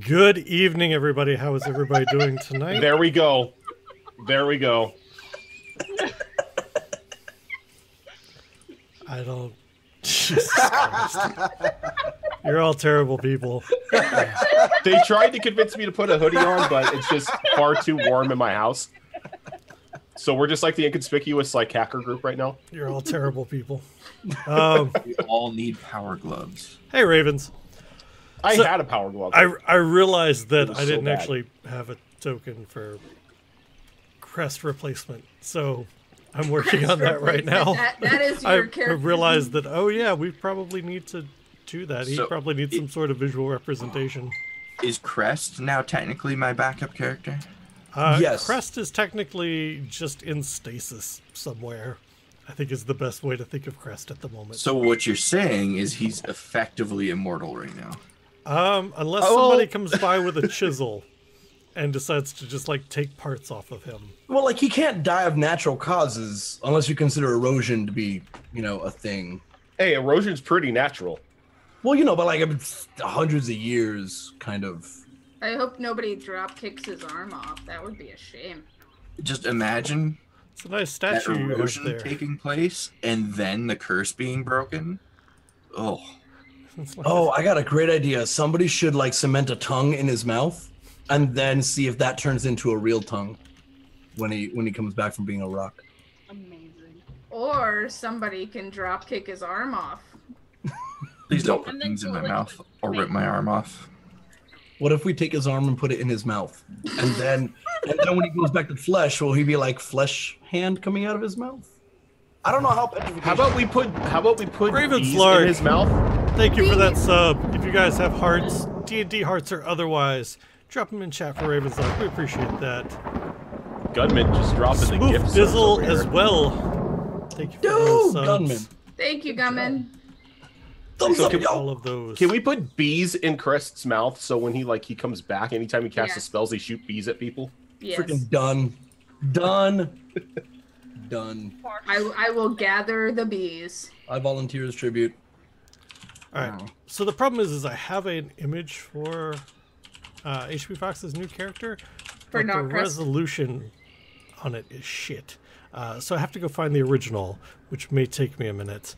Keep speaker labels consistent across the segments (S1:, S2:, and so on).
S1: Good evening, everybody. How is everybody doing tonight?
S2: There we go. There we go.
S1: I don't... Jesus Christ. You're all terrible people.
S2: They tried to convince me to put a hoodie on, but it's just far too warm in my house. So we're just like the inconspicuous hacker group right now.
S1: You're all terrible people.
S3: We all need power gloves.
S1: Hey, Ravens.
S2: I
S1: So,
S2: had a power glove.
S1: I realized that
S2: was
S1: I
S2: so
S1: didn't
S2: bad.
S1: actually have a token for crest replacement, so I'm working on that right now.
S4: That is
S1: I
S4: your character.
S1: realized that, oh yeah, we probably need to do that. He
S3: So,
S1: probably needs some sort of visual representation.
S3: Is Crest now technically my backup character?
S5: Yes.
S1: Crest is technically just in stasis somewhere, I think is the best way to think of Crest at the moment.
S3: So what you're saying is he's effectively immortal right now.
S1: Unless somebody comes by with a chisel and decides to just take parts off of him.
S5: Well, he can't die of natural causes unless you consider erosion to be, a thing.
S2: Hey, erosion's pretty natural.
S5: Well, but it's hundreds of years, kind of.
S4: I hope nobody drop kicks his arm off. That would be a shame.
S3: Just imagine
S1: It's a nice
S3: that
S1: statue you have
S3: erosion
S1: there.
S3: taking place and then the curse being broken. Oh,
S1: It's like-
S5: Oh, I got a great idea. Somebody should cement a tongue in his mouth, and then see if that turns into a real tongue when he comes back from being a rock.
S6: Amazing.
S4: Or somebody can drop kick his arm off.
S3: please don't put
S6: And then
S3: things in my
S6: put,
S3: mouth or rip my arm off.
S5: What if we take his arm and put it in his mouth, and then when he goes back to flesh, will he be like flesh hand coming out of his mouth? I don't know how.
S2: How about we put
S1: Raven's
S2: bees
S1: Lark.
S2: in his mouth?
S1: Thank you for that sub. If you guys have hearts, D&D hearts or otherwise, drop them in chat for Raven's Lark. We appreciate that.
S2: Gunman just dropping the
S1: Smooth
S2: gift subs
S1: Dizzle
S2: over
S1: as
S2: here.
S1: well. Thank you for those
S5: Dude,
S1: subs.
S5: gunman.
S4: Thank you, Gunman.
S5: Thumbs
S2: So
S5: up,
S2: can-
S5: yo.
S1: All of those.
S2: Can we put bees in Crest's mouth so when he comes back, anytime he casts
S4: Yeah.
S2: the spells, they shoot bees at people?
S4: Yes.
S5: Freaking done. Done.
S4: I will gather the bees.
S5: I volunteer as tribute.
S1: All right. So the problem is I have an image for HP Fox's new character,
S4: For
S1: but the
S4: not Crest.
S1: resolution on it is shit. So I have to go find the original, which may take me a minute.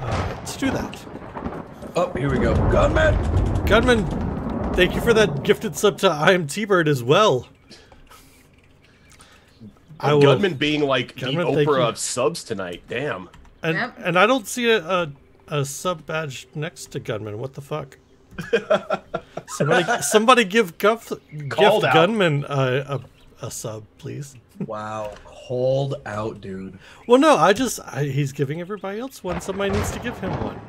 S1: Let's do that.
S5: Oh, here we go. Gunman!
S1: Gunman, thank you for that gifted sub to I am T-Bird as well. I will,
S2: Gunman being like
S1: Gunman,
S2: the
S1: thank
S2: Oprah
S1: you.
S2: of subs tonight. Damn.
S1: and,
S4: Yep.
S1: and I don't see a sub badge next to Gunman. What the fuck? Somebody give
S2: Called out.
S1: Gunman a sub, please.
S5: Wow. Hold out, dude.
S1: Well, no, he's giving everybody else one. Somebody needs to give him one.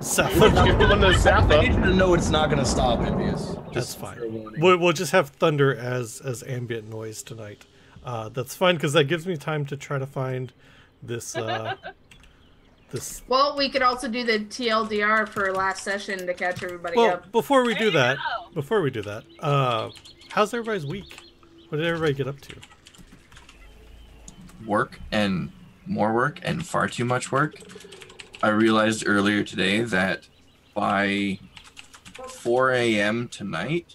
S2: Give him one to
S5: I need
S2: Zappa.
S5: you to know it's not going to stop, Envious.
S1: That's
S5: Just
S1: fine.
S5: fair warning.
S1: We'll just have thunder as ambient noise tonight. That's fine because that gives me time to try to find this. This.
S4: Well, we could also do the TLDR for last session to catch everybody
S1: Well,
S4: up.
S1: before we do
S6: There you
S1: that, how's everybody's week? What did everybody get up to?
S3: Work and more work and far too much work. I realized earlier today that by 4 a.m. tonight,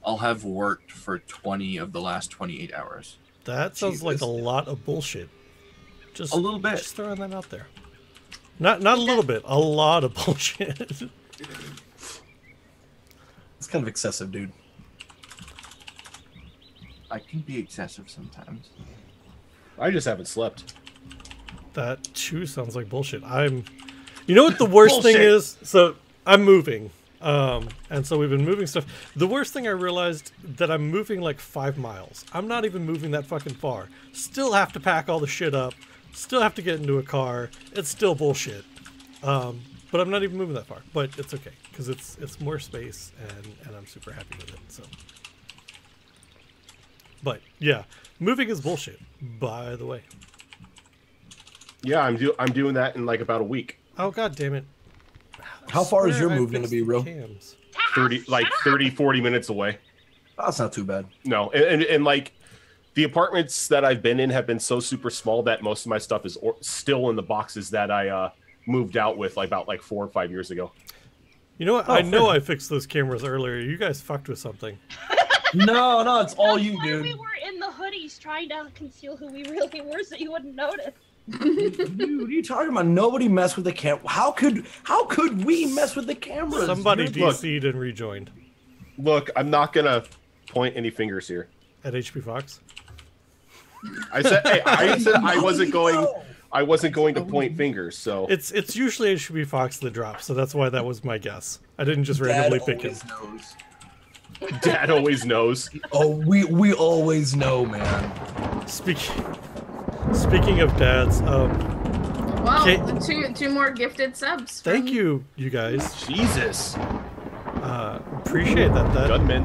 S3: I'll have worked for 20 of the last 28 hours.
S1: That sounds like a
S3: Jesus.
S1: lot of bullshit. Just
S3: A little bit.
S1: Just throwing that out there. Not a little bit. A lot of bullshit.
S5: It's kind of excessive, dude.
S3: I can be excessive sometimes.
S2: I just haven't slept.
S1: That too sounds like bullshit. You know what the worst thing
S2: Bullshit.
S1: is? So I'm moving, and so we've been moving stuff. The worst thing I realized that I'm moving 5 miles. I'm not even moving that fucking far. Still have to pack all the shit up. Still have to get into a car. It's still bullshit. But I'm not even moving that far. But it's okay because it's more space, and I'm super happy with it. So. But yeah, moving is bullshit. By the way.
S2: Yeah, I'm doing that in about a week.
S1: Oh god damn it.
S5: How far is
S1: Swear
S5: your
S1: I
S5: move going to
S1: fixed
S5: be,
S1: the
S5: Ro?
S1: cams.
S2: 30, 40 minutes away.
S5: Oh, that's not too bad.
S2: No, and the apartments that I've been in have been so super small that most of my stuff is still in the boxes that I moved out with about 4 or 5 years ago.
S1: You know what?
S5: Oh,
S1: I know
S5: fair.
S1: I fixed those cameras earlier. You guys fucked with something.
S5: No, it's all you,
S6: Why
S5: dude.
S6: we were in the hoodies trying to conceal who we really were so you wouldn't notice.
S5: Dude, what are you talking about? Nobody messed with the camera. How could we mess with the cameras?
S1: Somebody
S5: You're-
S1: DC'd and rejoined
S2: Look, I'm not gonna point any fingers here.
S1: at HP Fox.
S2: I said, hey, I said I wasn't going.
S5: No.
S2: I wasn't going to point fingers. So
S1: It's usually HP Fox that drops, so that's why that was my guess. I didn't just
S5: Dad
S1: randomly pick
S5: always
S1: it.
S5: knows.
S2: Dad always knows.
S5: Oh, we always know, man.
S1: Speaking of dads,
S4: Well,
S1: Okay.
S4: two more gifted subs.
S1: thank
S4: from-
S1: you guys.
S2: Jesus,
S1: Appreciate that.
S2: gunman,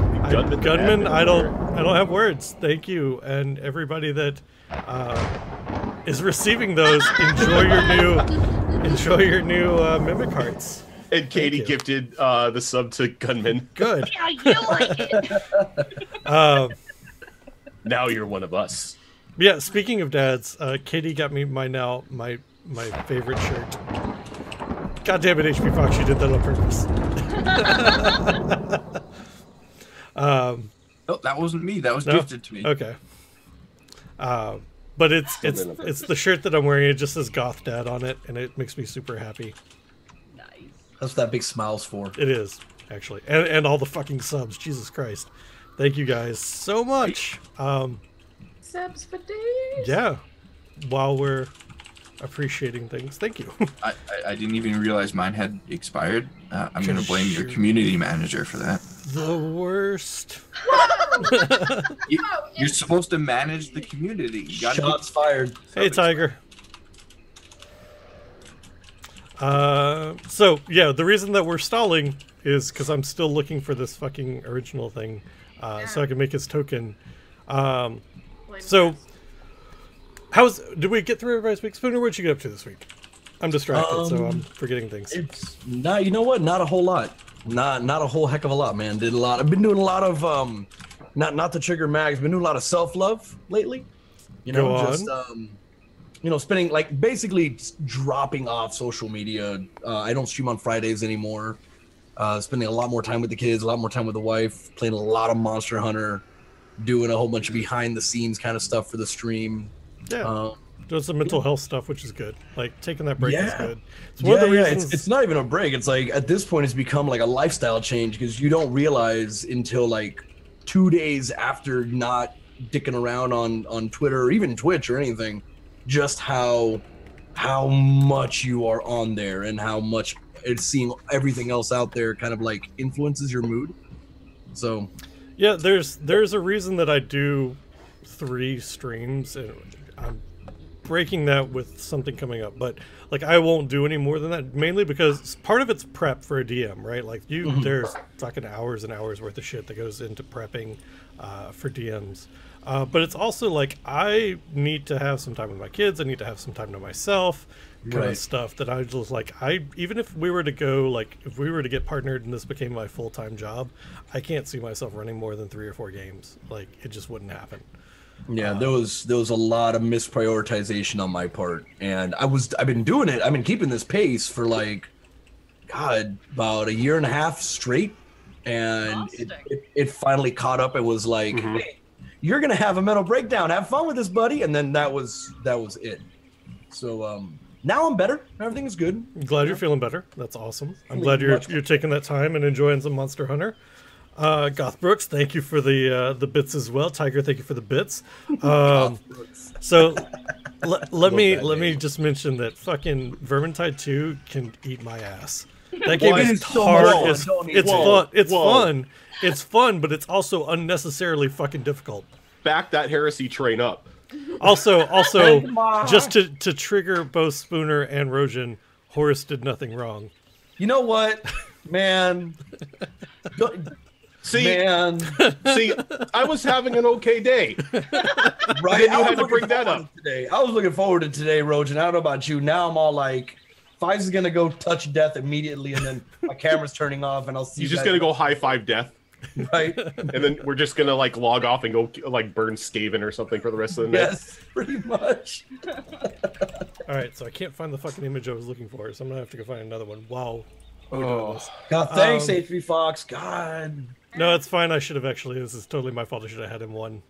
S1: Gunman, I don't have words. Thank you, and everybody that is receiving those. Enjoy your new mimic hearts.
S2: And Katie
S1: you.
S2: gifted the sub to Gunman.
S1: Good.
S6: Yeah, you like it.
S2: Now you're one of us.
S1: Yeah. Speaking of dads, Katie got me my favorite shirt. God damn it, HP Fox, you did that on purpose.
S3: No, that wasn't me. That was
S1: No?
S3: gifted to me.
S1: Okay. But it's the shirt that I'm wearing. It just says Goth Dad on it, and it makes me super happy.
S6: Nice.
S5: That's what that big smile's for.
S1: It is actually, and all the fucking subs. Jesus Christ! Thank you guys so much.
S4: Subs for days.
S1: Yeah. While we're appreciating things, thank you.
S3: I didn't even realize mine had expired. I'm going to blame your
S1: Shoot.
S3: community manager for that.
S1: The worst.
S3: You're supposed to manage the community. You gotta
S5: Shots fired.
S1: Hey, Tiger. So yeah, the reason that we're stalling is because I'm still looking for this fucking original thing, so I can make his token.
S4: Blame
S1: So, did we get through everybody's week? Spooner, what'd you get up to this week? I'm distracted, so I'm forgetting things.
S5: It's not. You know what? Not a whole lot. Not a whole heck of a lot, man. Did a lot. I've been doing a lot of not to trigger mags. Been doing a lot of self love lately. You know,
S1: Go on.
S5: just spending like basically just dropping off social media. I don't stream on Fridays anymore. Spending a lot more time with the kids, a lot more time with the wife, playing a lot of Monster Hunter, doing a whole bunch of behind the scenes kind of stuff for the stream.
S1: Yeah, doing some mental health stuff, which is good. Like taking that break is
S5: Yeah.
S1: good. It's one of the reasons.
S5: It's not even a break. It's like at this point, it's become like a lifestyle change because you don't realize until like 2 days after not dicking around on Twitter or even Twitch or anything, just how much you are on there and how much it's seeing everything else out there kind of like influences your mood. So
S1: Yeah, there's a reason that I do 3 streams, and I'm breaking that with something coming up. But like, I won't do any more than that, mainly because part of it's prep for a DM, right? Like there's fucking hours and hours worth of shit that goes into prepping for DMs. But it's also like I need to have some time with my kids. I need to have some time to myself. Kind of
S5: Right.
S1: stuff that I just like. Even if we were to go if we were to get partnered and this became my full-time job, I can't see myself running more than 3 or 4 games. Like, it just wouldn't happen.
S5: yeah, there was a lot of misprioritization on my part, and I've been doing it. I've been keeping this pace for like, God, about 1.5 years straight, and it finally caught up. It was like, hey, you're gonna have a mental breakdown. Have fun with this, buddy. And then that was it. So now I'm better. Everything is good.
S1: I'm glad you're feeling better. That's awesome. I'm
S5: Feeling
S1: glad you're
S5: much
S1: you're taking that time and enjoying some Monster Hunter. Goth Brooks, thank you for the bits as well. Tiger, thank you for the bits. So let me just mention that fucking Vermintide 2 can eat my ass. That game
S2: What?
S1: is
S5: It's so
S1: hard.
S5: much
S1: It's,
S5: fun.
S1: it's
S2: Whoa,
S1: fun. It's
S2: whoa.
S1: fun. It's fun, but it's also unnecessarily fucking difficult.
S2: Back that heresy train up.
S1: Also, just to trigger both Spooner and Rojan, Horus did nothing wrong.
S5: You know what, man?
S2: See,
S5: Man,
S2: see, I was having an okay day.
S5: right?
S2: you
S5: I was
S2: had to
S5: looking
S2: bring that
S5: forward
S2: up.
S5: to today. I was looking forward to today, Rojan. I don't know about you. Now I'm all like, Fives is gonna go touch death immediately, and then my camera's turning off, and I'll see.
S2: You're
S5: you
S2: just
S5: guys,
S2: gonna go high five death,
S5: right?
S2: and then we're just gonna like log off and go like burn Skaven or something for the rest of the night.
S5: Yes, pretty much.
S1: All right, so I can't find the fucking image I was looking for, so I'm gonna have to go find another one. Wow, We're doing this.
S5: God, thanks,
S1: Um,
S5: HB Fox. God,
S1: No, it's fine. I should have actually. This is totally my fault. I should have had him one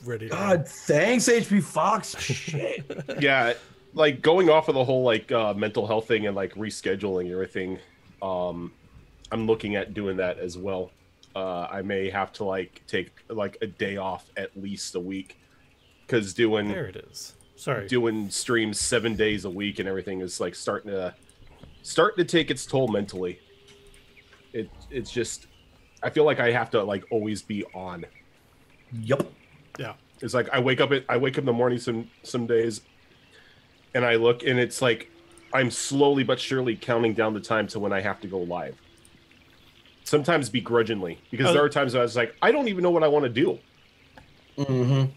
S1: ready. To
S5: God, thanks, HB Fox. Shit.
S2: Yeah, like going off of the whole like mental health thing and like rescheduling and everything. I'm looking at doing that as well. I may have to like take like a day off at least a week because
S1: There it is. Sorry.
S2: doing streams 7 days a week and everything is like starting to take its toll mentally. It's just I feel like I have to like always be on.
S5: Yup.
S1: Yeah.
S2: It's like I wake up in the morning some days and I look and it's like I'm slowly but surely counting down the time to when I have to go live. Sometimes begrudgingly, because there are times I was like, I don't even know what I want to do.
S5: Mm-hmm.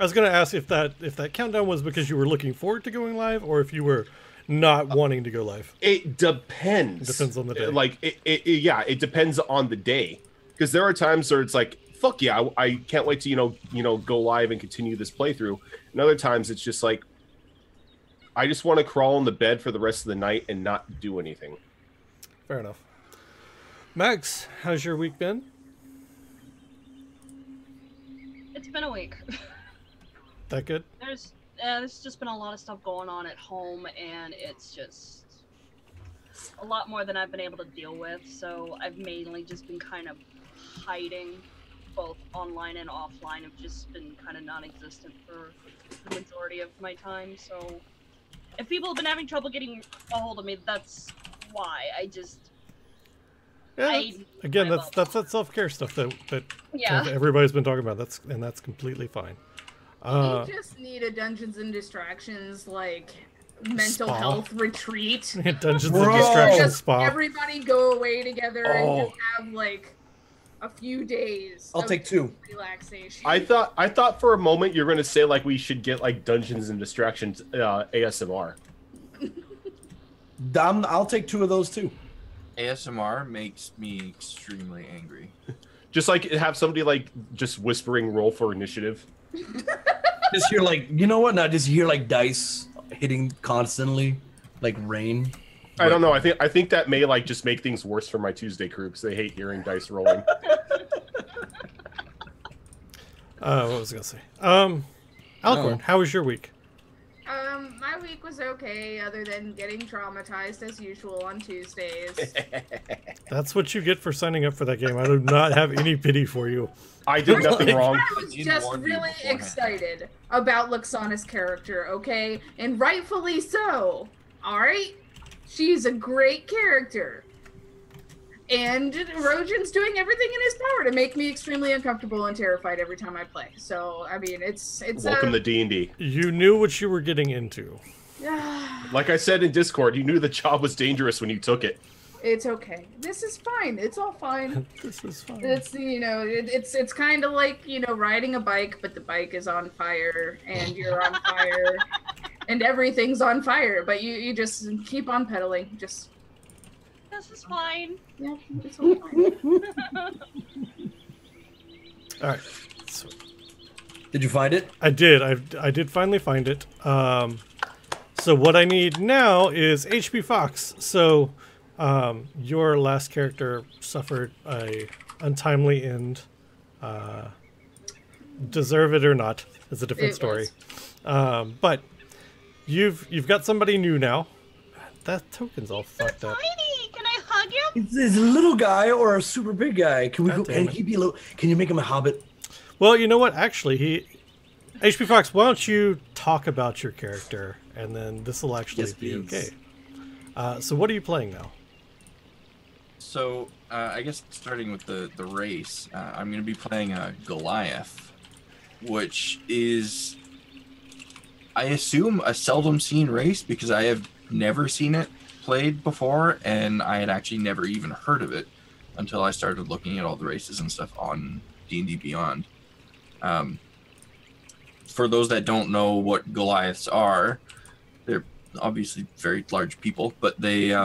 S1: I was gonna ask if that countdown was because you were looking forward to going live, or if you were not wanting to go live.
S2: It depends.
S1: It depends on the day.
S2: Like it depends on the day. Because there are times where it's like, fuck yeah, I can't wait to go live and continue this playthrough. And other times it's just like, I just want to crawl in the bed for the rest of the night and not do anything.
S1: Fair enough. Max, how's your week been?
S6: It's been a week.
S1: That good?
S6: There's just been a lot of stuff going on at home, and it's just a lot more than I've been able to deal with. So I've mainly just been kind of hiding, both online and offline. I've just been kind of non-existent for the majority of my time. So if people have been having trouble getting a hold of me, that's why.
S1: Yeah. Again, that's that self-care stuff that
S6: Yeah.
S1: everybody's been talking about. That's completely fine.
S4: You just need a Dungeons and Distractions like mental
S1: Spa.
S4: health retreat.
S1: Dungeons
S5: Bro.
S1: and Distraction
S4: Just
S1: Spa.
S4: everybody go away together
S5: Oh.
S4: and just have like a few days.
S5: I'll
S4: of
S5: take 2.
S4: relaxation.
S2: I thought for a moment you're gonna say like we should get like Dungeons and Distractions ASMR.
S5: I'll take 2 of those too.
S3: ASMR makes me extremely angry.
S2: Just like have somebody like just whispering roll for initiative.
S5: Just hear like, you know what? Not just hear like dice hitting constantly, like rain.
S2: I don't know. I think that may like just make things worse for my Tuesday crew because they hate hearing dice rolling.
S1: What was I gonna say? Alcorn,
S5: Oh.
S1: how was your week?
S4: My week was okay, other than getting traumatized as usual on Tuesdays.
S1: That's what you get for signing up for that game. I do not have any pity for you.
S2: I did nothing wrong.
S4: I was
S3: In
S4: just
S3: warned you
S4: really
S3: beforehand.
S4: excited about Luxana's character, okay? And rightfully so. Alright? She's a great character. And Rojan's doing everything in his power to make me extremely uncomfortable and terrified every time I play. So, I mean, it's
S2: Welcome to D&D.
S1: You knew what you were getting into.
S2: Like I said in Discord, you knew the job was dangerous when you took it.
S4: It's okay. This is fine. It's all fine.
S1: This is fun.
S4: It's it's kind of like riding a bike, but the bike is on fire and you're on fire, and everything's on fire. But you just keep on pedaling. Just
S6: This is fine.
S4: yeah, it's all fine.
S1: All right. So
S5: Did you find it?
S1: I did. I did finally find it. So what I need now is HP Fox. So your last character suffered a untimely end. Deserve it or not is a different
S4: It
S1: story. But you've got somebody new now. That token's all fucked up.
S6: Tiny! Can I hug him?
S5: Is a little guy or a super big guy? Can we
S1: God
S5: go?
S1: damn
S5: Can
S1: it.
S5: he be a little? Can you make him a hobbit?
S1: Well, you know what? Actually, HP Fox, why don't you talk about your character, and then this will actually
S5: Yes,
S1: be
S5: please.
S1: okay. So what are you playing now?
S3: So, I guess starting with the race, I'm going to be playing Goliath, which is, I assume, a seldom seen race because I have never seen it played before, and I had actually never even heard of it until I started looking at all the races and stuff on D&D Beyond. For those that don't know what Goliaths are, they're obviously very large people, but they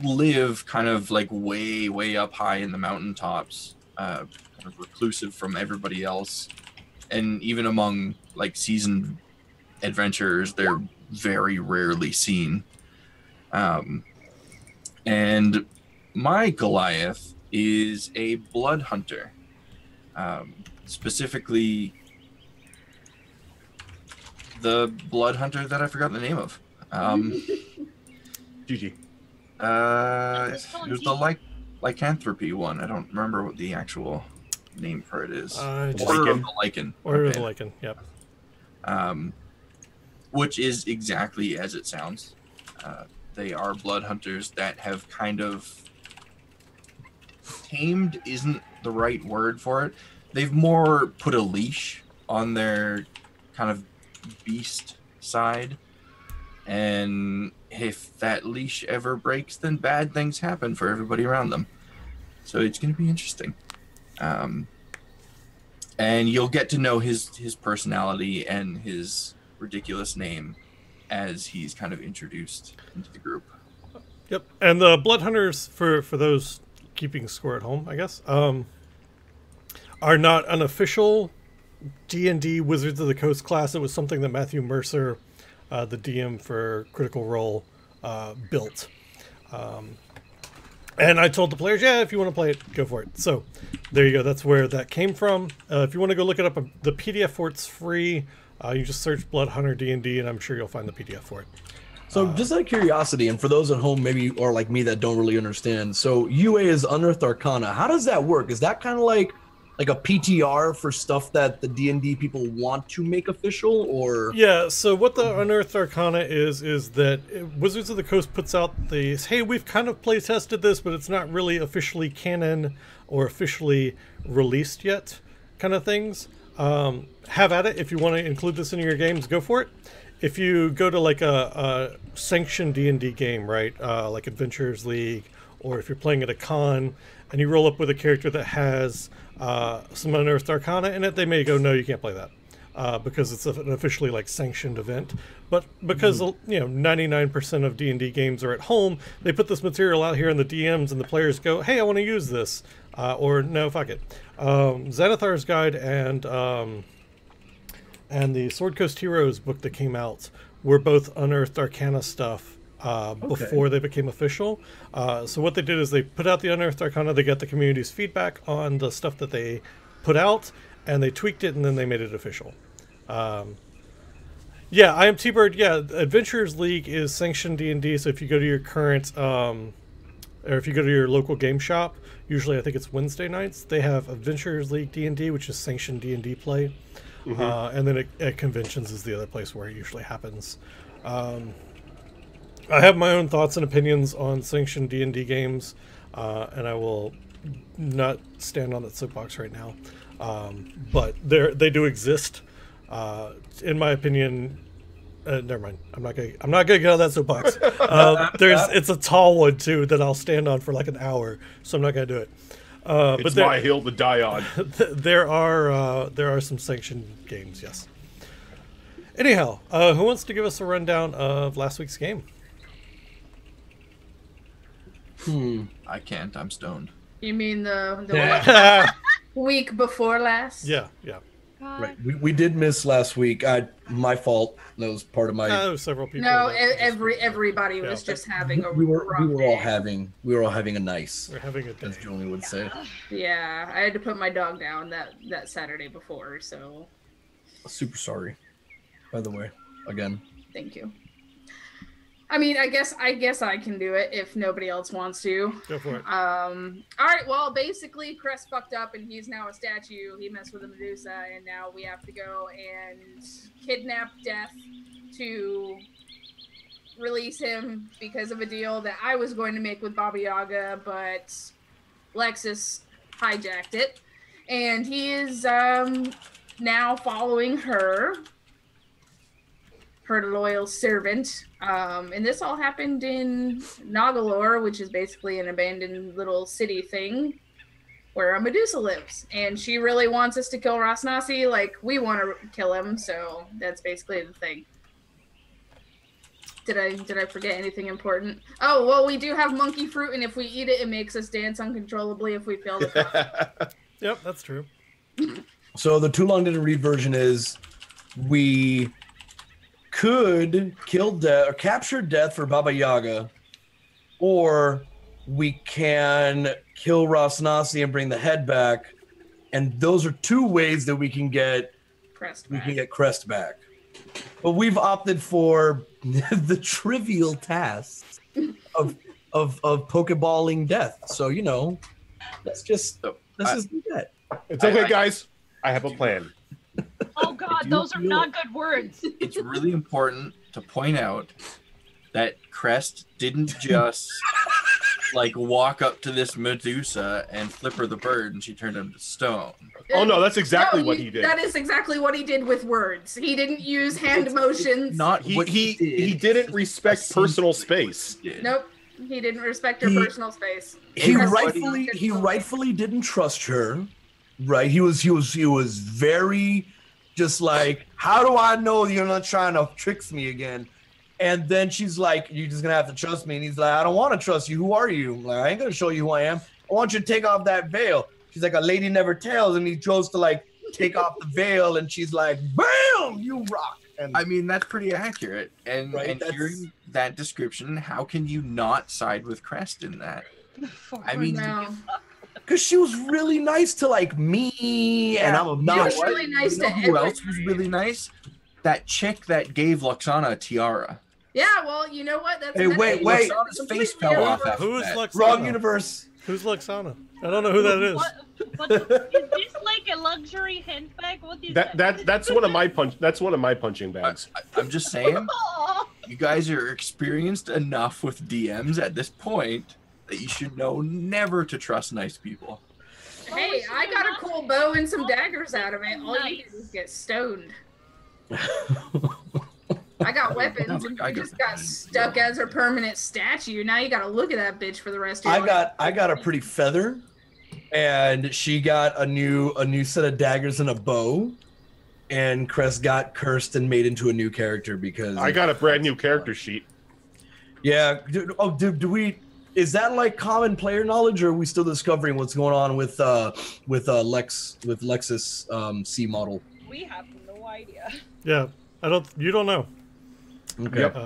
S3: live kind of like way up high in the mountaintops, kind of reclusive from everybody else, and even among like seasoned adventurers, they're very rarely seen. And my Goliath is a blood hunter. Specifically, the blood hunter that I forgot the name of.
S2: GG.
S3: It was the lycanthropy one. I don't remember what the actual name for it is.
S1: Just-
S3: Order of the Lycan.
S1: Order of
S3: Okay.
S1: the Lycan. Yep.
S3: Which is exactly as it sounds. They are blood hunters that have kind of tamed isn't the right word for it. They've more put a leash on their kind of beast side. And if that leash ever breaks, then bad things happen for everybody around them. So it's going to be interesting. And you'll get to know his personality and his ridiculous name as he's kind of introduced into the group.
S1: Yep. And the Blood Hunters, for those keeping score at home, I guess, are not an official D&D Wizards of the Coast class. It was something that Matthew Mercer, the DM for Critical Role, built. And I told the players, yeah, if you want to play it, go for it. So there you go. That's where that came from. If you want to go look it up, the PDF for it's free. You just search Blood Hunter D&D, and I'm sure you'll find the PDF for it.
S5: So just out of curiosity, and for those at home maybe or like me that don't really understand, so UA is Unearthed Arcana. How does that work? Is that kind of like a PTR for stuff that the D&D people want to make official, or?
S1: Yeah, so what the Unearthed Arcana is that Wizards of the Coast puts out these, hey, we've kind of play tested this, but it's not really officially canon or officially released yet kind of things. Have at it. If you want to include this in your games, go for it. If you go to like a sanctioned D&D game, right, like Adventurers League, or if you're playing at a con and you roll up with a character that has some Unearthed Arcana in it, they may go, no, you can't play that because it's an officially like sanctioned event. But because 99% of D&D games are at home, they put this material out here in the DMs, and the players go, hey, I want to use this, or no, fuck it. Xanathar's Guide and the Sword Coast Heroes book that came out were both Unearthed Arcana stuff before they became official. So what they did is they put out the Unearthed Arcana, they got the community's feedback on the stuff that they put out, and they tweaked it, and then they made it official. Yeah, I am T-Bird. Yeah, Adventurers League is sanctioned D&D, so if you go to your current, or if you go to your local game shop, usually I think it's Wednesday nights, they have Adventurers League D&D, which is sanctioned D&D play. And then at conventions is the other place where it usually happens. I have my own thoughts and opinions on sanctioned D&D games, and I will not stand on that soapbox right now. But they do exist. In my opinion, never mind. I'm not gonna get on that soapbox. It's a tall one too that I'll stand on for like an hour, so I'm not gonna do it.
S2: It's my hill to die on.
S1: There are some sanctioned games, yes. Anyhow, who wants to give us a rundown of last week's game?
S3: I can't. I'm stoned.
S4: You mean the week before last?
S1: Yeah.
S5: Right. We did miss last week. My fault. That was part of my.
S1: There were several people.
S4: No, everybody was just having a
S5: we were all
S4: day.
S5: having a nice.
S1: We're having a day.
S5: As Julian would say.
S4: Yeah, I had to put my dog down that Saturday before, so.
S5: Super sorry. By the way, again.
S4: Thank you. I mean, I guess I can do it if nobody else wants to.
S1: Go for it.
S4: All right. Well, basically, Crest fucked up, and he's now a statue. He messed with a Medusa, and now we have to go and kidnap Death to release him because of a deal that I was going to make with Baba Yaga, but Lexus hijacked it, and he is now following her loyal servant. And this all happened in Nagalore, which is basically an abandoned little city thing where a Medusa lives. And she really wants us to kill Rasnasi like we want to kill him, so that's basically the thing. Did I forget anything important? Oh, well, we do have monkey fruit, and if we eat it, it makes us dance uncontrollably if we fail the cup.
S1: Yep, that's true.
S5: So the too long didn't read version is we could kill Death or capture Death for Baba Yaga, or we can kill Rosnasi and bring the head back. And those are 2 ways that we can get Crest back. But we've opted for the trivial task of Pokeballing death. So, you know, let's just do that.
S2: It's okay, guys. I have a plan.
S6: Oh God, those are not good words.
S3: It's really important to point out that Crest didn't just like walk up to this Medusa and flip her the bird and she turned him to stone.
S2: Oh no, that's exactly what he did.
S4: That is exactly what he did with words. He didn't use hand motions.
S3: Not what
S2: he didn't respect personal space.
S4: Nope. He didn't respect her personal space.
S5: He rightfully didn't trust her. Right? He was very just like, how do I know you're not trying to trick me again? And then she's like, you're just gonna have to trust me. And he's like, I don't want to trust you. Who are you? Like, I ain't gonna show you who I am. I want you to take off that veil. She's like, a lady never tells. And he chose to like take off the veil, and she's like, bam, you rock. And
S3: I mean, that's pretty accurate. And
S5: Right,
S3: and
S5: that's-
S3: hearing that description, how can you not side with Crest in that? I mean,
S4: No.
S5: because she was really nice to like me, and I'm
S4: She
S5: not.
S4: was really nice
S3: you know
S4: to
S3: who else was
S4: everybody.
S3: really nice? That chick that gave Luxana a tiara.
S4: Yeah, well, you know what? That's
S5: Hey,
S4: that's
S5: wait.
S3: Luxana's
S4: completely
S3: face fell off
S4: over.
S3: after
S1: Who's
S3: that.
S1: Luxana?
S5: Wrong universe.
S1: Who's Luxana? I don't know who that is.
S6: What is this like a luxury handbag? What is that?
S2: That's one of my punching bags.
S3: I'm just saying,
S6: Aw.
S3: you guys are experienced enough with DMs at this point that you should know never to trust nice people.
S4: Hey, I got a cool bow and some daggers out of it. All you need is get stoned. I got weapons, and
S3: I
S4: you
S3: got
S4: just got
S3: that.
S4: stuck as a permanent statue. Now you gotta look at that bitch for the rest of your life.
S5: I got a pretty feather, and she got a new set of daggers and a bow, and Crest got cursed and made into a new character because
S2: I got a brand new character sheet.
S5: Yeah. Do we? Is that like common player knowledge, or are we still discovering what's going on with Lexus C model?
S6: We have no idea.
S1: Yeah, you don't know.
S5: Okay.
S2: Yep.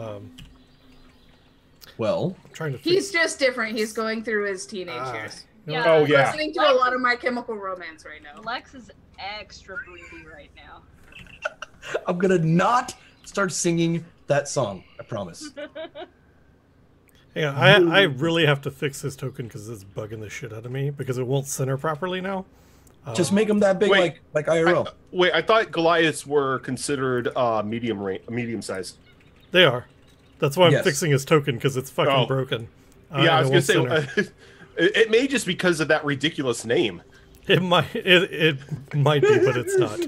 S5: Well,
S1: I'm trying to.
S4: He's just different. He's going through his teenage years.
S6: Yeah.
S2: Oh yeah.
S4: Listening to a lot of My Chemical Romance right now.
S6: Lex is extra broody right now.
S5: I'm gonna not start singing that song. I promise.
S1: Hang on, I really have to fix this token because it's bugging the shit out of me because it won't center properly now.
S5: Just make them that big,
S2: Wait.
S5: like IRL.
S2: Wait, I thought Goliaths were considered medium sized.
S1: They are. That's why I'm
S5: Yes.
S1: fixing his token because it's fucking
S2: Oh.
S1: broken.
S2: Yeah, I
S1: and
S2: was
S1: it
S2: gonna
S1: won't
S2: say
S1: center.
S2: it may just because of that ridiculous name.
S1: It might be, but it's not.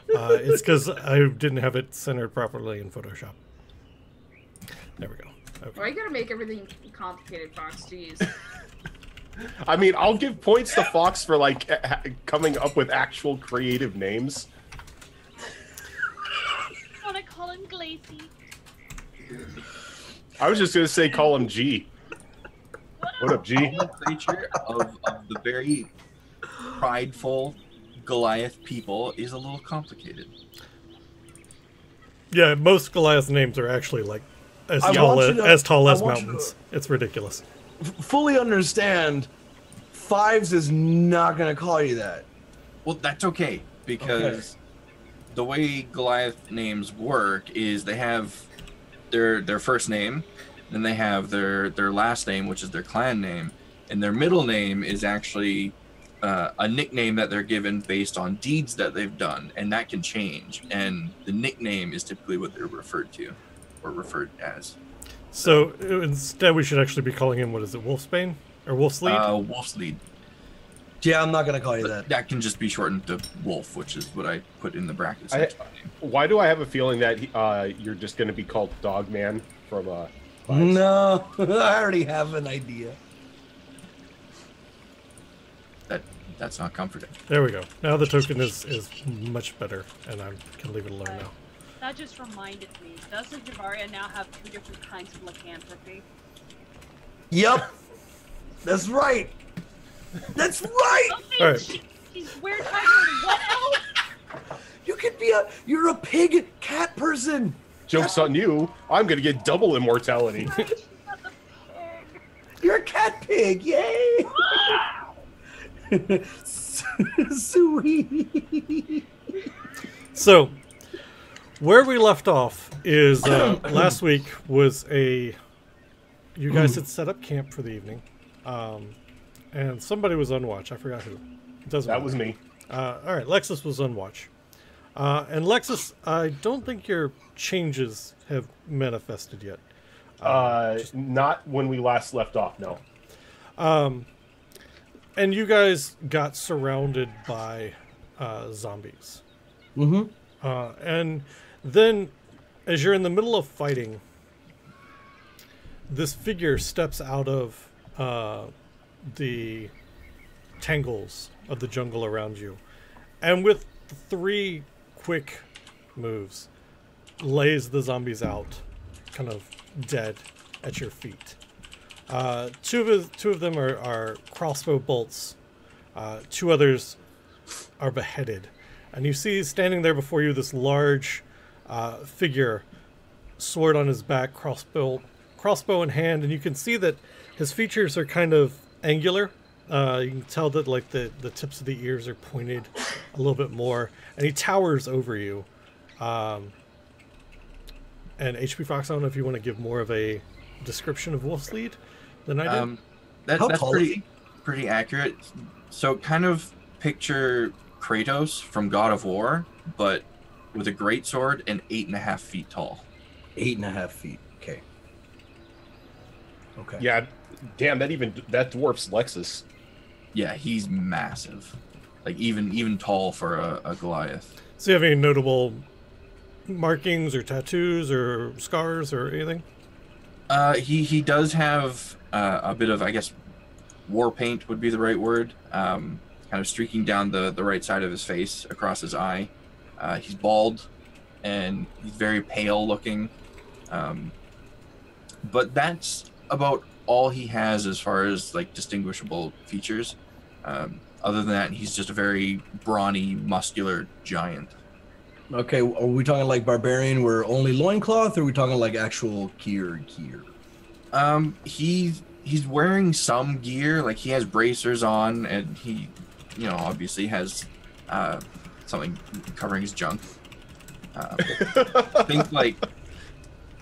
S1: It's because I didn't have it centered properly in Photoshop. There we go. Okay.
S4: Why you gotta make everything complicated, Fox? Jeez.
S2: I mean, I'll give points to Fox for like coming up with actual creative names.
S6: I want to call him Glacy.
S2: I was just gonna say call him G. What up, G?
S3: Nomenclature of the very prideful Goliath people is a little complicated.
S1: Yeah, most Goliath names are actually like as
S5: I
S1: tall
S5: want
S1: as,
S5: you to-
S1: as tall
S5: I
S1: as
S5: want you
S1: mountains. It's ridiculous.
S5: Fully understand. Fives is not gonna call you that.
S3: Well, that's okay because the way Goliath names work is they have their first name, then they have their last name, which is their clan name, and their middle name is actually a nickname that they're given based on deeds that they've done, and that can change. And the nickname is typically what they're referred to or referred as.
S1: So instead, we should actually be calling him, what is it, Wolfsbane or Wolfslead?
S3: Wolf's Lead.
S5: Yeah, I'm not gonna call you that.
S3: That can just be shortened to Wolf, which is what I put in the brackets.
S2: I-
S3: next to my name.
S2: Why do I have a feeling that you're just gonna be called Dogman from Vibes?
S5: No, I already have an idea.
S3: That's not comforting.
S1: There we go. Now the token is much better, and I can leave it alone now.
S6: That just reminded me. Doesn't Javaria now have 2 different kinds of lycanthropy?
S5: Yep, that's right. That's right.
S6: Okay,
S1: All right.
S6: she's weird hybrid. What else?
S5: You could be you're a pig cat person.
S2: Joke's on you. I'm gonna get double immortality.
S6: She's not the pig.
S5: You're a cat pig! Yay! Sweet.
S1: So, where we left off is last week was you guys had set up camp for the evening, and somebody was on watch. I forgot who. It doesn't
S2: That
S1: matter.
S2: was me.
S1: All right, Lexus was on watch. And Lexus, I don't think your changes have manifested yet.
S2: Not when we last left off, no.
S1: And you guys got surrounded by zombies.
S5: Mm-hmm.
S1: And then, as you're in the middle of fighting, this figure steps out of the tangles of the jungle around you. And with 3 quick moves, lays the zombies out, kind of dead at your feet. Two of them are crossbow bolts. 2 others are beheaded. And you see standing there before you this large figure, sword on his back, crossbow in hand, and you can see that his features are kind of angular. You can tell that like the tips of the ears are pointed a little bit more, and he towers over you. And HP Fox, I don't know if you want to give more of a description of Wolfsleed than I did.
S3: That's
S5: tall is he?
S3: pretty accurate. So kind of picture Kratos from God of War, but with a greatsword and 8.5 feet tall.
S5: 8.5 feet. Okay. Okay.
S2: Yeah, damn, that dwarfs Lexus.
S3: Yeah, he's massive. Like even tall for a Goliath.
S1: So you have any notable markings or tattoos or scars or anything?
S3: He does have a bit of, I guess, war paint would be the right word. Kind of streaking down the right side of his face across his eye. He's bald and he's very pale looking. But that's about all he has as far as like distinguishable features. Other than that, he's just a very brawny, muscular giant.
S5: Okay, are we talking like barbarian where only loincloth, or are we talking like actual gear?
S3: He's wearing some gear, like he has bracers on, and he, obviously has something covering his junk. Think like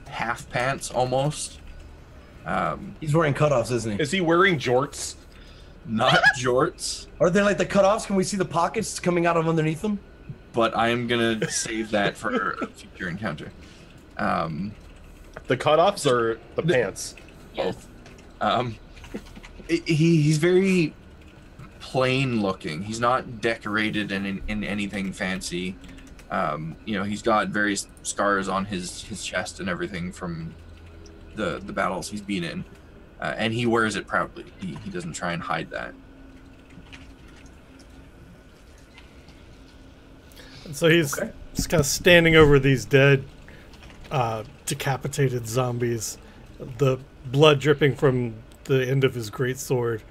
S3: half pants almost.
S5: He's wearing cutoffs, isn't he?
S2: Is he wearing jorts?
S3: Not jorts,
S5: Are they like the cutoffs? Can we see the pockets coming out of underneath them?
S3: but I am gonna save that for a future encounter.
S2: The cutoffs or the pants?
S3: Both. He's very plain looking. He's not decorated in anything fancy. He's got various scars on his chest and everything from the battles he's been in, and he wears it proudly. He doesn't try and hide that.
S1: And so he's just kind of standing over these dead, decapitated zombies, the blood dripping from the end of his greatsword,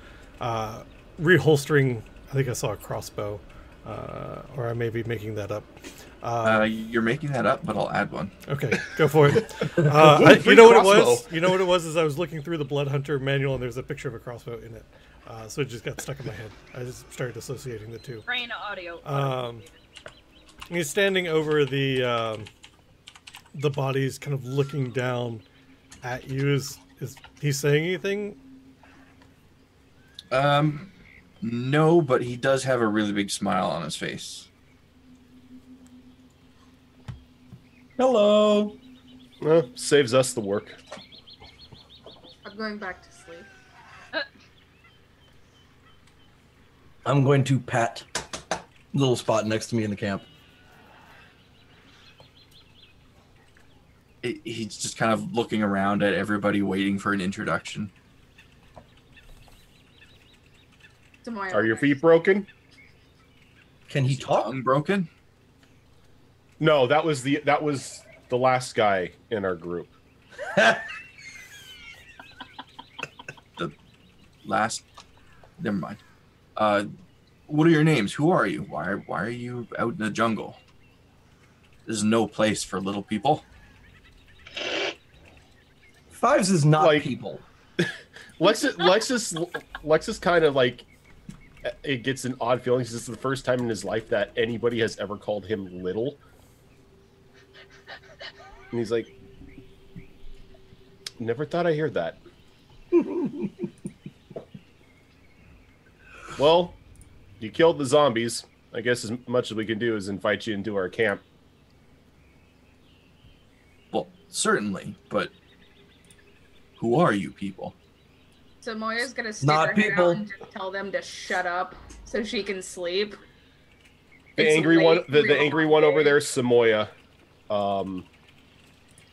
S1: reholstering. I think I saw a crossbow, or I may be making that up.
S3: You're making that up, but I'll add one.
S1: Okay, go for it. You know what it was? You know what it was? Is I was looking through the Blood Hunter manual, and there's a picture of a crossbow in it. So it just got stuck in my head. I just started associating the two.
S6: Brain audio.
S1: He's standing over the bodies, kind of looking down at you. Is he saying anything?
S3: No, but he does have a really big smile on his face.
S5: Hello.
S2: Saves us the work.
S4: I'm going back to sleep.
S5: I'm going to pat the little spot next to me in the camp.
S3: He's just kind of looking around at everybody, waiting for an introduction.
S2: Are your feet broken?
S5: Can he talk?
S3: Tongue broken?
S2: No, that was the last guy in our group.
S3: The last. Never mind. What are your names? Who are you? Why are you out in the jungle? This is no place for little people.
S5: Fives is not
S2: Like-
S5: people.
S2: Lexus kind of like it gets an odd feeling. This is the first time in his life that anybody has ever called him little, and he's like, "Never thought I'd hear that." Well, you killed the zombies. I guess as much as we can do is invite you into our camp.
S3: Well, certainly, but who are you people?
S4: So Moya's gonna stick
S5: Not
S4: her head
S5: people.
S4: out and just tell them to shut up so she can sleep.
S2: The
S4: It's
S2: angry
S4: late,
S2: one, the
S4: real
S2: angry one over
S4: holiday.
S2: there, Samoya.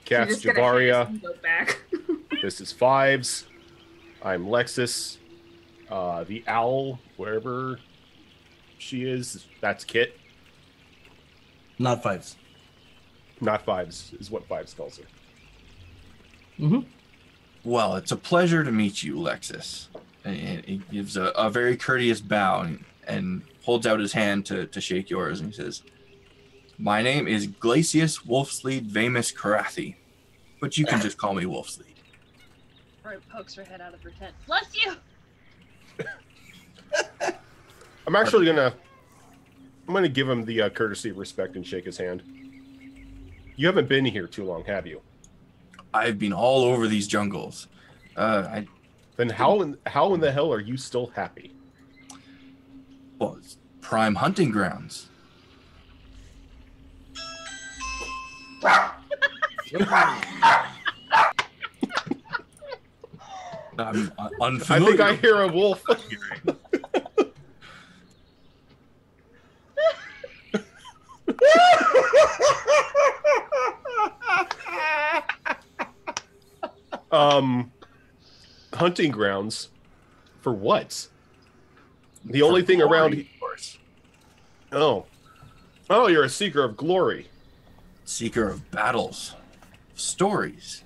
S2: Cats
S4: She's just gonna hang us
S2: Javaria.
S4: and go back.
S2: This is Fives. I'm Lexus. The owl, wherever she is, that's Kit.
S5: Not Fives.
S2: Not Fives, is what Fives calls her.
S5: Mm-hmm.
S3: Well, it's a pleasure to meet you, Lexus. And he gives a very courteous bow and holds out his hand to shake yours, and he says, "My name is Glacius Wolfsleed Vamus Karathi, but you can just call me Wolfsleed."
S6: Roy pokes her head out of her tent. Bless you!
S2: I'm gonna give him the courtesy of respect and shake his hand. You haven't been here too long, have you?
S3: I've been all over these jungles.
S2: Then how in the hell are you still happy?
S3: Well, it's prime hunting grounds. I'm
S2: I
S3: unfamiliar.
S2: think I hear a wolf. Hunting grounds for what? The only thing around.
S3: Of course.
S2: Oh, you're a seeker of glory.
S3: Seeker of battles, stories.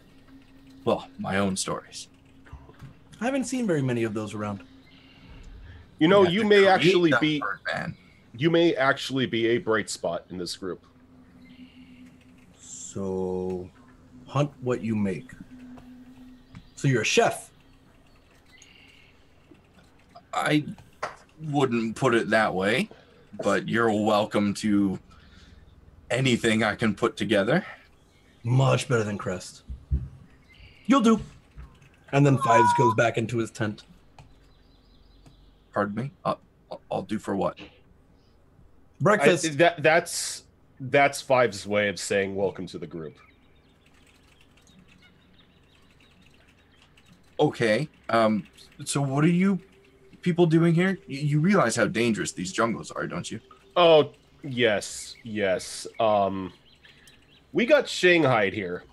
S3: Well, my own stories.
S5: I haven't seen very many of those around.
S2: You know,
S3: have
S2: you
S3: to
S2: may
S3: create
S2: actually
S3: that
S2: be.
S3: word, man.
S2: You may actually be a bright spot in this group.
S5: So, hunt what you make. So you're a chef.
S3: I wouldn't put it that way, but you're welcome to anything I can put together.
S5: Much better than Crest. You'll do. And then Fives goes back into his tent.
S3: Pardon me? I'll do for what?
S5: Breakfast.
S2: That's Five's way of saying welcome to the group.
S3: Okay. So what are you people doing here? You realize how dangerous these jungles are, don't you?
S2: Oh, yes. We got shanghaied here,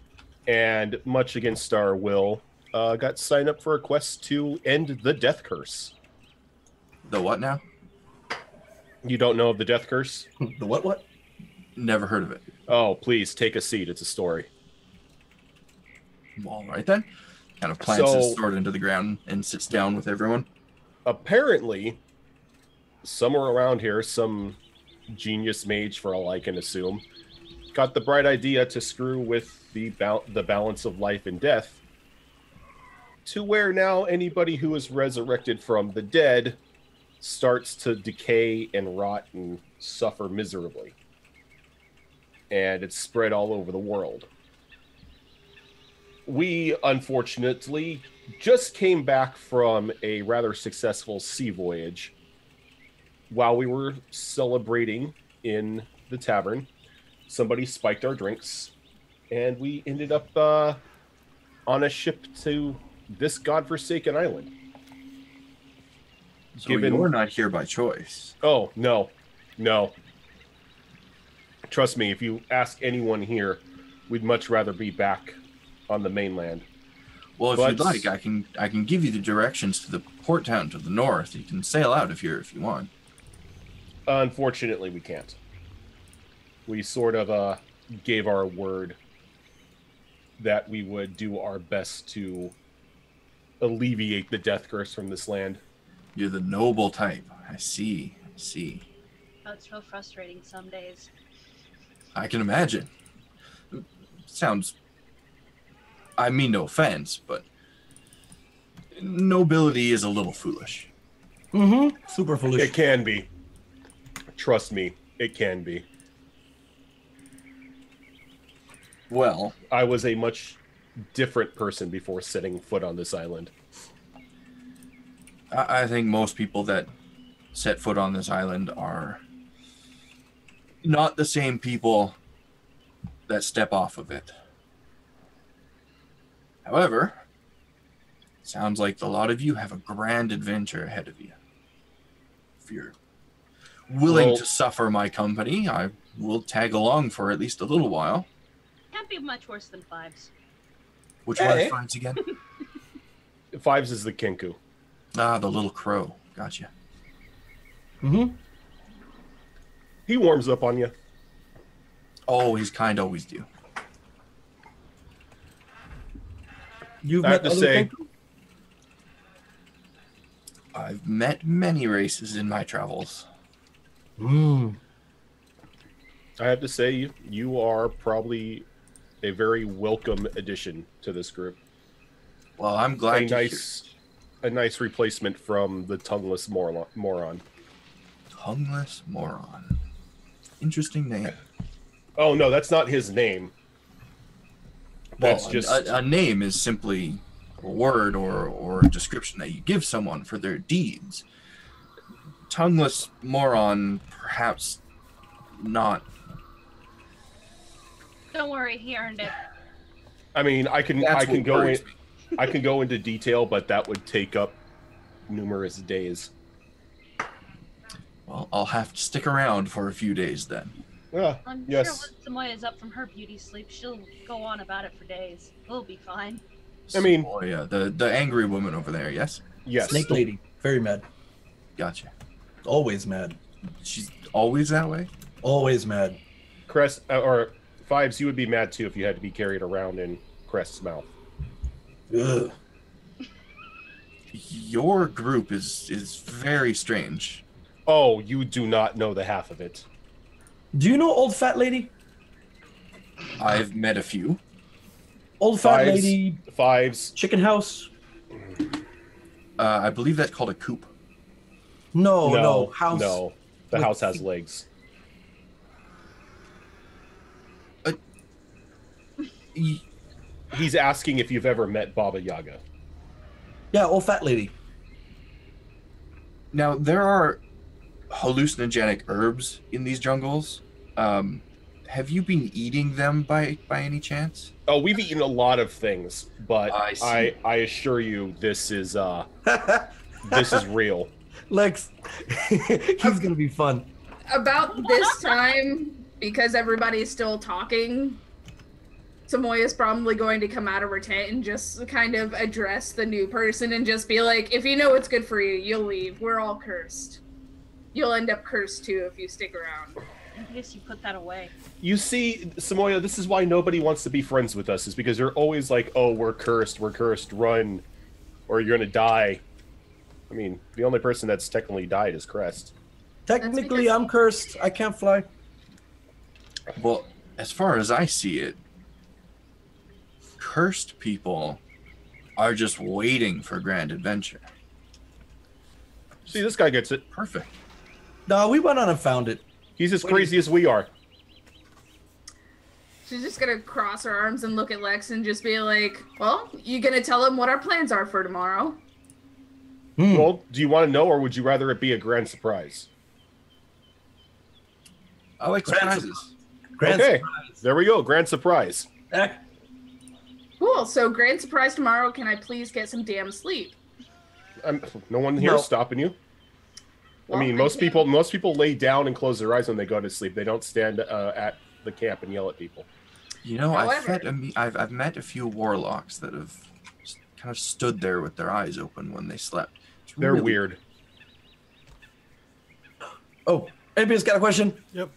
S2: and much against our will, got signed up for a quest to end the death curse.
S3: The what now?
S2: You don't know of the death curse?
S5: The what?
S3: Never heard of it.
S2: Oh, please take a seat. It's a story.
S3: All right then. Kind of plants his
S2: So-
S3: sword into the ground and sits down with everyone.
S2: Apparently, somewhere around here, some genius mage, for all I can assume, got the bright idea to screw with the balance of life and death, to where now anybody who is resurrected from the dead starts to decay and rot and suffer miserably. And it's spread all over the world. We, unfortunately, just came back from a rather successful sea voyage. While we were celebrating in the tavern, somebody spiked our drinks, and we ended up on a ship to this godforsaken island.
S3: So you're not here by choice.
S2: Oh, no. Trust me, if you ask anyone here, we'd much rather be back on the mainland.
S3: Well, if
S2: But-
S3: you'd like, I can give you the directions to the port town to the north. You can sail out if you want.
S2: Unfortunately, we can't. We sort of gave our word that we would do our best to alleviate the death curse from this land.
S3: You're the noble type. I see.
S6: Oh, it's real frustrating some days.
S3: I can imagine. Sounds. I mean no offense, but nobility is a little foolish.
S5: Mm-hmm. Super foolish.
S2: It can be. Trust me, it can be.
S3: Well,
S2: I was a much different person before setting foot on this island.
S3: I think most people that set foot on this island are not the same people that step off of it. However, sounds like a lot of you have a grand adventure ahead of you. If you're willing
S2: Well-
S3: to suffer my company, I will tag along for at least a little while.
S6: Can't be much worse than Fives.
S3: Which
S5: Hey.
S3: one is Fives again?
S2: Fives is the Kinku.
S3: Ah, the little crow. Gotcha.
S5: Mm-hmm.
S2: He warms up on you.
S3: Oh, he's kind, always do.
S5: You've
S2: I have
S5: met
S2: to
S5: other
S2: say-
S5: Kenku?
S3: I've met many races in my travels.
S5: Mm.
S2: I have to say, you are probably a very welcome addition to this group.
S3: Well, I'm glad
S2: A
S3: to hear.
S2: a nice replacement from the tongueless moron.
S3: Tongueless moron. Interesting name.
S2: Oh no, that's not his name. That's
S3: Well,
S2: just
S3: a name is simply a word or a description that you give someone for their deeds. Tongueless moron, perhaps not.
S6: Don't worry, he earned it.
S2: I mean, I can
S3: That's what
S2: go in,
S3: worries me.
S2: I can go into detail, but that would take up numerous days.
S3: Well, I'll have to stick around for a few days then.
S2: Yeah,
S6: I'm
S2: yes.
S6: sure when Samoya's up from her beauty sleep, she'll go on about it for days. We'll be fine.
S2: I mean-
S3: oh yeah, the angry woman over there. Yes,
S2: Yes.
S5: Snake lady. Very mad.
S3: gotcha.
S5: Always mad.
S3: She's always that way.
S5: Always mad.
S2: Crest or Fives, you would be mad too if you had to be carried around in Crest's mouth.
S5: Ugh.
S3: Your group is very strange.
S2: Oh, you do not know the half of it.
S5: Do you know old fat lady?
S3: I've met a few.
S5: Old fat
S2: Fives.
S5: lady.
S2: Fives.
S5: Chicken house.
S3: I believe that's called a coop.
S5: No, house.
S2: No, the
S5: with-
S2: house has legs.
S3: Y-
S2: He's asking if you've ever met Baba Yaga.
S5: Yeah, old fat lady.
S3: Now there are hallucinogenic herbs in these jungles. Have you been eating them by any chance?
S2: Oh, we've eaten a lot of things, but
S3: I see.
S2: I assure you, this is real.
S5: Lex. He's gonna be fun.
S4: About this time, because everybody's still talking, Samoya's probably going to come out of her tent and just kind of address the new person and just be like, if you know what's good for you, you'll leave. We're all cursed. You'll end up cursed too if you stick around.
S6: I guess you put that away.
S2: You see, Samoya, this is why nobody wants to be friends with us, is because you're always like, oh, we're cursed, run, or you're gonna die. I mean, the only person that's technically died is Crest.
S5: Technically,
S4: because-
S5: I'm cursed. I can't fly.
S3: Well, as far as I see it, cursed people are just waiting for grand adventure.
S2: See, this guy gets it.
S3: Perfect.
S5: No, we went on and found it.
S2: He's as crazy as we are.
S4: She's just gonna cross her arms and look at Lex and just be like, well, you gonna tell him what our plans are for tomorrow?
S5: Hmm.
S2: Well, do you want to know, or would you rather it be a grand surprise?
S3: I like
S5: Grand
S3: surprises.
S5: Grand
S2: Okay.
S5: surprise.
S2: There we go, grand surprise.
S5: Eh,
S4: Cool, so grand surprise tomorrow. Can I please get some damn sleep?
S2: No one here
S5: No.
S2: is stopping you.
S4: Well,
S2: I mean, most people lay down and close their eyes when they go to sleep. They don't stand at the camp and yell at people.
S3: You know,
S4: However-
S3: I've met a few warlocks that have kind of stood there with their eyes open when they slept. It's
S2: They're
S3: really-
S2: weird.
S5: Oh, anybody's got a question?
S1: Yep.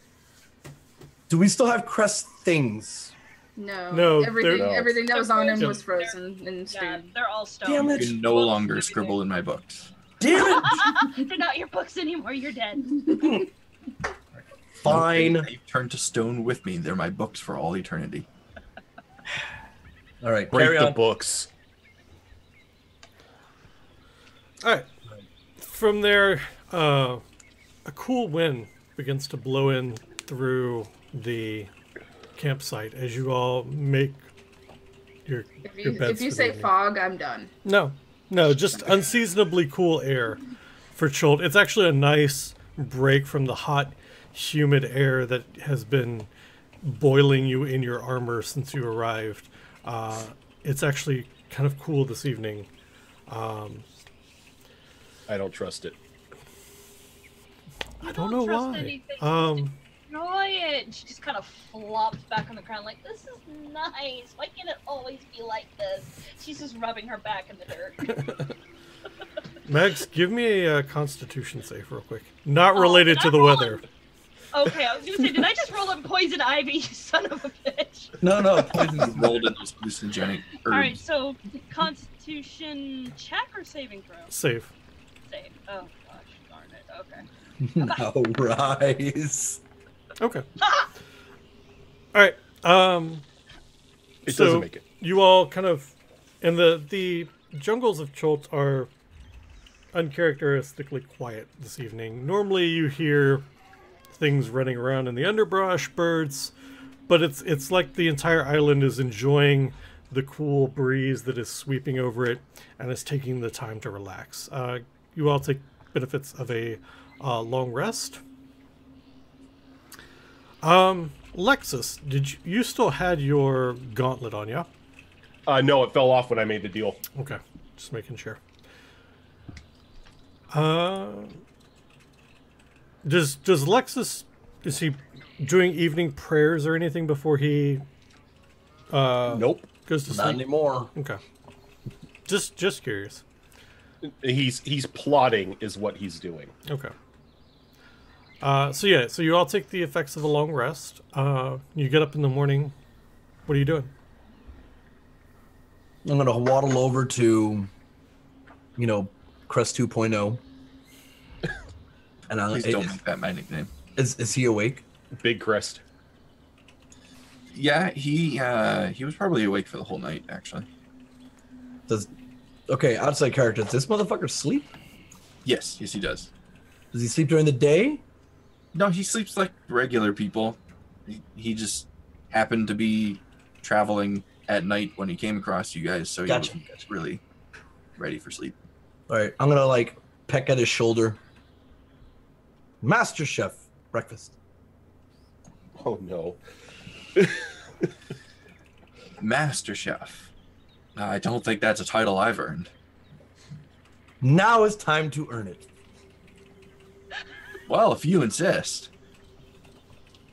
S5: Do we still have Crest things?
S1: No,
S4: everything
S2: they're-
S4: everything that was on him
S1: Yep.
S4: was frozen and
S6: Yeah,
S4: stayed.
S6: they're all stone.
S5: Damn
S3: You
S5: it.
S3: can no longer scribble in my books.
S5: Damn it!
S6: They're not your books anymore. You're dead.
S5: Fine.
S3: They turned to stone with me. They're my books for all eternity.
S5: All right,
S2: Break
S5: carry
S2: the
S5: on.
S2: books.
S1: All right. From there, a cool wind begins to blow in through the campsite as you all make your beds.
S4: If you
S1: for the
S4: say
S1: evening.
S4: fog, I'm done.
S1: No, just unseasonably cool air for Chult. It's actually a nice break from the hot, humid air that has been boiling you in your armor since you arrived. It's actually kind of cool this evening.
S2: I don't trust it.
S1: I don't know
S6: trust
S1: why.
S6: anything. Enjoy it. And she just kind of flops back on the ground like, this is nice. Why can't it always be like this? She's just rubbing her back in the dirt.
S1: Max, give me a Constitution save real quick. Not related to the weather.
S6: Okay, I was gonna say, did I just roll in poison ivy, you son of a bitch?
S5: No,
S3: Poison's rolled in those hallucinogenic herbs.
S6: Alright, so Constitution check or saving throw?
S1: Save.
S6: Save. Oh gosh, darn it. Okay.
S5: no rise.
S1: Okay. All right.
S2: It
S1: So
S2: doesn't make it.
S1: you all kind of, and the jungles of Chult are uncharacteristically quiet this evening. Normally you hear things running around in the underbrush, birds, but it's like the entire island is enjoying the cool breeze that is sweeping over it and is taking the time to relax. You all take benefits of a long rest. Lexus, you still had your gauntlet on you?
S2: No, it fell off when I made the deal.
S1: Okay, just making sure. Does Lexus, is he doing evening prayers or anything before he
S2: Nope.
S1: goes to
S5: Not
S1: sleep?
S5: anymore.
S1: Okay. Just curious.
S2: He's plotting is what he's doing.
S1: Okay. So you all take the effects of a long rest. You get up in the morning. What are you doing?
S5: I'm gonna waddle over to, Crest 2.0. And
S3: Please don't make that my nickname.
S5: is he awake?
S2: Big crest.
S3: Yeah, he was probably awake for the whole night, actually.
S5: Outside character, does this motherfucker sleep?
S3: Yes, he does.
S5: Does he sleep during the day?
S3: No, he sleeps like regular people. He just happened to be traveling at night when he came across you guys, so
S5: Gotcha.
S3: he was really ready for sleep.
S5: All right, I'm gonna peck at his shoulder. Master Chef, breakfast.
S2: Oh no.
S3: Master Chef. I don't think that's a title I've earned.
S5: Now is time to earn it.
S3: Well, if you insist.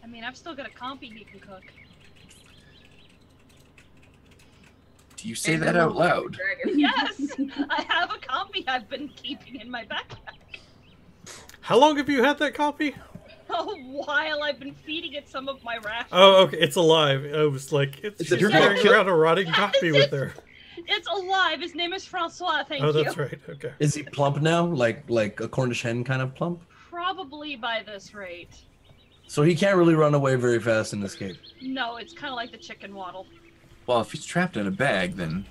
S6: I mean, I've still got a compy he can cook.
S3: Do you say that out loud?
S4: Dragon.
S6: Yes! I have a compy I've been keeping in my backpack.
S1: How long have you had that copy?
S6: A while I've been feeding it some of my rations.
S1: Oh, okay, it's alive. I was like, she's
S2: you're
S1: carrying
S2: gonna
S1: around a rotting copy with her.
S6: It's alive. His name is Francois, thank you.
S1: Oh, that's right. Okay.
S5: Is he plump now? Like a Cornish hen kind of plump?
S6: Probably by this rate.
S5: So he can't really run away very fast and escape.
S6: No, it's kind of like the chicken waddle.
S3: Well, if he's trapped in a bag, then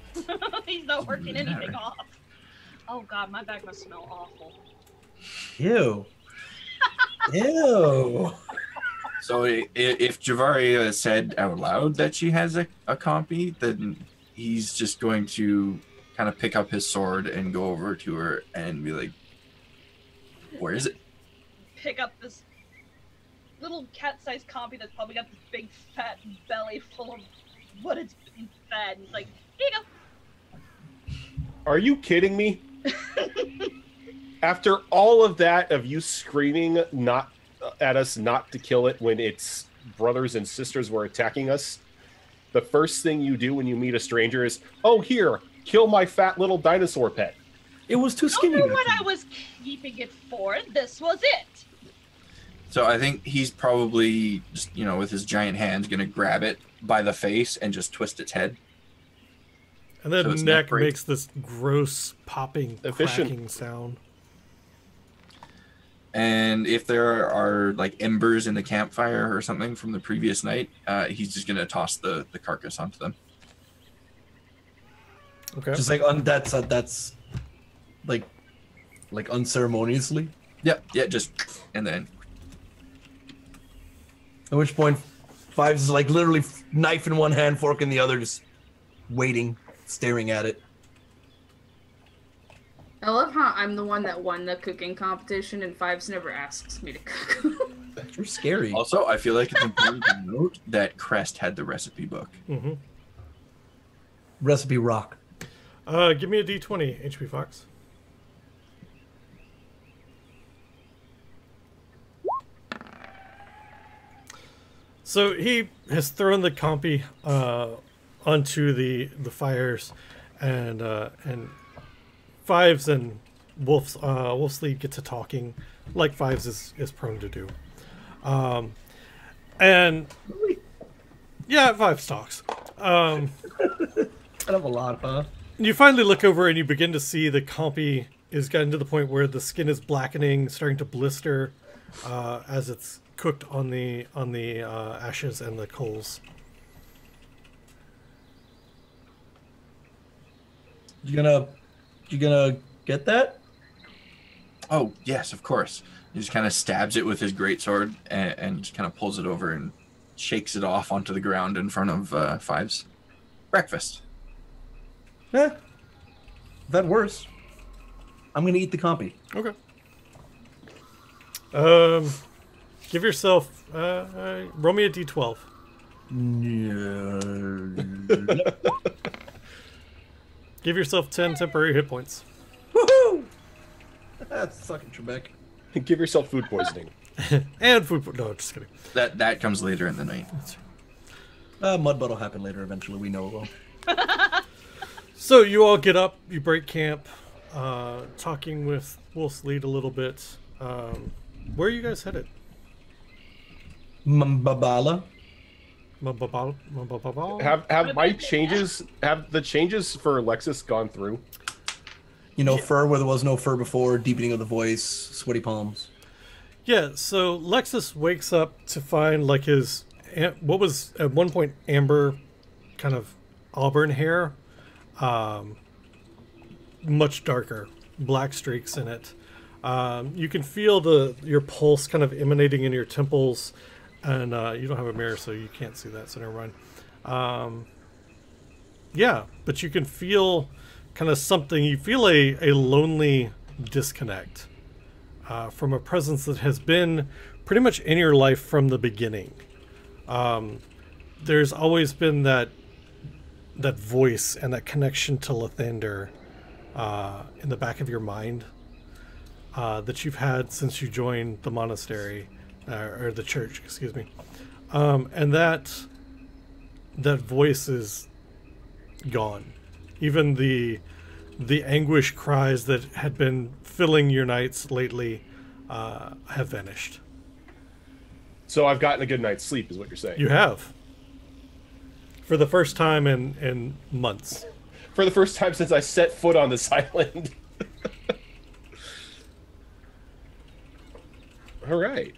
S6: He's not working
S3: Doesn't
S6: anything
S3: matter.
S6: off. Oh god, my bag must smell awful.
S5: Ew. Ew.
S3: So if Javaria said out loud that she has a compy, then he's just going to kind of pick up his sword and go over to her and be like, where is it?
S6: Pick up this little cat-sized compy that's probably got this big fat belly full of what it's been fed. And it's like, here you
S2: Are you kidding me? After all of that of you screaming not at us not to kill it when its brothers and sisters were attacking us, the first thing you do when you meet a stranger is, oh, here, kill my fat little dinosaur pet.
S5: It was too
S6: go.
S5: skinny.
S6: Don't know
S5: back
S6: what I
S5: then.
S6: was keeping it for. This was it.
S3: So I think he's probably just, with his giant hands, going to grab it by the face and just twist its head.
S1: And then
S3: So it's
S1: neck
S3: not great.
S1: makes this gross popping,
S2: Efficient.
S1: cracking sound.
S3: And if there are like embers in the campfire or something from the previous night, he's just going to toss the carcass onto them.
S1: Okay.
S5: Just that's like like unceremoniously.
S3: Yep. Yeah. Just and then.
S5: At which point, Fives is like literally knife in one hand, fork in the other, just waiting, staring at it.
S4: I love how I'm the one that won the cooking competition and Fives never asks me to cook.
S5: You're scary.
S3: Also, I feel like it's important to note that Crest had the recipe book.
S1: Mm-hmm.
S5: Recipe rock.
S1: Give me a D20, HP Fox. So he has thrown the compy onto the fires, and Fives and Wolfsleep get to talking like Fives is prone to do. And yeah, Fives talks.
S5: Kind of a lot, huh?
S1: You finally look over and you begin to see the compy is gotten to the point where the skin is blackening, starting to blister as it's cooked on the ashes and the coals.
S5: You gonna get that?
S3: Oh yes, of course. He just kind of stabs it with his greatsword and just kind of pulls it over and shakes it off onto the ground in front of Fives. Breakfast.
S5: Eh. That worse. I'm gonna eat the compy.
S1: Okay. Give yourself roll me a d12. Give yourself 10 temporary hit points.
S5: Woohoo! That's fucking Trebek.
S2: Give yourself food poisoning.
S1: And food. No, just kidding.
S3: That comes later in the night.
S5: Mudbutt will happen later eventually, we know it will.
S1: So you all get up, you break camp, talking with Wolfsleep a little bit. Where are you guys headed?
S5: Mbabala.
S2: Have my changes, have the changes for Lexus gone through?
S5: You know, fur where there was no fur before, deepening of the voice, sweaty palms.
S1: Yeah, so Lexus wakes up to find like his, what was at one point amber, kind of auburn hair, much darker, black streaks in it. You can feel your pulse kind of emanating in your temples, and you don't have a mirror, so you can't see that, so never mind. Yeah, but you can feel kind of something. You feel a lonely disconnect from a presence that has been pretty much in your life from the beginning. There's always been that voice and that connection to Lathander in the back of your mind that you've had since you joined the monastery or the church, excuse me. And that voice is gone. Even the anguish cries that had been filling your nights lately have vanished.
S2: So I've gotten a good night's sleep, is what you're saying.
S1: You have. For the first time in months.
S2: For the first time since I set foot on this island. All right.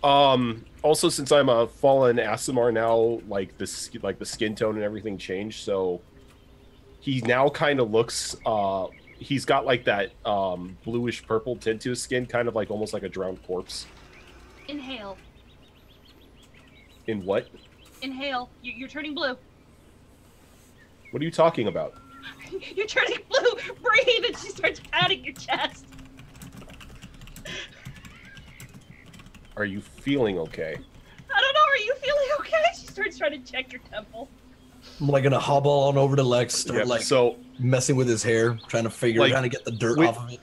S2: Also, since I'm a fallen Aasimar now, like the skin tone and everything changed, so he now kind of looks. He's got like that bluish purple tint to his skin, kind of like almost like a drowned corpse.
S6: Inhale.
S2: In what?
S6: Inhale. You're turning blue.
S2: What are you talking about?
S6: You're turning blue. Breathe, and she starts patting your chest.
S2: Are you feeling okay?
S6: I don't know. Are you feeling okay? She starts trying to check your temple.
S5: I'm like gonna hobble on over to Lex, start
S2: so
S5: messing with his hair, trying to get the dirt off of it.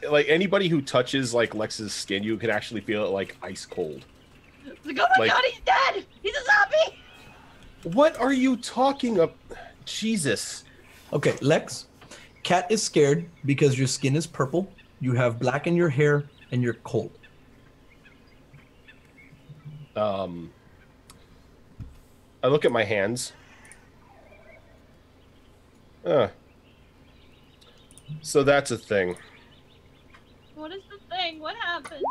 S2: Like anybody who touches like Lex's skin, you can actually feel it like ice cold.
S6: Like, oh my god, he's dead! He's a zombie!
S2: What are you talking about? Jesus.
S5: Okay, Lex, Cat is scared because your skin is purple, you have black in your hair, and you're cold.
S2: I look at my hands. So that's a thing.
S6: What is the thing? What happened?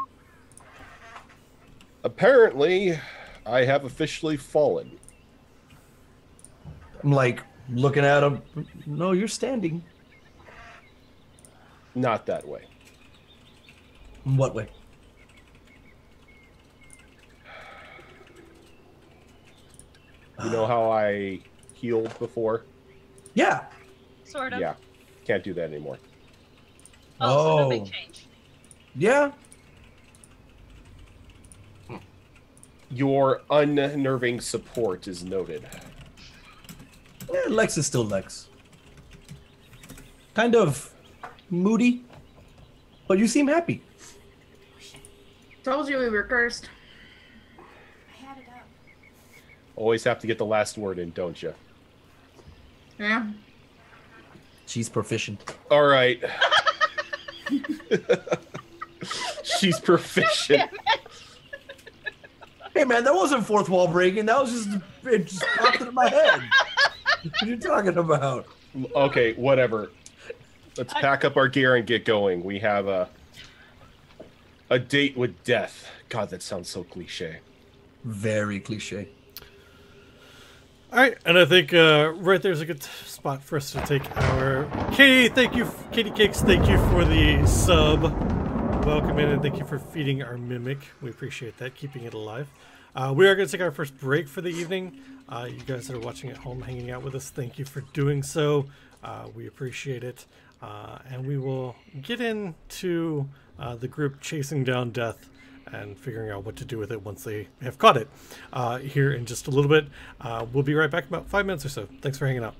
S2: Apparently, I have officially fallen.
S5: I'm like looking at him. No, you're standing.
S2: Not that way.
S5: In what way?
S2: You know how I healed before?
S5: Yeah.
S6: Sort of.
S2: Yeah. Can't do that anymore.
S6: Oh, so no
S5: Oh.
S6: big change.
S5: Yeah.
S2: Your unnerving support is noted.
S5: Yeah, Lex is still Lex. Kind of moody, but you seem happy.
S4: Told you we were cursed.
S7: I had it up.
S2: Always have to get the last word in, don't you?
S4: Yeah.
S5: She's proficient.
S2: All right. She's proficient.
S5: Hey man, that wasn't fourth wall breaking. That was just it just popped into my head. What are you talking about?
S2: Okay, whatever. Let's pack up our gear and get going. We have a date with death. God, that sounds so cliche.
S5: Very cliche.
S1: All right, and I think right there's a good spot for us to take our Katie. Thank you, Katie Cakes. Thank you for the sub. Welcome in, and thank you for feeding our mimic. We appreciate that, keeping it alive. We are going to take our first break for the evening. You guys that are watching at home, hanging out with us, thank you for doing so. We appreciate it, and we will get into the group chasing down death and figuring out what to do with it once they have caught it here in just a little bit. We'll be right back in about 5 minutes or so. Thanks for hanging out.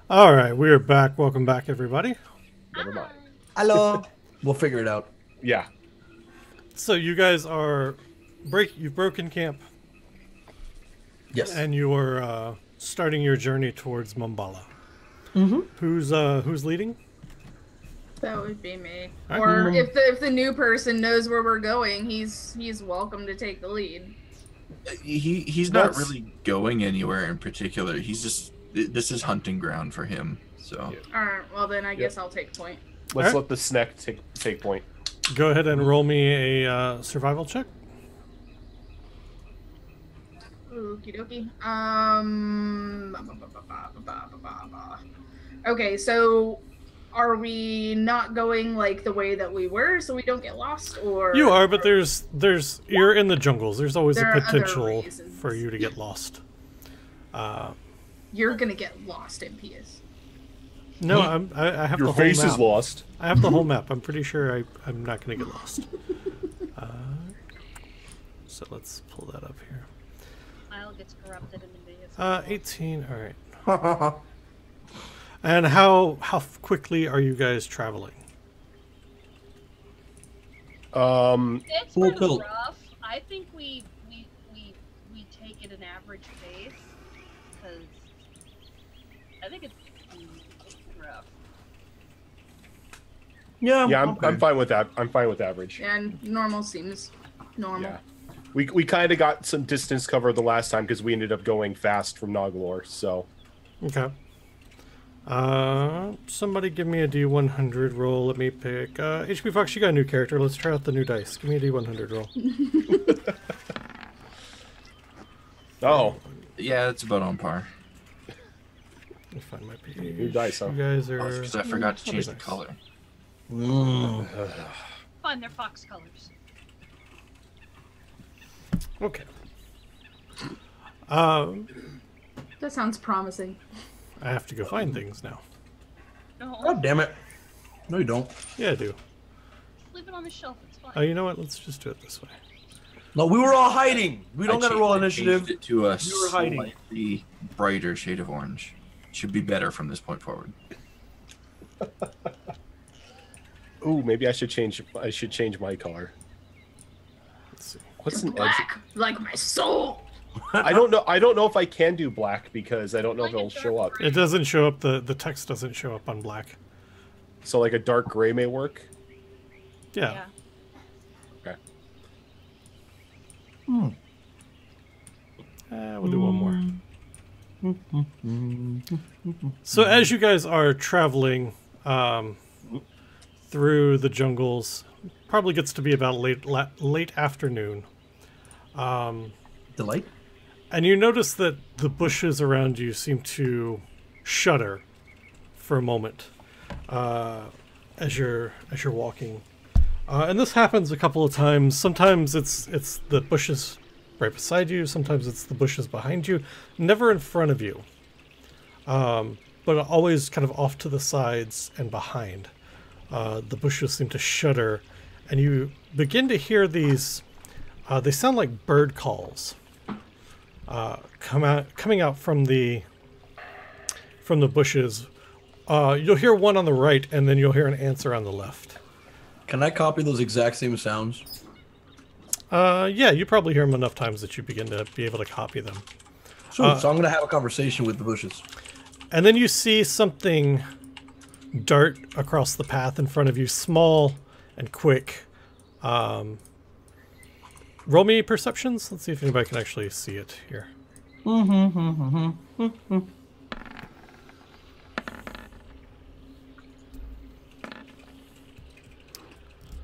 S1: All right, we're back. Welcome back, everybody.
S2: Never mind.
S5: Hello. We'll figure it out.
S2: Yeah.
S1: So you guys are you've broken camp,
S5: Yes.
S1: and you are starting your journey towards Mumbala. Who's leading?
S4: That would be me.
S1: Alright.
S4: Or if the new person knows where we're going, he's welcome to take the lead.
S3: He's not
S2: That's-
S3: really going anywhere in particular. He's just this is hunting ground for him. So
S2: Yeah.
S4: Alright, well then I guess I'll take point.
S2: Let's
S1: Alright.
S2: let the snack take point.
S1: Go ahead and roll me a survival check.
S4: Okie dokie. Okay, so are we not going like the way that we were so we don't get lost, or
S1: You are, but there's you're in the jungles. There's always
S4: There
S1: a
S4: are other
S1: potential
S4: reasons.
S1: for you to get lost.
S4: you're gonna get lost, MPS?
S1: No, I have
S2: Your
S1: the whole
S2: face
S1: map.
S2: is lost.
S1: I have the whole map. I'm pretty sure I'm not going to get lost. So let's pull that up here.
S6: Isle gets corrupted in the video.
S1: 18. All right. And how quickly are you guys traveling?
S6: It's
S5: Full
S6: pretty
S5: tilt.
S6: rough. I think we take it an average pace because I think it's rough.
S5: Yeah.
S2: Yeah,
S5: okay.
S2: I'm fine with that. I'm fine with average.
S4: And normal seems normal.
S2: Yeah. We kind of got some distance covered the last time because we ended up going fast from Nagalore. So
S1: Okay. Somebody give me a D100 roll. Let me pick. HP Fox, you got a new character. Let's try out the new dice. Give me a D100 roll.
S2: oh,
S3: yeah, it's about on par.
S1: Let me find my page.
S2: New dice, huh?
S1: You guys are.
S3: Because I forgot to
S1: that'd be
S3: change the
S1: nice.
S3: color.
S6: Fine, they're fox colors.
S1: Okay.
S4: That sounds promising.
S1: I have to go find things now.
S6: No,
S5: God damn it. No, you don't.
S1: Yeah, I do.
S6: leave it on the shelf. It's fine.
S1: Oh, you know what? Let's just do it this way.
S5: No, we were all hiding. We don't
S3: I
S5: gotta
S3: changed-
S5: roll
S3: I changed
S5: initiative.
S3: it to a
S5: We were hiding.
S3: slightly brighter shade of orange. Should be better from this point forward.
S2: ooh, maybe I should change. I should change my color.
S1: Let's see.
S2: What's an edge?
S4: Black, like my soul.
S2: I don't know. I don't know if I can do black because I don't know if
S6: Like a
S2: it'll show up.
S6: dark
S1: It doesn't show up. The text doesn't show up on black.
S2: So like a dark gray may work.
S1: Yeah.
S2: Okay.
S1: We'll do one more. So as you guys are traveling through the jungles, probably gets to be about late afternoon,
S5: Delight?
S1: and you notice that the bushes around you seem to shudder for a moment as you're walking. And this happens a couple of times. Sometimes it's the bushes right beside you. Sometimes it's the bushes behind you. Never in front of you, but always kind of off to the sides and behind. The bushes seem to shudder, and you begin to hear these. They sound like bird calls coming out from the bushes. You'll hear one on the right, and then you'll hear an answer on the left.
S5: Can I copy those exact same sounds?
S1: Yeah, you probably hear them enough times that you begin to be able to copy them.
S5: So I'm gonna have a conversation with the bushes.
S1: And then you see something dart across the path in front of you, small and quick. Roll me perceptions. Let's see if anybody can actually see it here.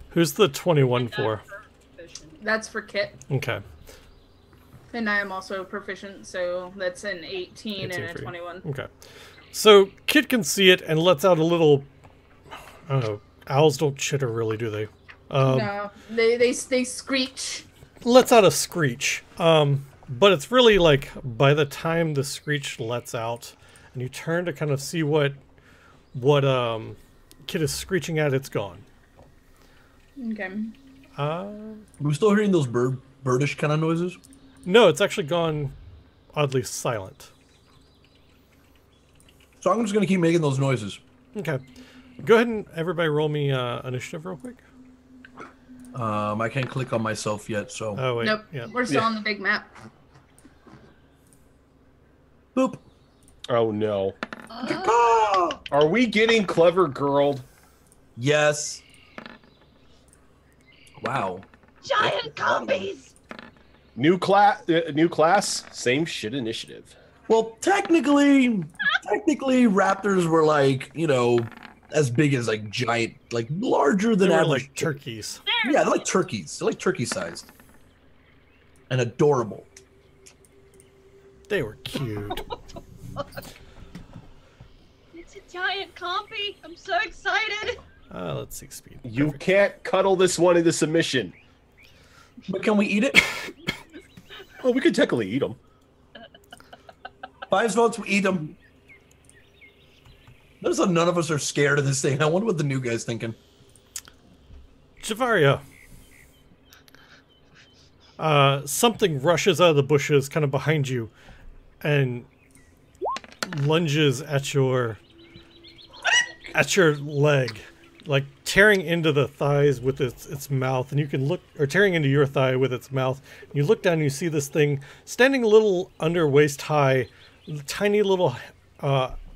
S1: Who's the 21 for?
S6: Proficient.
S4: That's for Kit.
S1: Okay.
S4: And I am also proficient, so that's an 18 and
S1: 18
S4: a
S1: for you.
S4: 21.
S1: Okay. So Kit can see it and lets out a little. I don't know. Owls don't chitter, really, do they?
S4: No, they screech.
S1: Lets out a screech. But it's really like by the time the screech lets out, and you turn to kind of see what Kit is screeching at, it's gone.
S4: Okay.
S5: We're still hearing those birdish kind of noises.
S1: No, it's actually gone oddly silent.
S5: So I'm just gonna keep making those noises.
S1: Okay. Go ahead and everybody roll me initiative real quick.
S5: I can't click on myself yet, so
S1: Oh wait.
S4: Nope.
S1: Yeah.
S4: We're still on the big map.
S5: boop.
S2: Oh no. Are we getting clever girled?
S5: Yes. Wow.
S6: Giant compies!
S2: New class, same shit initiative.
S5: Well, technically, raptors were like, you know, as big as like giant, like larger
S1: They
S5: than
S1: were
S5: average.
S1: like turkeys.
S5: Yeah, they're like turkeys. They're like turkey sized and adorable.
S1: They were cute.
S6: It's a giant compy. I'm so excited.
S1: Let's see speed.
S2: You
S1: Perfect.
S2: can't cuddle this one into submission.
S5: But can we eat it?
S2: Well, we could technically eat them.
S5: 5 votes, we eat them. Notice how none of us are scared of this thing. I wonder what the new guy's thinking.
S1: Javaria. Something rushes out of the bushes kind of behind you and lunges at your leg, like tearing into the thighs with its mouth, and you can look, or tearing into your thigh with its mouth. And you look down and you see this thing standing a little under waist high, tiny little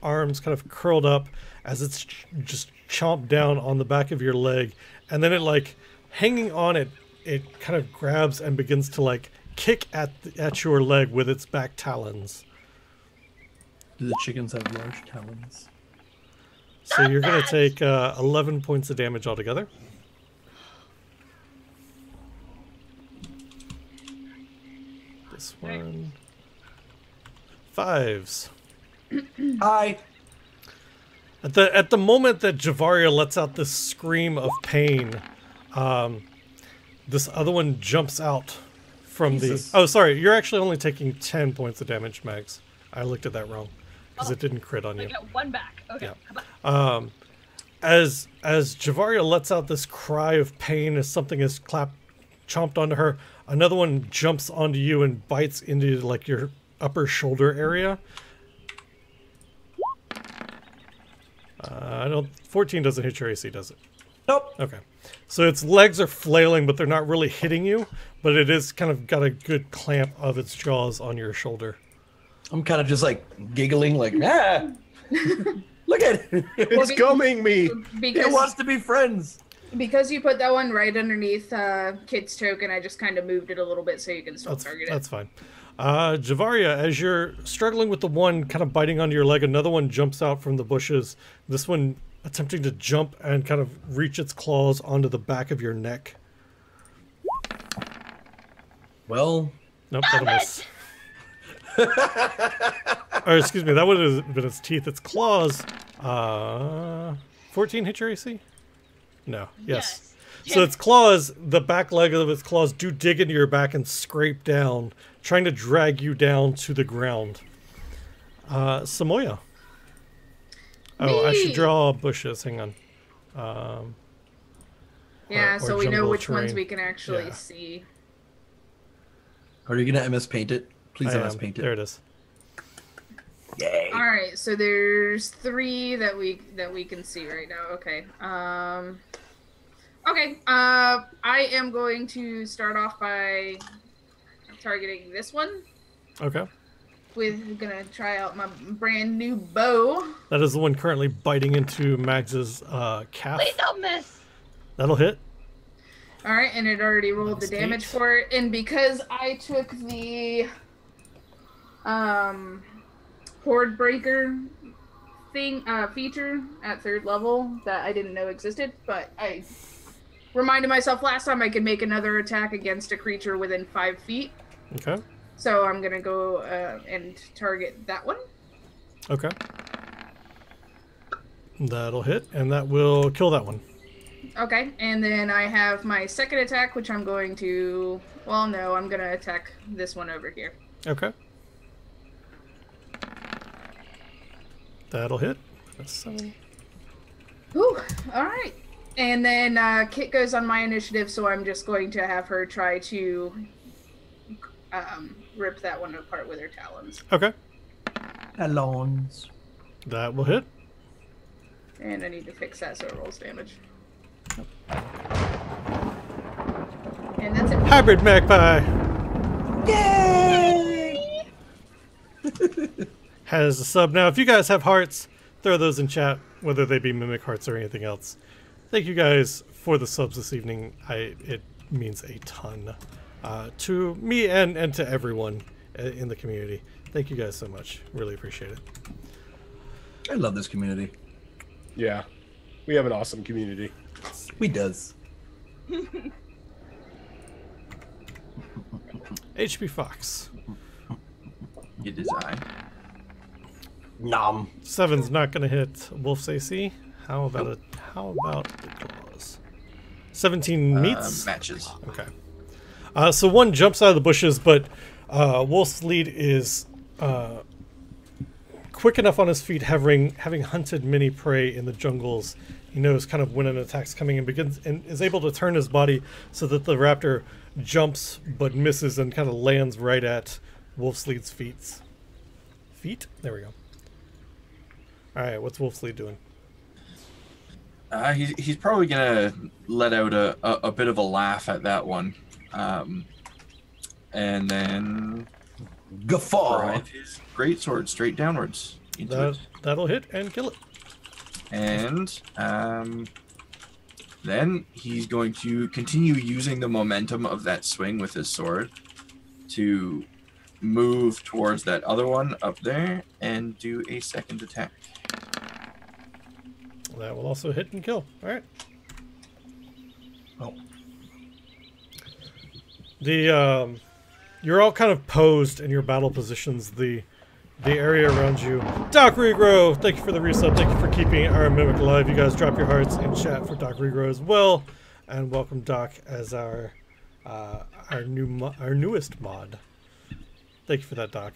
S1: arms kind of curled up as it's just chomped down on the back of your leg, and then it like hanging on it kind of grabs and begins to like kick at your leg with its back talons.
S5: Do the chickens have large talons?
S1: So you're gonna take 11 points of damage altogether. This one. 5s.
S5: Hi.
S1: At the moment that Javaria lets out this scream of pain, this other one jumps out from
S5: Jesus.
S1: the. Oh, sorry. You're actually only taking 10 points of damage, Max. I looked at that wrong because it didn't crit on
S6: I
S1: you.
S6: got one back. Okay.
S1: Yeah.
S6: How about
S1: As Javaria lets out this cry of pain as something is chomped onto her, another one jumps onto you and bites into like your upper shoulder area. 14 doesn't hit your AC, does it?
S5: Nope.
S1: Okay. So its legs are flailing, but they're not really hitting you, but it is kind of got a good clamp of its jaws on your shoulder.
S5: I'm kind of just like giggling, like, ah! Look at it.
S2: It's gumming me.
S5: It
S4: Because
S5: wants to be friends.
S4: because you put that one right underneath Kit's token, I just kind of moved it a little bit so you can still target it.
S1: That's fine. Javaria, as you're struggling with the one kind of biting onto your leg, another one jumps out from the bushes. This one attempting to jump and kind of reach its claws onto the back of your neck.
S5: Well,
S1: Nope, that'll miss. Or excuse me, that would have been its teeth. Its claws. 14 hit your AC? No. Yes. So its claws, the back leg of its claws do dig into your back and scrape down, trying to drag you down to the ground. Samoya. Oh, I should
S4: Me.
S1: draw bushes. Hang on.
S4: Yeah,
S1: or
S4: so we know
S1: jungle
S4: which ones
S1: terrain.
S4: we can actually
S1: Yeah.
S4: see.
S5: are you gonna MS paint it? Please
S1: I
S5: MS
S1: am.
S5: paint it.
S1: There it is.
S5: Yay.
S4: All right, so there's 3 that we can see right now. Okay. Okay. I am going to start off by targeting this one.
S1: Okay.
S4: Gonna try out my brand new bow.
S1: That is the one currently biting into Mags's calf.
S6: Please don't miss.
S1: That'll hit.
S4: All right, and it already rolled the
S1: Nice.
S4: damage for it, and because I took the Horde Breaker thing feature at 3rd level that I didn't know existed, but I reminded myself last time I could make another attack against a creature within 5 feet.
S1: Okay.
S4: So I'm gonna go and target that one.
S1: Okay. That'll hit, and that will kill that one.
S4: Okay, and then I have my second attack, which I'm going to. Well, no, I'm gonna attack this one over here.
S1: Okay. That'll hit. That's 7.
S4: Whew, all right. And then Kit goes on my initiative, so I'm just going to have her try to rip that one apart with her talons.
S1: Okay.
S5: Talons.
S1: That will hit.
S4: And I need to fix that so it rolls damage. And that's it.
S1: Hybrid Magpie
S5: Yay!
S1: has a sub now. If you guys have hearts, throw those in chat, whether they be mimic hearts or anything else. Thank you guys for the subs this evening. It means a ton to me and to everyone in the community. Thank you guys so much. Really appreciate it.
S5: I love this community.
S2: Yeah, we have an awesome community.
S5: We does.
S1: HP Fox.
S3: It is I.
S5: Nom.
S1: 7's not gonna hit Wolf's AC. How about the claws? 17 meets.
S3: Matches.
S1: Okay. So one jumps out of the bushes, but Wolf's lead is quick enough on his feet, having hunted many prey in the jungles. He knows kind of when an attack's coming and is able to turn his body so that the raptor jumps but misses and kind of lands right at Wolf's lead's feet. There we go. All right, what's Wolf's lead doing?
S3: He's probably gonna let out a bit of a laugh at that one, and then
S5: Guffaw.
S3: drive his greatsword straight downwards into it.
S1: That'll hit and kill it.
S3: And then he's going to continue using the momentum of that swing with his sword to move towards that other one up there and do a second attack.
S1: That will also hit and kill. All right.
S5: Oh.
S1: You're all kind of posed in your battle positions. The area around you. Doc Regro, thank you for the resub. Thank you for keeping our mimic alive. You guys drop your hearts in chat for Doc Regro as well, and welcome Doc as our newest mod. Thank you for that, Doc.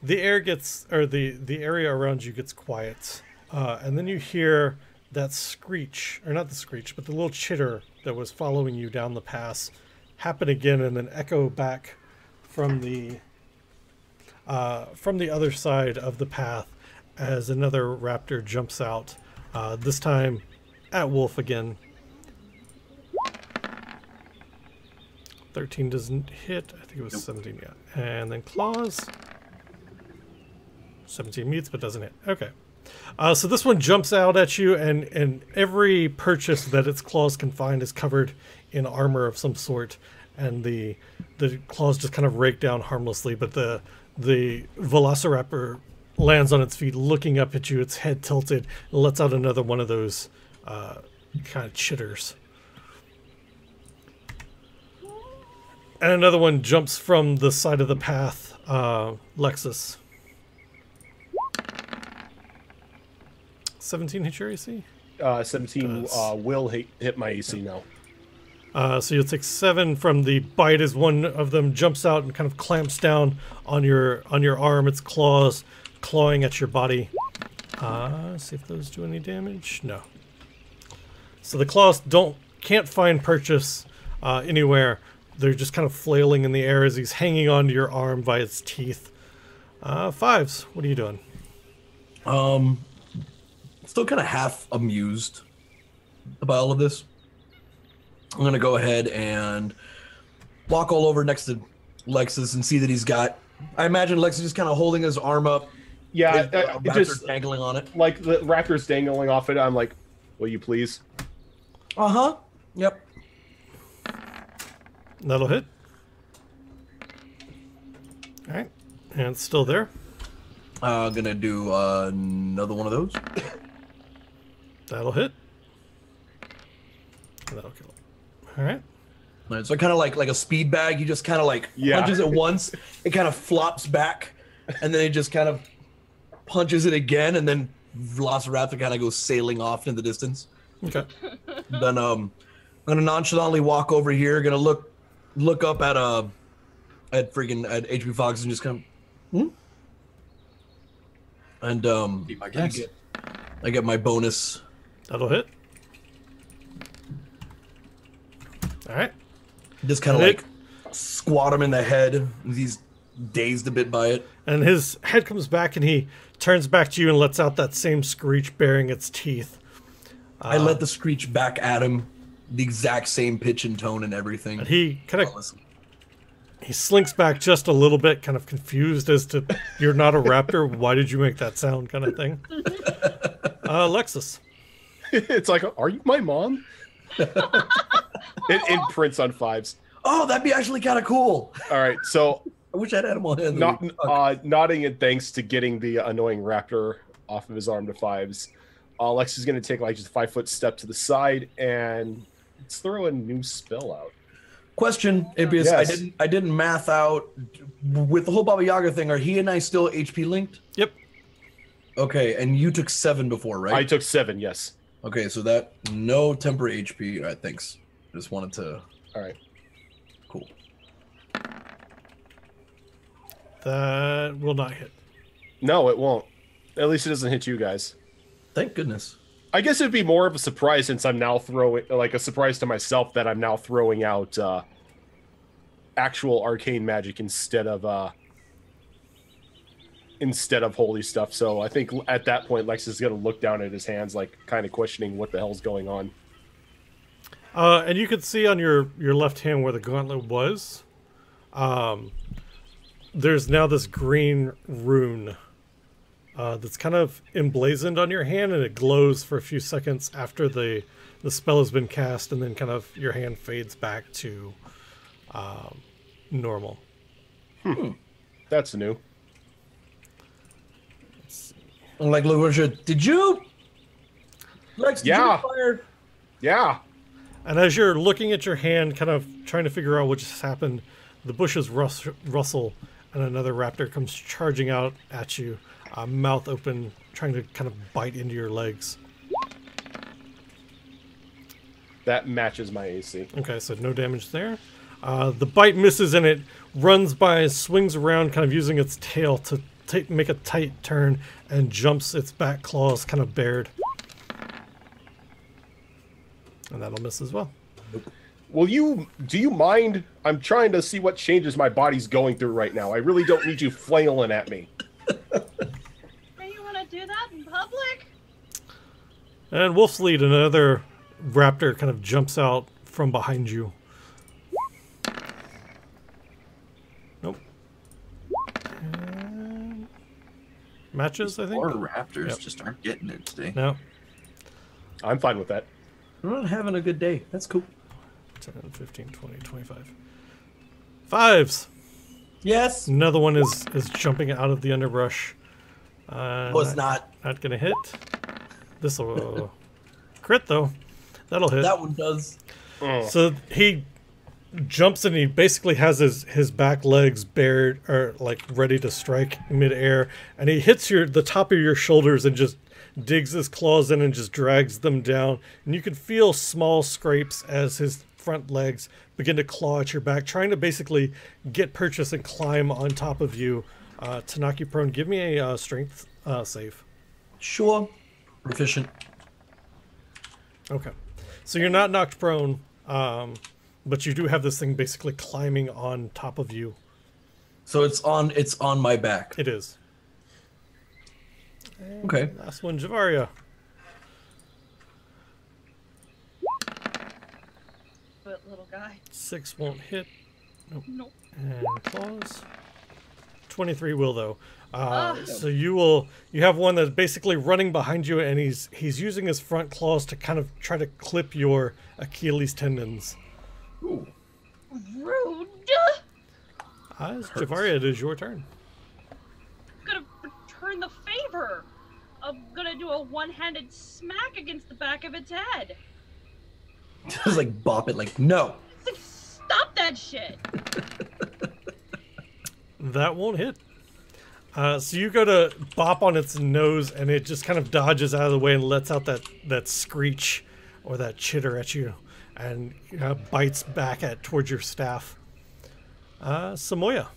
S1: The air gets, or the area around you gets quiet, and then you hear that screech, or not the screech, but the little chitter that was following you down the pass happen again, and then echo back from the other side of the path as another raptor jumps out, this time at Wolf again. 13 doesn't hit. I think it was 17, yeah. And then claws. 17 meets, but doesn't hit. Okay. So this one jumps out at you, and every purchase that its claws can find is covered in armor of some sort, and the claws just kind of rake down harmlessly, but the Velociraptor lands on its feet, looking up at you, its head tilted, and lets out another one of those kind of chitters. And another one jumps from the side of the path, Lexus. 17 hit your AC?
S2: 17 will hit my AC now.
S1: So you'll take 7 from the bite as one of them jumps out and kind of clamps down on your arm, its claws clawing at your body. See if those do any damage. No. So the claws can't find purchase anywhere. They're just kind of flailing in the air as he's hanging onto your arm by its teeth. 5s, what are you doing?
S5: Still kind of half amused about all of this. I'm going to go ahead and walk all over next to Lexus and see that he's got... I imagine Lexus just kind of holding his arm up.
S2: Yeah,
S5: it just dangling on it.
S2: Like the raptor's dangling off it. I'm like, will you please?
S5: Uh-huh. Yep.
S1: That'll hit. All right. And it's still there.
S5: Gonna do another one of those.
S1: That'll hit. And that'll kill it. All right.
S5: All right, so kind of like a speed bag. You just kind of like punches it once. It kind of flops back, and then it just kind of punches it again, and then Velociraptor kind of goes sailing off in the distance.
S1: Okay.
S5: Then I'm gonna nonchalantly walk over here. Gonna look up at HP Fox and just kind of and
S3: Be my guess.
S5: I get my bonus.
S1: That'll hit. All right.
S5: Just kind of like squat him in the head with these dazed a bit by it.
S1: And his head comes back and he turns back to you and lets out that same screech baring its teeth.
S5: I let the screech back at him, the exact same pitch and tone and everything.
S1: And he kind of
S5: Listen.
S1: he slinks back just a little bit, kind of confused as to, you're not a raptor, why did you make that sound, kind of thing. Lexus.
S2: It's like, are you my mom? It imprints on 5s.
S5: Oh, that'd be actually kind of cool.
S2: All right, so
S5: I wish I'd had him on hand.
S2: nodding and thanks to getting the annoying raptor off of his arm to 5s. Lex is going to take like just a 5-foot step to the side and let's throw a new spell out.
S5: Question, Impious,
S2: Yes.
S5: I didn't math out with the whole Baba Yaga thing. Are he and I still HP linked?
S1: Yep.
S5: Okay, and you took 7 before, right?
S2: I took 7, yes.
S5: Okay, so that no temporary HP. All right, thanks. Just wanted to.
S2: All right.
S5: Cool.
S1: That will not hit.
S2: No, it won't. At least it doesn't hit you guys.
S5: Thank goodness.
S2: I guess it'd be more of a surprise since I'm now throwing, like a surprise to myself that I'm now throwing out actual arcane magic instead of holy stuff. So I think at that point, Lex is going to look down at his hands, like kind of questioning what the hell's going on.
S1: And you can see on your left hand where the gauntlet was, there's now this green rune that's kind of emblazoned on your hand, and it glows for a few seconds after the spell has been cast, and then kind of your hand fades back to normal.
S2: That's new.
S5: I'm like, look, Richard, did you? Lex, did
S2: Yeah.
S5: you fire?
S2: Yeah.
S1: And as you're looking at your hand, kind of trying to figure out what just happened, the bushes rustle, and another raptor comes charging out at you, mouth open, trying to kind of bite into your legs.
S2: That matches my AC.
S1: Okay, so no damage there. The bite misses and it runs by, swings around, kind of using its tail to make a tight turn, and jumps its back claws kind of bared. And that'll miss as well.
S2: Do you mind? I'm trying to see what changes my body's going through right now. I really don't need you flailing at me.
S6: Hey, you want to do that in public?
S1: And Wolf's Lead, another raptor kind of jumps out from behind you. Nope. And matches, I think?
S3: Or raptors
S1: Yep.
S3: just aren't getting it today.
S1: No.
S2: I'm fine with that.
S5: I'm not having a good day. That's cool.
S1: 10, 15, 20, 25. 5s.
S5: Yes.
S1: Another one is jumping out of the underbrush.
S5: Was not.
S1: Not gonna hit. This will crit though. That'll hit.
S5: That one does.
S1: So he jumps and he basically has his back legs bared, or like ready to strike midair, and he hits the top of your shoulders and just digs his claws in and just drags them down. And you can feel small scrapes as his front legs begin to claw at your back, trying to basically get purchase and climb on top of you to knock you prone. Give me a strength save.
S5: Sure. Proficient.
S1: Okay. So you're not knocked prone, but you do have this thing basically climbing on top of you.
S5: So it's on my back.
S1: It is.
S5: Okay.
S1: Last one, Javaria.
S6: But little guy.
S1: 6 won't hit.
S6: Nope.
S1: And claws. 23 will though. So you have one that's basically running behind you, and he's using his front claws to kind of try to clip your Achilles tendons.
S3: Ooh.
S6: Rude.
S1: Javaria, it is your turn.
S6: I'm gonna return the favor. I'm gonna do a one-handed smack against the back of its head.
S5: Just like bop it like, no.
S6: It's like, stop that shit.
S1: That won't hit. So you go to bop on its nose, and it just kind of dodges out of the way and lets out that screech or that chitter at you, and bites back towards your staff. Samoya.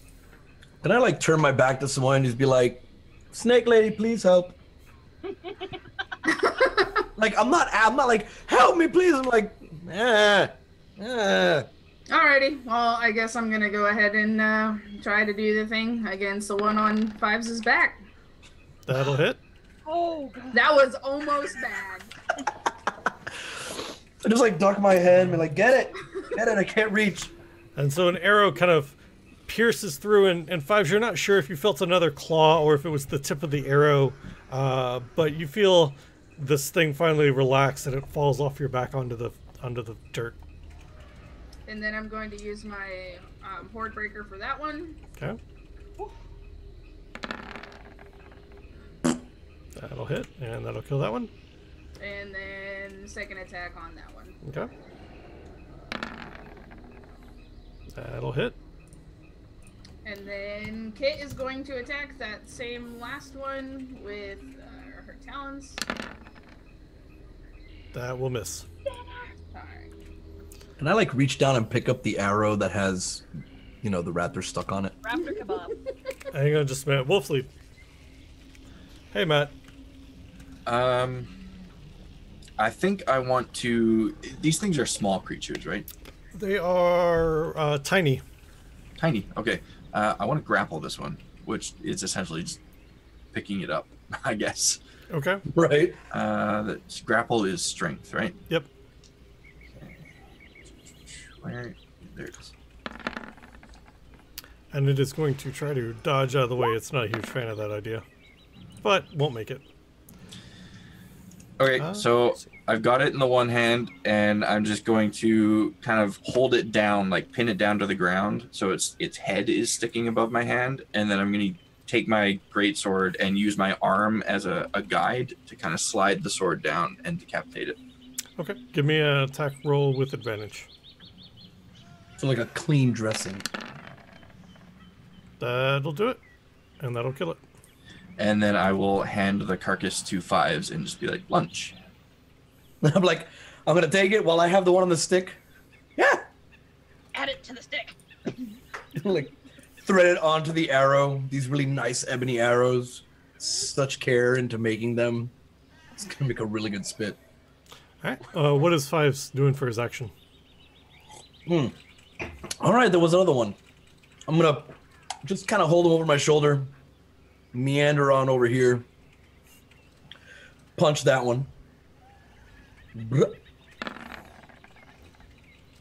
S5: Can I like turn my back to someone and just be like, Snake Lady, please help? Like I'm not like, help me please. I'm like,
S4: Alrighty, well, I guess I'm gonna go ahead and try to do the thing against the one on Fives' back.
S1: That'll hit.
S6: Oh god.
S4: That was almost bad.
S5: I just like duck my head and be like, get it, I can't reach.
S1: And so an arrow kind of pierces through, and Fives, you're not sure if you felt another claw or if it was the tip of the arrow, but you feel this thing finally relax and it falls off your back onto the dirt.
S4: And then I'm going to use my Horde Breaker for that one.
S1: Okay. That'll hit, and that'll kill that one.
S4: And then second attack on that one.
S1: Okay. That'll hit.
S4: And then Kit is going to attack that same last one with her talons.
S1: That will miss.
S4: Alright.
S5: Can I like reach down and pick up the arrow that has, you know, the raptor stuck on it?
S6: Raptor kebab.
S1: Hang on just a minute. Wolflead. Hey, Matt.
S3: I think I want to. These things are small creatures, right?
S1: They are tiny.
S3: Tiny. Okay. I want to grapple this one, which is essentially just picking it up, I guess.
S1: Okay.
S5: Right.
S3: The grapple is strength, right?
S1: Yep.
S3: Where? There it is.
S1: And it is going to try to dodge out of the way. It's not a huge fan of that idea, but won't make it.
S3: Okay, so I've got it in the one hand, and I'm just going to kind of hold it down, like pin it down to the ground, so its head is sticking above my hand, and then I'm going to take my greatsword and use my arm as a guide to kind of slide the sword down and decapitate it.
S1: Okay. Give me an attack roll with advantage.
S5: So like a clean dressing.
S1: That'll do it, and that'll kill it.
S3: And then I will hand the carcass to Fives and just be like, lunch.
S5: I'm like, I'm gonna take it while I have the one on the stick. Yeah.
S6: Add it to the stick.
S5: Like thread it onto the arrow. These really nice ebony arrows. Such care into making them. It's gonna make a really good spit.
S1: All right. What is Fives doing for his action?
S5: All right, there was another one. I'm gonna just kind of hold him over my shoulder, meander on over here, punch that one.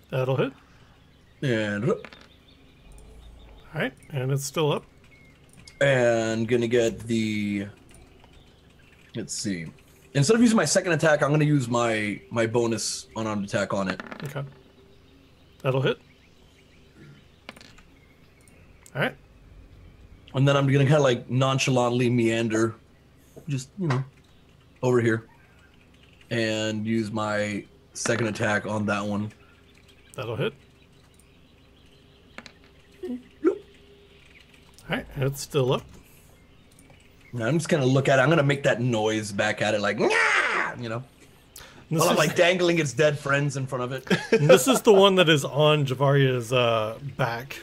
S1: That'll hit.
S5: And
S1: All right, and it's still up.
S5: gonna get the. Let's see. Instead of using my second attack, I'm gonna use my bonus unarmed attack on it.
S1: Okay. That'll hit. All right.
S5: And then I'm gonna kind of like nonchalantly meander, just over here, and use my second attack on that one.
S1: That'll hit. All right, it's still up.
S5: And I'm just gonna look at it. I'm gonna make that noise back at it, like "Nyah!"
S1: This
S5: While I'm
S1: is,
S5: like dangling its dead friends in front of it.
S1: this is the one that is on Javaria's back.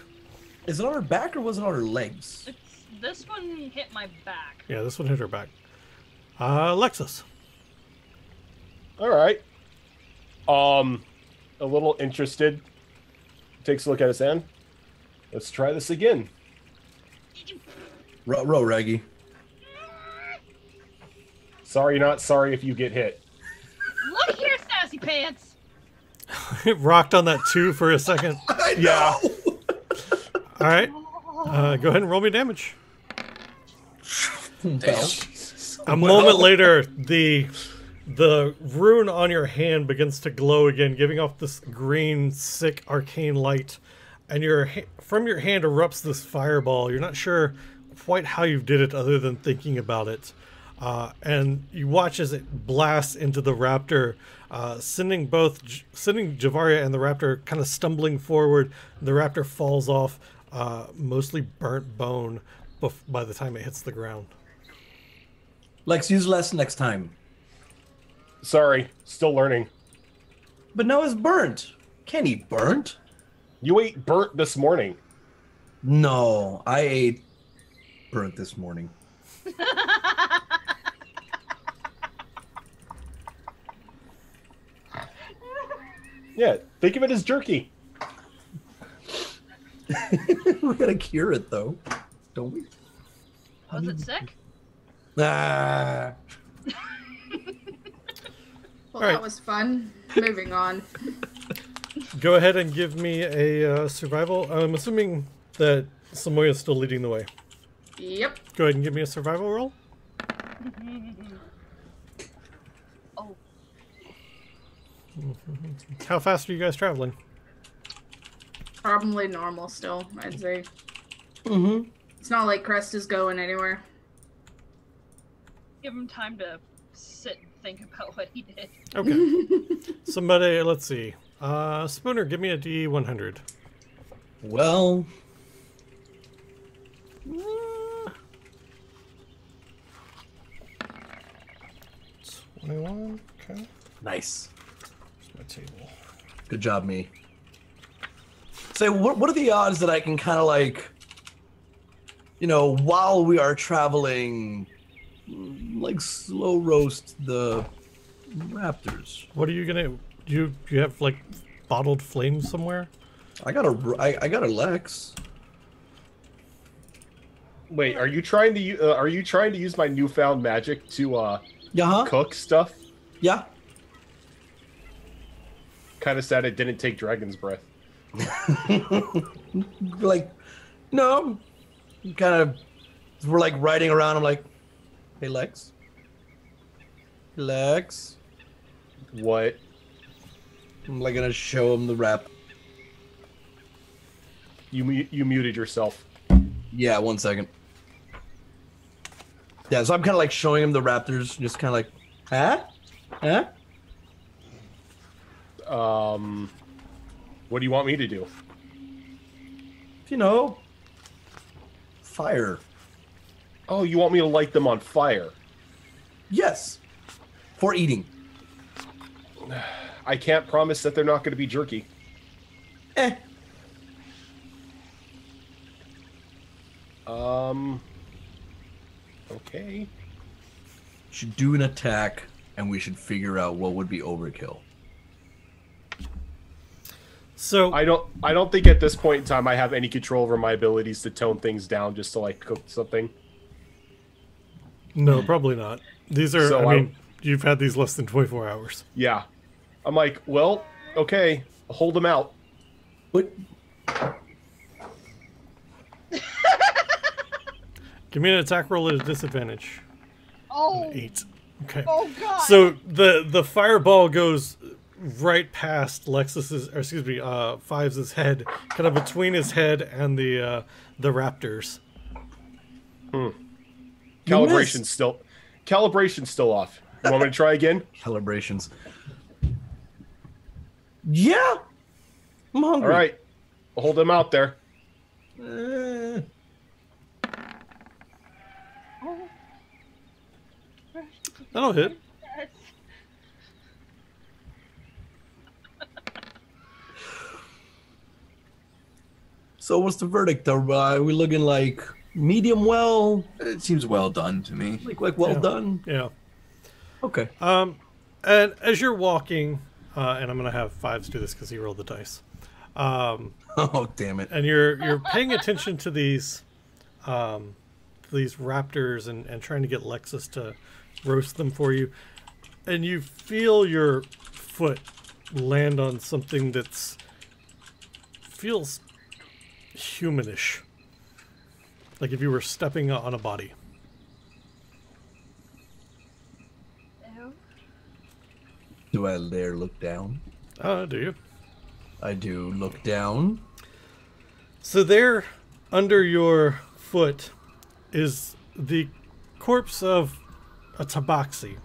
S5: Is it on her back or was it on her legs?
S6: This one hit my back.
S1: Yeah, this one hit her back. Lexus.
S2: All right. A little interested. Takes a look at his hand. Let's try this again.
S5: Row, Raggy.
S2: Sorry, not sorry if you get hit.
S6: Look here, sassy pants.
S1: It rocked on that 2 for a second.
S2: Yeah.
S1: All right. Go ahead and roll me damage.
S5: Well,
S1: A moment later, the rune on your hand begins to glow again, giving off this green, sick, arcane light. And from your hand erupts this fireball. You're not sure quite how you did it other than thinking about it. And you watch as it blasts into the raptor, sending Javaria and the raptor kind of stumbling forward. The raptor falls off, mostly burnt bone by the time it hits the ground.
S5: Lex, use less next time.
S2: Sorry, still learning.
S5: But now it's burnt. Can't eat burnt.
S2: You ate burnt this morning.
S5: No, I ate burnt this morning.
S2: Yeah, think of it as jerky.
S5: We gotta cure it though, don't we?
S6: Was it sick?
S5: Ah.
S4: Well,
S1: Alright.
S4: that was fun. Moving on.
S1: Go ahead and give me a survival. I'm assuming that Samoya's still leading the way.
S4: Yep.
S1: Go ahead and give me a survival roll.
S6: Oh,
S1: How fast are you guys traveling?
S4: Probably normal still, I'd say.
S5: Mm-hmm.
S4: It's not like Crest is going anywhere.
S6: give him time to sit and think about what he did.
S1: Okay. Somebody, let's see. Spooner, give me a D100.
S5: Well,
S1: 21. Okay.
S5: nice.
S1: Where's my table?
S5: Good job, me. Say, what are the odds that I can kind of like, you know, while we are traveling, like slow roast the raptors?
S1: What are you gonna? Do you have like bottled flames somewhere?
S5: I got a Lex.
S2: Wait, are you trying to use my newfound magic to
S5: Yeah.
S2: cook stuff?
S5: Yeah.
S2: Kind of sad it didn't take Dragon's Breath.
S5: Like, no. Kind of, we're like riding around. I'm like, hey Lex. Lex.
S2: What?
S5: I'm like gonna show him the rap.
S2: You muted yourself.
S5: Yeah, 1 second. Yeah, so I'm kind of like showing him the raptors, just kind of like, huh? Huh?
S2: What do you want me to do?
S5: You know, fire.
S2: Oh, you want me to light them on fire?
S5: Yes. For eating.
S2: I can't promise that they're not going to be jerky.
S5: Eh.
S2: Okay.
S5: Should do an attack, and we should figure out what would be overkill.
S1: So
S2: I don't think at this point in time I have any control over my abilities to tone things down just to like cook something.
S1: no, probably not. These are.
S2: So
S1: I mean, you've had these less than 24 hours.
S2: Yeah. I'm like, well, okay, hold them out.
S5: What?
S1: Give me an attack roll at a disadvantage.
S6: Oh,
S1: 8. Okay.
S6: oh God.
S1: So the fireball goes right past Lexus's, or excuse me, Fives' head, kind of between his head and the raptors.
S2: Calibration's still off. You want me to try again?
S5: Calibrations. Yeah. I'm hungry.
S2: All right. I'll hold them out there.
S5: Eh.
S1: That'll hit.
S5: So what's the verdict? Are we looking like medium well?
S3: It seems well done to me.
S5: Like well
S1: Yeah.
S5: done?
S1: Yeah.
S5: Okay.
S1: And as you're walking, and I'm gonna have Fives do this because he rolled the dice.
S5: Oh damn it.
S1: And you're paying attention to these raptors and trying to get Lexus to roast them for you, and you feel your foot land on something that's feels humanish, like if you were stepping on a body.
S6: Ew.
S5: Do I dare look down?
S1: Do you?
S5: I do look down.
S1: So there, under your foot, is the corpse of a tabaxi,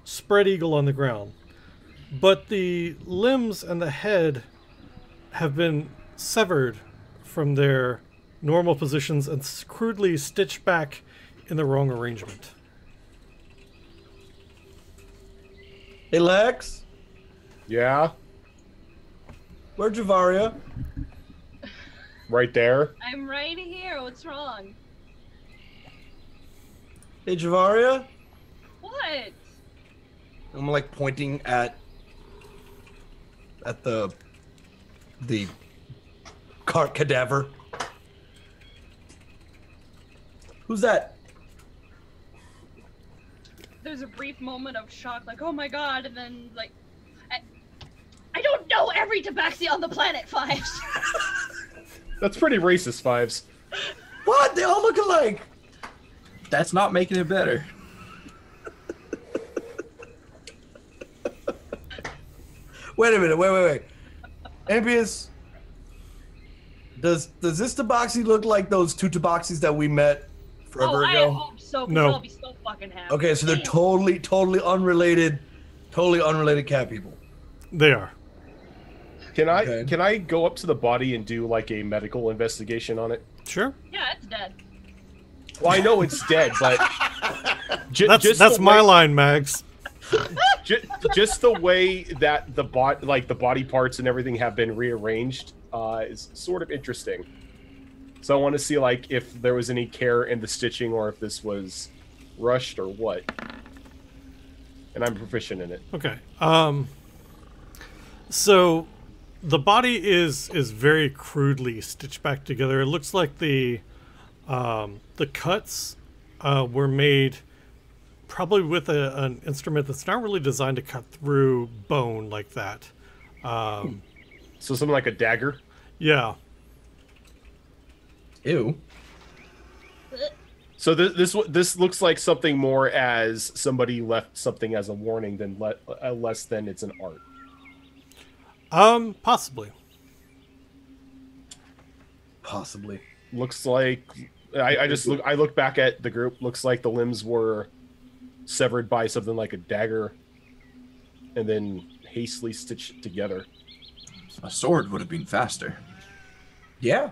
S1: spread eagle on the ground. But the limbs and the head have been severed from their normal positions and crudely stitched back in the wrong arrangement.
S5: Hey Lex,
S2: Yeah.
S5: where's Javaria?
S2: Right there.
S6: I'm right here. What's wrong?
S5: Hey Javaria?
S6: What?
S5: I'm like pointing at the Cart cadaver. Who's that?
S6: There's a brief moment of shock, like, oh my god, and then, like, I don't know every tabaxi on the planet, Fives.
S2: That's pretty racist, Fives.
S5: What? They all look alike.
S3: That's not making it better.
S5: Wait a minute. Wait. Ampius, does this tabaxi look like those two tabaxis that we met forever
S6: I
S5: ago?
S6: hope so, because
S1: No.
S6: I'll be so fucking happy.
S5: Okay, so they're totally unrelated cat people.
S1: They are.
S2: Can
S5: Okay.
S2: I go up to the body and do like a medical investigation on it?
S1: Sure.
S6: Yeah, it's dead.
S2: Well, I know it's dead, but
S1: That's my line, Mags.
S2: Just the way that the body parts and everything have been rearranged is sort of interesting. So I want to see like if there was any care in the stitching or if this was rushed or what. And I'm proficient in it.
S1: Okay. So the body is very crudely stitched back together. It looks like the cuts were made probably with an instrument that's not really designed to cut through bone like that.
S2: So something like a dagger.
S1: Yeah.
S5: Ew.
S2: So this looks like something more as somebody left something as a warning than less than it's an art.
S1: Possibly.
S5: Possibly.
S2: Looks like I look back at the group. Looks like the limbs were severed by something like a dagger, and then hastily stitched together.
S3: A sword would have been faster.
S5: Yeah.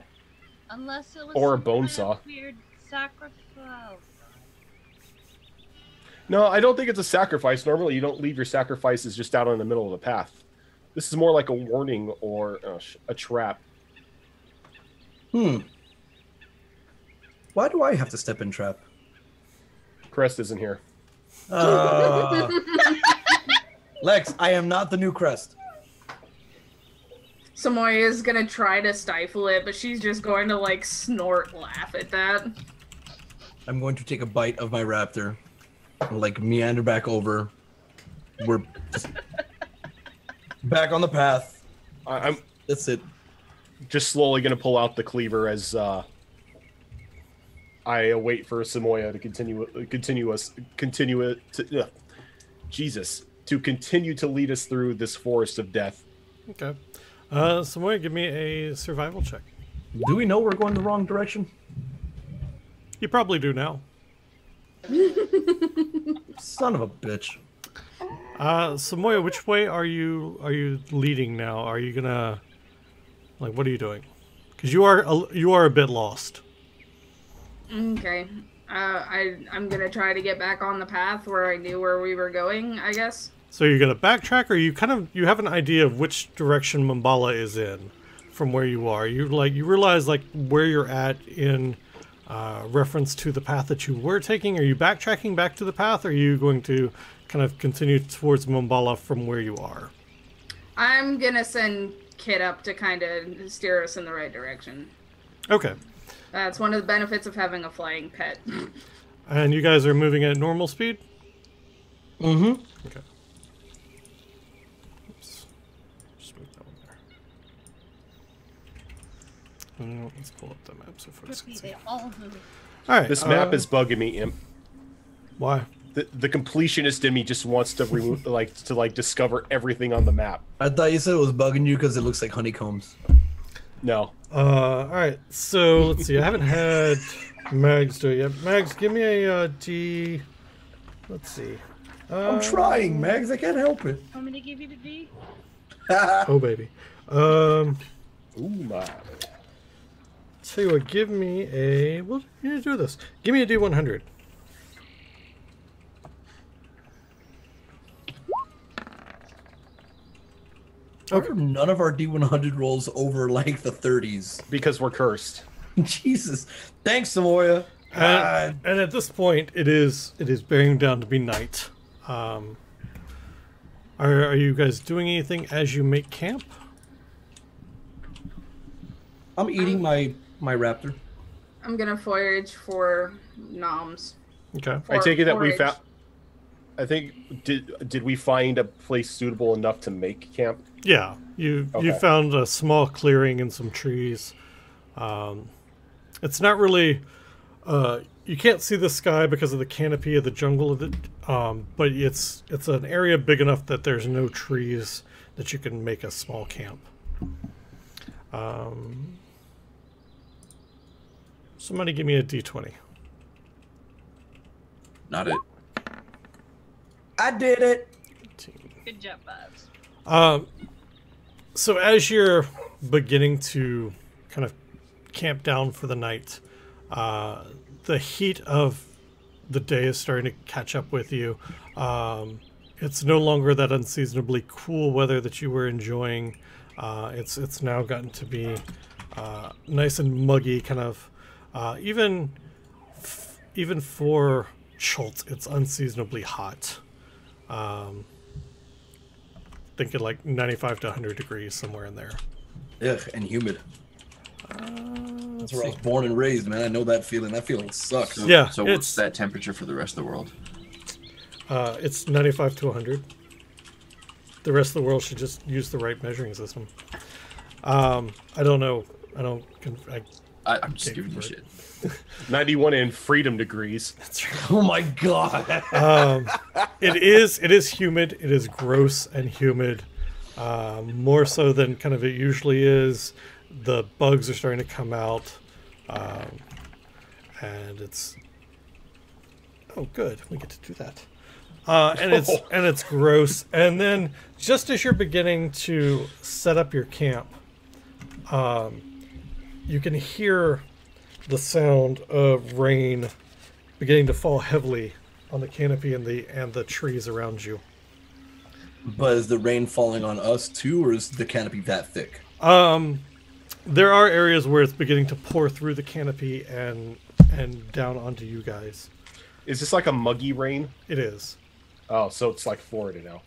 S6: Unless it was
S2: Or a
S6: some
S2: bone
S6: kind
S2: saw.
S6: of weird sacrifice.
S2: No, I don't think it's a sacrifice. Normally, you don't leave your sacrifices just out in the middle of the path. This is more like a warning or a trap.
S5: Why do I have to step in trap?
S2: Crest isn't here.
S5: Lex, I am not the new Crest.
S4: Samoya's gonna try to stifle it, but she's just going to like snort laugh at that.
S5: I'm going to take a bite of my raptor and like meander back over. We're just back on the path.
S2: I'm
S5: That's it.
S2: just slowly going to pull out the cleaver as I await for Samoya to continue to lead us through this forest of death.
S1: Okay. Samoya, give me a survival check.
S5: Do we know we're going the wrong direction?
S1: You probably do now.
S5: Son of a bitch.
S1: Samoya, which way are you leading now? Are you gonna, like, what are you doing? Because you are a bit lost.
S4: Okay. I'm gonna try to get back on the path where I knew where we were going, I guess.
S1: So you're gonna backtrack, or you have an idea of which direction Mambala is in from where you are. You realize like where you're at in reference to the path that you were taking. Are you backtracking back to the path, or are you going to kind of continue towards Mambala from where you are?
S4: I'm gonna send Kit up to kind of steer us in the right direction.
S1: Okay.
S4: That's one of the benefits of having a flying pet.
S1: And you guys are moving at normal speed?
S5: Mm-hmm.
S1: Okay. Oops. Just move that one there. Let's pull up the map so folks can see.
S6: They all move.
S1: All right.
S2: This map is bugging me, Imp.
S1: Why?
S2: The completionist in me just wants to remove, to discover everything on the map.
S5: I thought you said it was bugging you because it looks like honeycombs.
S2: No.
S1: All right. So let's see. I haven't had Mags do it yet. Mags, give me a D. Let's see.
S5: I'm trying, Mags. I can't help it.
S6: Want me to give you the D?
S1: Oh baby.
S2: Ooh my.
S1: Tell you what. Give me a. Well, you need to do this. Give me a D100.
S5: Okay. None of our D100 rolls over like the 30s.
S2: Because we're cursed.
S5: Jesus. Thanks, Samoya.
S1: And at this point, it is bearing down to be night. Are you guys doing anything as you make camp?
S5: I'm eating my raptor.
S4: I'm gonna forage for noms.
S1: Okay.
S2: I take it that we
S4: Forage.
S2: found. I think did we find a place suitable enough to make camp?
S1: Yeah, you
S2: Okay.
S1: found a small clearing and some trees. It's not really. You can't see the sky because of the canopy of the jungle of it, but it's an area big enough that there's no trees that you can make a small camp. Somebody give me a d20.
S3: Not it.
S5: I did it.
S6: Good job, Babs.
S1: So as you're beginning to kind of camp down for the night, the heat of the day is starting to catch up with you. It's no longer that unseasonably cool weather that you were enjoying. It's now gotten to be nice and muggy, kind of. Even for Schultz, it's unseasonably hot. Thinking like 95 to 100 degrees, somewhere in there.
S5: Ugh, and humid. That's where I was born and raised, man. I know that feeling. That feeling sucks.
S3: So,
S1: Yeah,
S3: So
S1: it's-
S3: what's that temperature for the rest of the world?
S1: It's 95 to 100. The rest of the world should just use the right measuring system. I don't know.
S3: I'm just
S1: Okay,
S3: giving you
S1: right.
S3: shit.
S2: 91 in freedom degrees.
S1: That's right.
S5: Oh my god.
S1: It is humid. It is gross and humid. More so than kind of it usually is. The bugs are starting to come out. And it's... Oh, good. We get to do that. And it's gross. And then just as you're beginning to set up your camp, you can hear the sound of rain beginning to fall heavily on the canopy and the trees around you.
S5: But is the rain falling on us too, or is the canopy that thick?
S1: There are areas where it's beginning to pour through the canopy and down onto you guys.
S2: Is this like a muggy rain?
S1: It is.
S2: Oh, so it's like Florida now.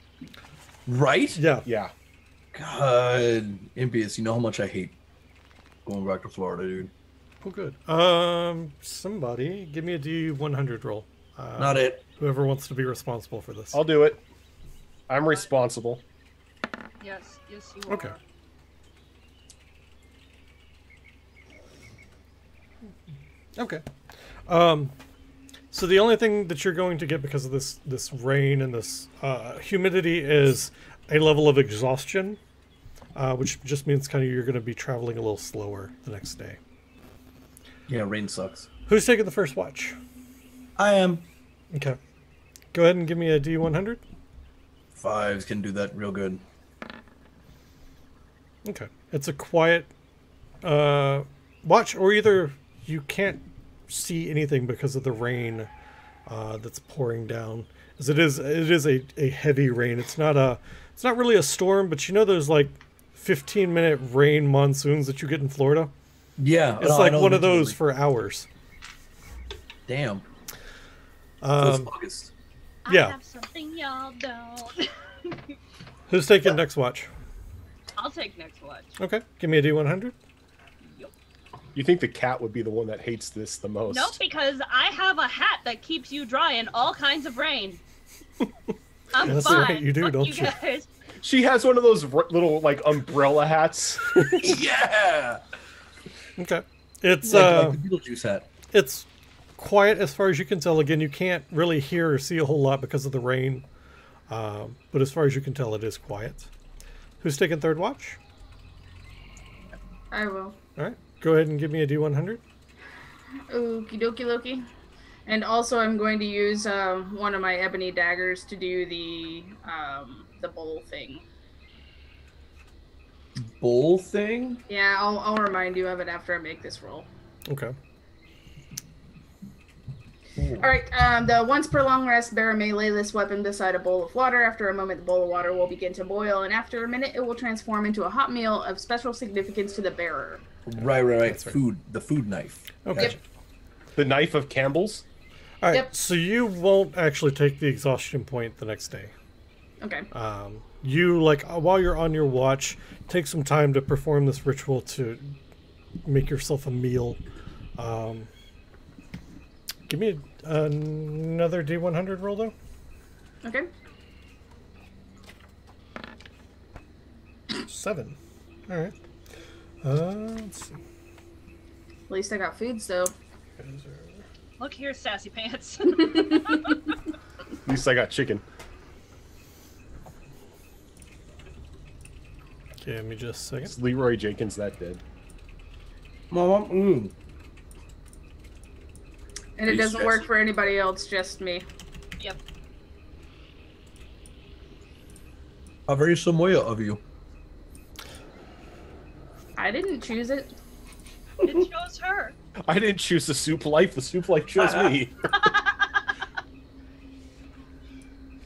S5: Right?
S1: Yeah.
S2: Yeah.
S5: God, Impious, you know how much I hate going back to Florida, dude.
S1: Oh, good. Somebody give me a D100 roll.
S5: Not it.
S1: Whoever wants to be responsible for this.
S2: I'll do it. I'm responsible.
S6: Yes, you
S1: Okay.
S6: are.
S1: Okay. So the only thing that you're going to get because of this rain and this humidity is a level of exhaustion, which just means kind of you're going to be traveling a little slower the next day.
S5: Yeah, rain sucks.
S1: Who's taking the first watch?
S5: I am.
S1: Okay. Go ahead and give me a D100.
S5: Fives can do that real good.
S1: Okay. It's a quiet watch, or either you can't see anything because of the rain that's pouring down. As it is a heavy rain. It's not really a storm, but you know those like 15-minute rain monsoons that you get in Florida?
S5: Yeah,
S1: It's
S5: no, I
S1: like
S5: know
S1: one of
S5: literally.
S1: those for hours.
S5: Damn. So it's
S1: Um,
S5: August.
S1: yeah.
S6: I have something y'all don't.
S1: Who's taking next watch?
S6: I'll take next watch.
S1: Okay. Give me a D100.
S2: You think the cat would be the one that hates this the most?
S6: No, because I have a hat that keeps you dry in all kinds of rain. I'm
S1: That's
S6: fine.
S1: right, you do,
S6: Fuck
S1: don't you?
S6: guys.
S2: She has one of those little like umbrella hats.
S5: Yeah.
S1: Okay. It's
S5: Like the Beetlejuice hat.
S1: it's quiet as far as you can tell. Again, you can't really hear or see a whole lot because of the rain. But as far as you can tell, it is quiet. Who's taking third watch?
S4: I will.
S1: All right. Go ahead and give me a D100.
S4: Okie dokie Loki. And also I'm going to use one of my ebony daggers to do the bowl thing.
S5: Bowl thing?
S4: Yeah, I'll remind you of it after I make this roll.
S1: Okay.
S4: Alright, the once per long rest, bearer may lay this weapon beside a bowl of water. After a moment, the bowl of water will begin to boil, and after a minute, it will transform into a hot meal of special significance to the bearer.
S5: Right.
S1: That's right.
S5: Food. The food knife.
S1: Okay.
S4: Yep.
S2: The knife of Campbell's.
S1: All right.
S4: Yep.
S1: So you won't actually take the exhaustion point the next day.
S4: Okay.
S1: You while you're on your watch, take some time to perform this ritual to make yourself a meal. Give me another D100 roll though.
S4: Okay.
S1: 7. All right. Let's see.
S4: At least I got food, so.
S6: Look here, sassy pants.
S2: At least I got chicken.
S1: Give me just a second.
S2: Is Leroy Jenkins that dead?
S5: Mom,
S4: And it doesn't work for anybody else, just me.
S6: Yep.
S5: How very Samoya of you.
S4: I didn't choose it.
S6: It chose her.
S2: I didn't choose the soup life. The soup life chose me.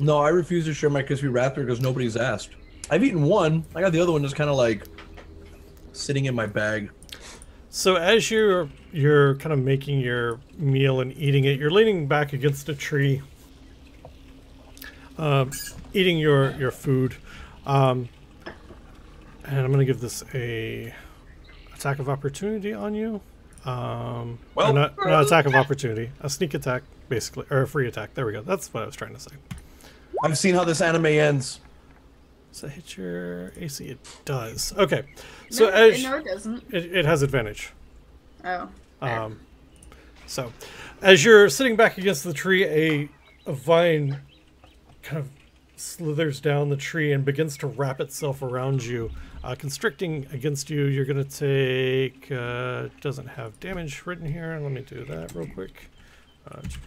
S5: No, I refuse to share my crispy raptor because nobody's asked. I've eaten one. I got the other one just kind of like sitting in my bag.
S1: So as you're kind of making your meal and eating it, you're leaning back against a tree, eating your food, and I'm gonna give this a attack of opportunity on you. Well, not attack of opportunity, a sneak attack basically, or a free attack. There we go. That's what I was trying to say.
S5: I've seen how this anime ends.
S1: Does that hit your AC? It does. Okay. So
S4: No,
S1: as
S4: no, it doesn't.
S1: it has advantage.
S4: Oh.
S1: So, as you're sitting back against the tree, a vine kind of slithers down the tree and begins to wrap itself around you, constricting against you. You're going to take... doesn't have damage written here. Let me do that real quick.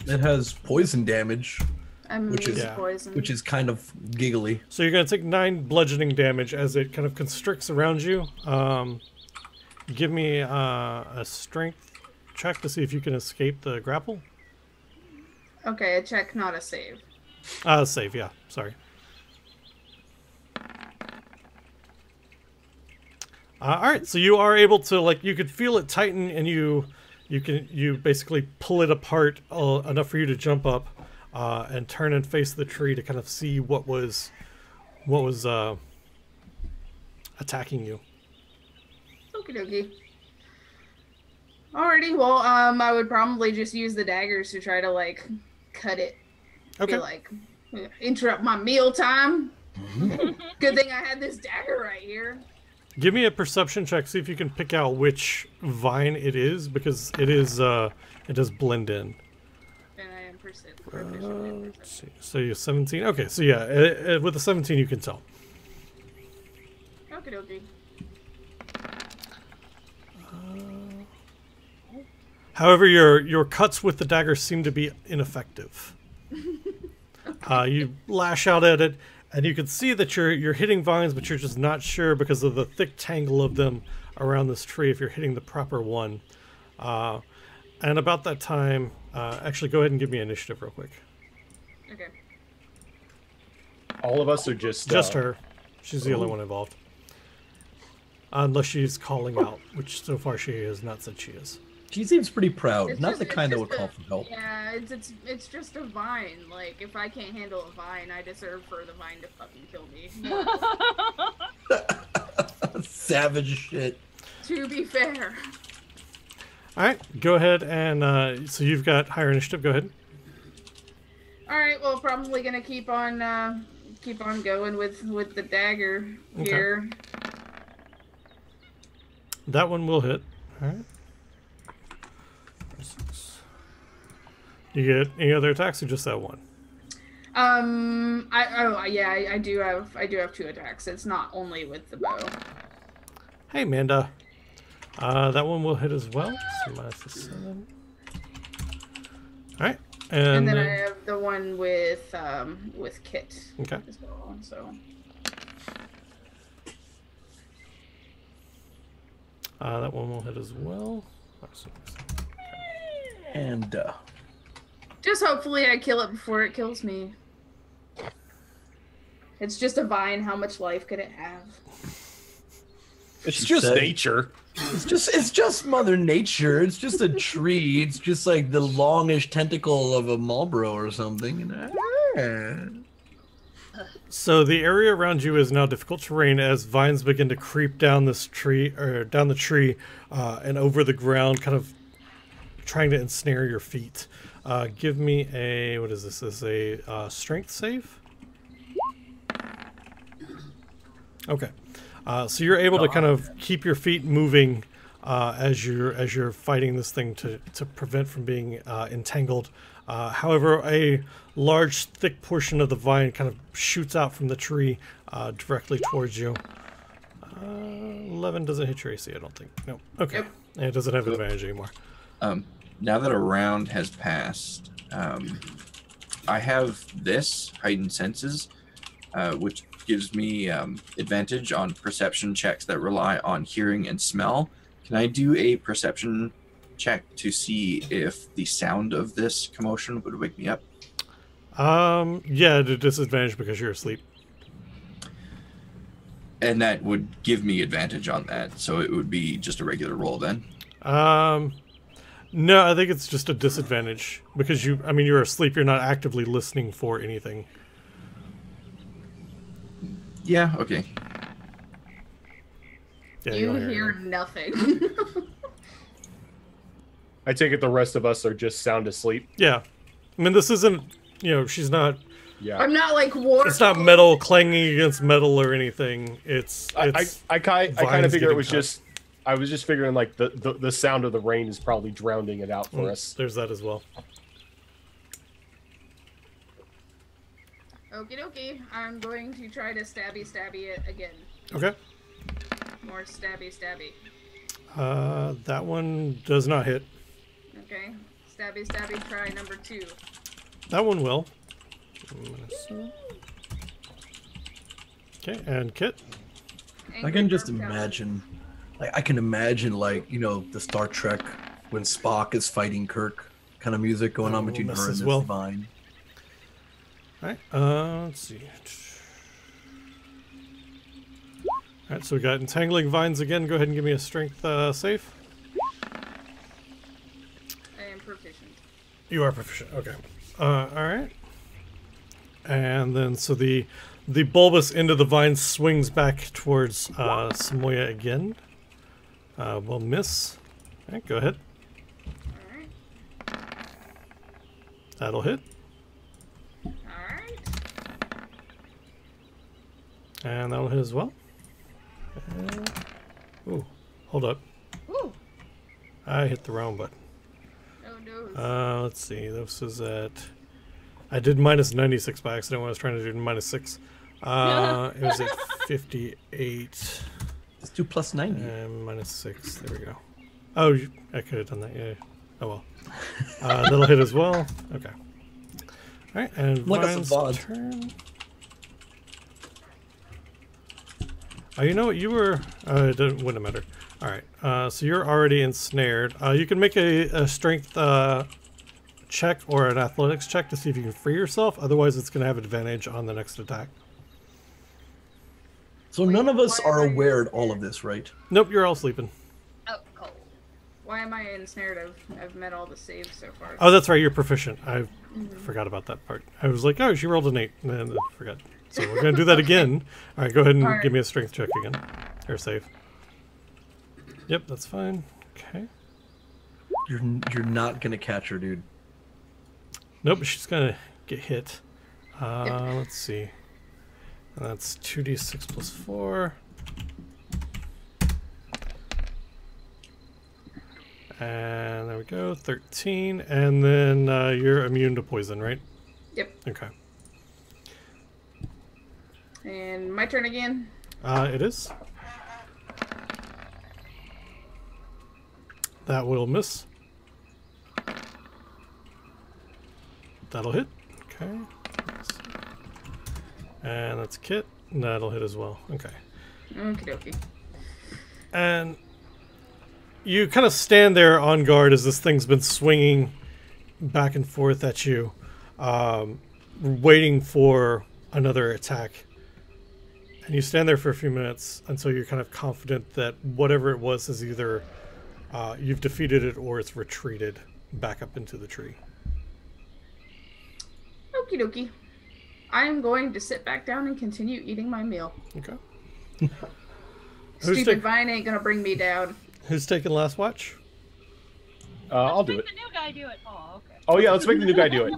S5: It has poison damage,
S4: I'm
S5: Which is-
S4: poison.
S5: which is kind of giggly.
S1: So you're going to take 9 bludgeoning damage as it kind of constricts around you. Give me a strength check to see if you can escape the grapple.
S4: Okay, a check, not a save.
S1: Save, yeah. Sorry. All right, so you are able to, like, you could feel it tighten, and you basically pull it apart enough for you to jump up and turn and face the tree to kind of see what was attacking you.
S4: Okie dokie. Alrighty, well, I would probably just use the daggers to try to, like, cut it.
S1: Okay.
S4: Be like, interrupt my meal time. Good thing I had this dagger right here.
S1: Give me a perception check. See if you can pick out which vine it is, because it does blend in.
S4: And I am proficient in
S1: Let's
S4: perception.
S1: see. So you're 17. Okay, so yeah, with the 17 you can tell.
S4: Okie dokie.
S1: However, your cuts with the dagger seem to be ineffective. You lash out at it, and you can see that you're hitting vines, but you're just not sure because of the thick tangle of them around this tree if you're hitting the proper one. And about that time, actually, go ahead and give me initiative real quick.
S4: Okay.
S2: All of us are just
S1: Her. She's the only one involved. Unless she's calling out, which so far she has not said she is.
S5: She seems pretty proud.
S4: It's
S5: Not
S4: just-
S5: the
S4: it's
S5: kind that
S4: just
S5: would call
S4: a-
S5: for help.
S4: Yeah, it's just a vine. Like, if I can't handle a vine, I deserve for the vine to fucking kill me.
S5: Savage shit.
S4: To be fair.
S1: All right, go ahead and so you've got higher initiative. Go ahead.
S4: Alright, well, probably gonna keep on going with the dagger
S1: Okay.
S4: here.
S1: That one will hit. All right. You get any other attacks or just that one?
S4: I do have 2 attacks. It's not only with the bow.
S1: Hey, Amanda. That one will hit as well. So minus the 7. All right,
S4: And then I
S1: then
S4: have the one with Kit
S1: okay.
S4: as well. So
S1: That one will hit as well.
S5: And
S4: just hopefully I kill it before it kills me. It's just a vine. How much life could it have?
S2: It's just
S5: said-
S2: nature.
S5: it's just Mother Nature. It's just a tree. It's just like the longish tentacle of a Marlboro or something.
S1: So the area around you is now difficult terrain as vines begin to creep down this tree, or down the tree, and over the ground, kind of trying to ensnare your feet. Give me a, what is this? This is a strength save? Okay. So you're able to kind of keep your feet moving as you're fighting this thing to prevent from being entangled. However, a large, thick portion of the vine kind of shoots out from the tree directly towards you. 11 doesn't hit your AC, I don't think. No. Okay.
S4: Yep.
S1: And it doesn't have advantage anymore.
S3: Now that a round has passed, I have this heightened senses, which gives me advantage on perception checks that rely on hearing and smell. Can I do a perception check to see if the sound of this commotion would wake me up?
S1: Yeah, at a disadvantage because you're asleep.
S3: And that would give me advantage on that, so it would be just a regular roll then?
S1: No, I think it's just a disadvantage because you're asleep, you're not actively listening for anything.
S3: Yeah, okay.
S1: Yeah,
S4: You
S1: don't
S4: hear
S1: anything.
S4: nothing.
S2: I take it the rest of us are just sound asleep.
S1: Yeah. I mean, this isn't, she's not,
S2: Yeah.
S4: I'm not like war.
S1: it's not metal clanging against metal or anything. It's
S2: I kind of
S1: vines
S2: figure it
S1: getting
S2: was
S1: cut.
S2: just. I was just figuring like the sound of the rain is probably drowning it out for us.
S1: There's that as well.
S4: Okie dokie. I'm going to try to stabby it again.
S1: Okay.
S4: More stabby.
S1: That one does not hit.
S4: Okay. Stabby, try number 2.
S1: That one will. Okay, and Kit.
S5: I can just imagine. I can imagine, like, the Star Trek when Spock is fighting Kirk kind of music going on between
S1: miss
S5: her and
S1: as
S5: this
S1: well.
S5: vine.
S1: Alright, let's see. Alright, so we got Entangling Vines again. Go ahead and give me a strength save.
S4: I am proficient.
S1: You are proficient, okay. Alright. And then, so the bulbous end of the vine swings back towards Samoya again. Will miss. Alright, go ahead.
S4: Alright.
S1: That'll hit.
S4: Alright.
S1: And that'll hit as well. Ooh, hold up.
S4: Ooh.
S1: I hit the wrong button.
S4: Oh no.
S1: Let's see. This is at... I did minus 96 by accident when I was trying to do minus 6. It was at 58.
S5: Let's do plus 90.
S1: And minus 6. There we go. Oh, I could have done that. Yeah. Oh well. That'll hit as well. Okay. Alright, and
S5: Like a
S1: Vine's
S5: facade.
S1: turn. Oh, you know what? You were... it wouldn't matter. Alright, so you're already ensnared. You can make a strength check or an athletics check to see if you can free yourself. Otherwise, it's going to have advantage on the next attack.
S5: So none of us are aware of all of this, right?
S1: Nope, you're all sleeping.
S6: Oh, cool.
S4: Why am I ensnared? I've met all the saves so far.
S1: Oh, that's right. You're proficient. I forgot about that part. I was like, oh, she rolled an 8. And then I forgot. So we're going to do that again. All right, go ahead and
S4: All right.
S1: give me a strength check again. Or save. Yep, that's fine. Okay.
S5: You're not gonna catch her, dude.
S1: Nope, she's going to get hit. Let's see. That's 2d6 plus 4. And there we go, 13. And then you're immune to poison, right?
S4: Yep.
S1: Okay.
S4: And my turn again.
S1: It is. That will miss. That'll hit. Okay. And that's Kit. And that'll hit as well. Okay.
S4: Okie dokie.
S1: And you kind of stand there on guard as this thing's been swinging back and forth at you, waiting for another attack. And you stand there for a few minutes until you're kind of confident that whatever it was is either you've defeated it or it's retreated back up into the tree.
S4: Okie dokie. I am going to sit back down and continue eating my meal.
S1: Okay.
S4: Stupid vine ain't gonna bring me down.
S1: Who's taking last watch?
S2: I'll do it.
S6: Let the new guy do it. Oh, okay.
S2: Oh yeah, let's make the new guy do it.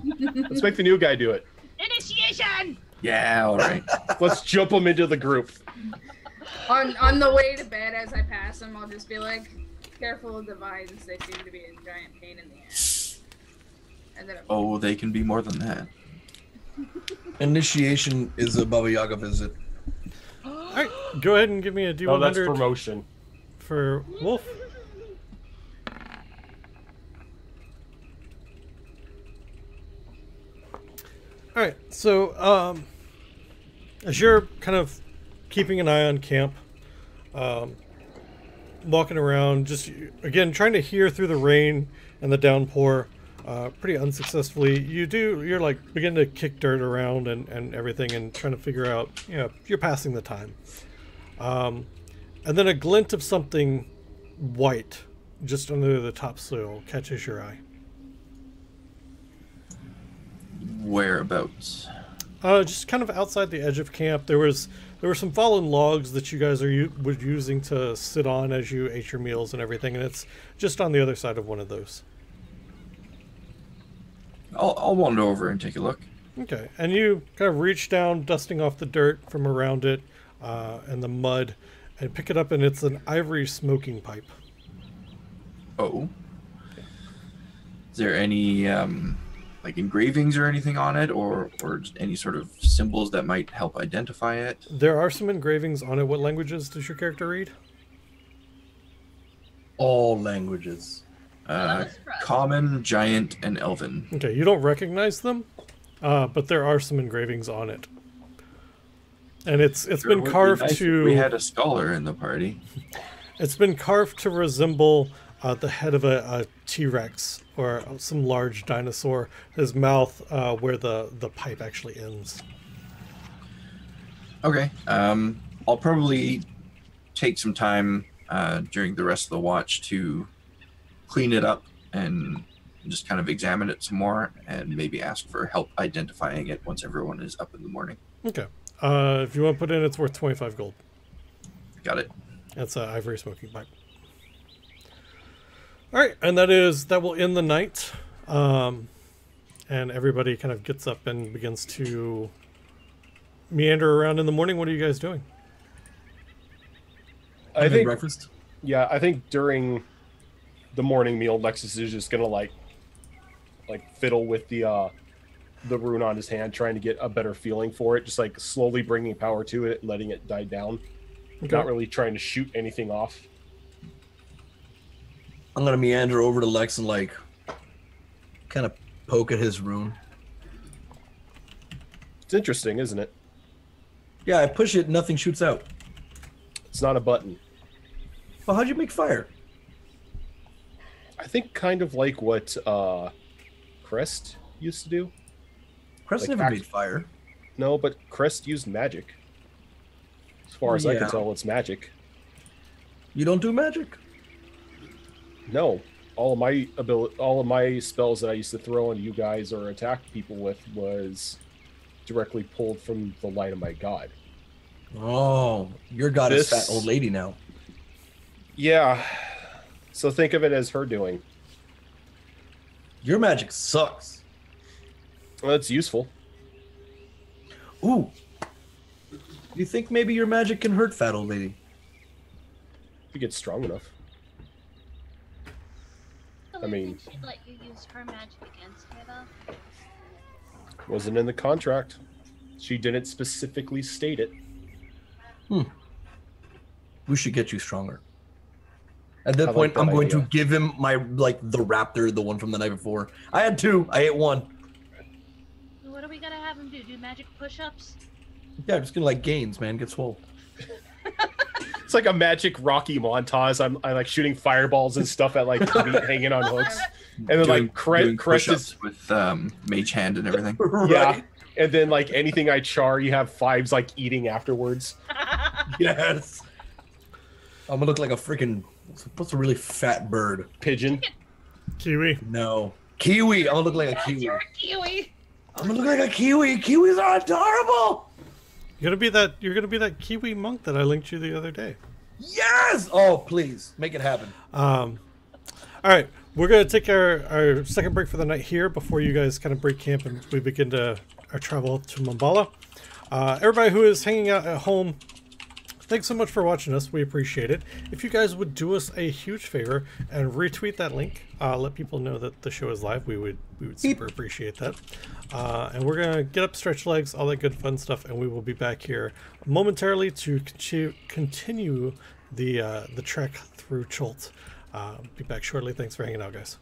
S2: Let's make the new guy do it.
S6: Initiation!
S3: Yeah, all right.
S2: Let's jump him into the group.
S4: On the way to bed, as I pass them, I'll just be like, "Careful of the vines. They seem to be a giant pain in the ass." And then
S3: Oh, they can be more than that.
S5: Initiation is a Baba Yaga visit.
S1: All right, go ahead and give me a D100
S2: Oh, that's promotion.
S1: for Wolf. All right, so as you're kind of keeping an eye on camp, walking around, just again trying to hear through the rain and the downpour, pretty unsuccessfully. You're like beginning to kick dirt around and everything, and trying to figure out, you're passing the time. And then a glint of something white just under the topsoil catches your eye.
S3: Whereabouts?
S1: Just kind of outside the edge of camp, there were some fallen logs that you guys were using to sit on as you ate your meals and everything, and it's just on the other side of one of those.
S3: I'll wander over and take a look.
S1: Okay, and you kind of reach down, dusting off the dirt from around it and the mud, and pick it up, and it's an ivory smoking pipe.
S3: Oh. Is there any like engravings or anything on it, or any sort of symbols that might help identify it?
S1: There are some engravings on it. What languages does your character read?
S5: All languages.
S3: Common, Giant, and Elven.
S1: Okay, you don't recognize them, but there are some engravings on it. And it's
S3: Sure
S1: been
S3: would be
S1: carved
S3: nice if
S1: to...
S3: we had a scholar in the party.
S1: It's been carved to resemble the head of a T-Rex or some large dinosaur. His mouth where the pipe actually ends.
S3: Okay. I'll probably take some time during the rest of the watch to clean it up and just kind of examine it some more, and maybe ask for help identifying it once everyone is up in the morning.
S1: Okay. If you want to put in, it's worth 25 gold.
S3: Got it.
S1: That's an ivory smoking pipe. All right, and that will end the night. And everybody kind of gets up and begins to meander around in the morning. What are you guys doing?
S2: I think
S5: breakfast.
S2: Yeah, I think during the morning meal, Lexus is just gonna like fiddle with the rune on his hand, trying to get a better feeling for it, just like slowly bringing power to it and letting it die down.
S1: Okay.
S2: Not really trying to shoot anything off.
S5: I'm gonna meander over to Lex and like kind of poke at his rune.
S2: It's interesting, isn't it?
S5: Yeah, I push it, nothing shoots out.
S2: It's not a button.
S5: Well, how'd you make fire?
S2: I think kind of like what Crest used to do.
S5: Crest
S2: Like
S5: never made fire.
S2: No, but Crest used magic. As far as I
S5: Yeah.
S2: can tell, it's magic.
S5: You don't do magic?
S2: No, all of my spells that I used to throw on you guys or attack people with was directly pulled from the light of my god.
S5: Oh, your god is fat old lady now.
S2: Yeah. So think of it as her doing.
S5: Your magic sucks.
S2: Well, it's useful.
S5: Ooh. You think maybe your magic can hurt fat old lady?
S2: If you get strong enough. I mean-
S6: she'd let you use her magic against her, though.
S2: Wasn't in the contract. She didn't specifically state it.
S5: We should get you stronger. At that
S2: I
S5: point,
S2: like that
S5: I'm going to
S2: idea.
S5: give him my, like, the raptor, the one from the night before. I had 2. I ate 1.
S6: What are we gonna have him do? Do magic push-ups?
S5: Yeah, I'm just gonna, like, gains, man. Get swole.
S2: It's like a magic Rocky montage. I'm like shooting fireballs and stuff at like meat hanging on hooks, and then
S3: Doing
S2: like Crest
S3: push-ups
S2: is
S3: with mage hand and everything.
S2: yeah, and then like anything I char, you have Fives like eating afterwards.
S5: Yes. I'm gonna look like a freaking, what's a really fat bird?
S2: Pigeon.
S1: Kiwi.
S5: No. Kiwi. I'm gonna look like a kiwi.
S6: You're a kiwi.
S5: I'm gonna look like a kiwi. Kiwis are adorable.
S1: You're gonna be that kiwi monk that I linked you the other day.
S5: Yes. Oh, please make it happen.
S1: All right, we're gonna take our second break for the night here before you guys kind of break camp and we begin our travel to Mumbala. Everybody who is hanging out at home, thanks so much for watching us. We appreciate it. If you guys would do us a huge favor and retweet that link, let people know that the show is live, we would super appreciate that. And we're gonna get up, stretch legs, all that good fun stuff, and we will be back here momentarily to continue the trek through Chult. Be back shortly. Thanks for hanging out, guys.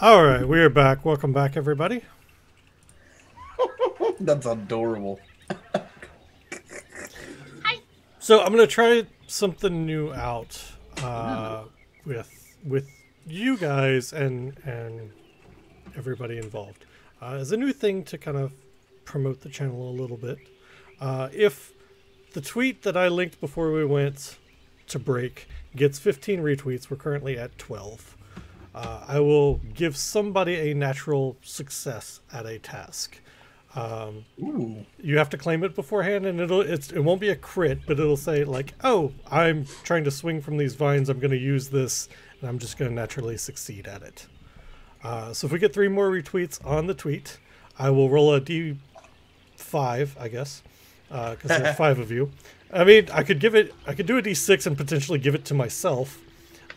S1: All right, we are back. Welcome back, everybody.
S5: That's adorable.
S1: So I'm gonna try something new out with you guys and everybody involved. As a new thing to kind of promote the channel a little bit. If the tweet that I linked before we went to break gets 15 retweets, we're currently at 12. I will give somebody a natural success at a task.
S5: Ooh.
S1: You have to claim it beforehand, and it won't be a crit, but it'll say like, "Oh, I'm trying to swing from these vines. I'm going to use this, and I'm just going to naturally succeed at it." So if we get 3 more retweets on the tweet, I will roll a D5, I guess, because there's 5 of you. I mean, I could do a D6 and potentially give it to myself,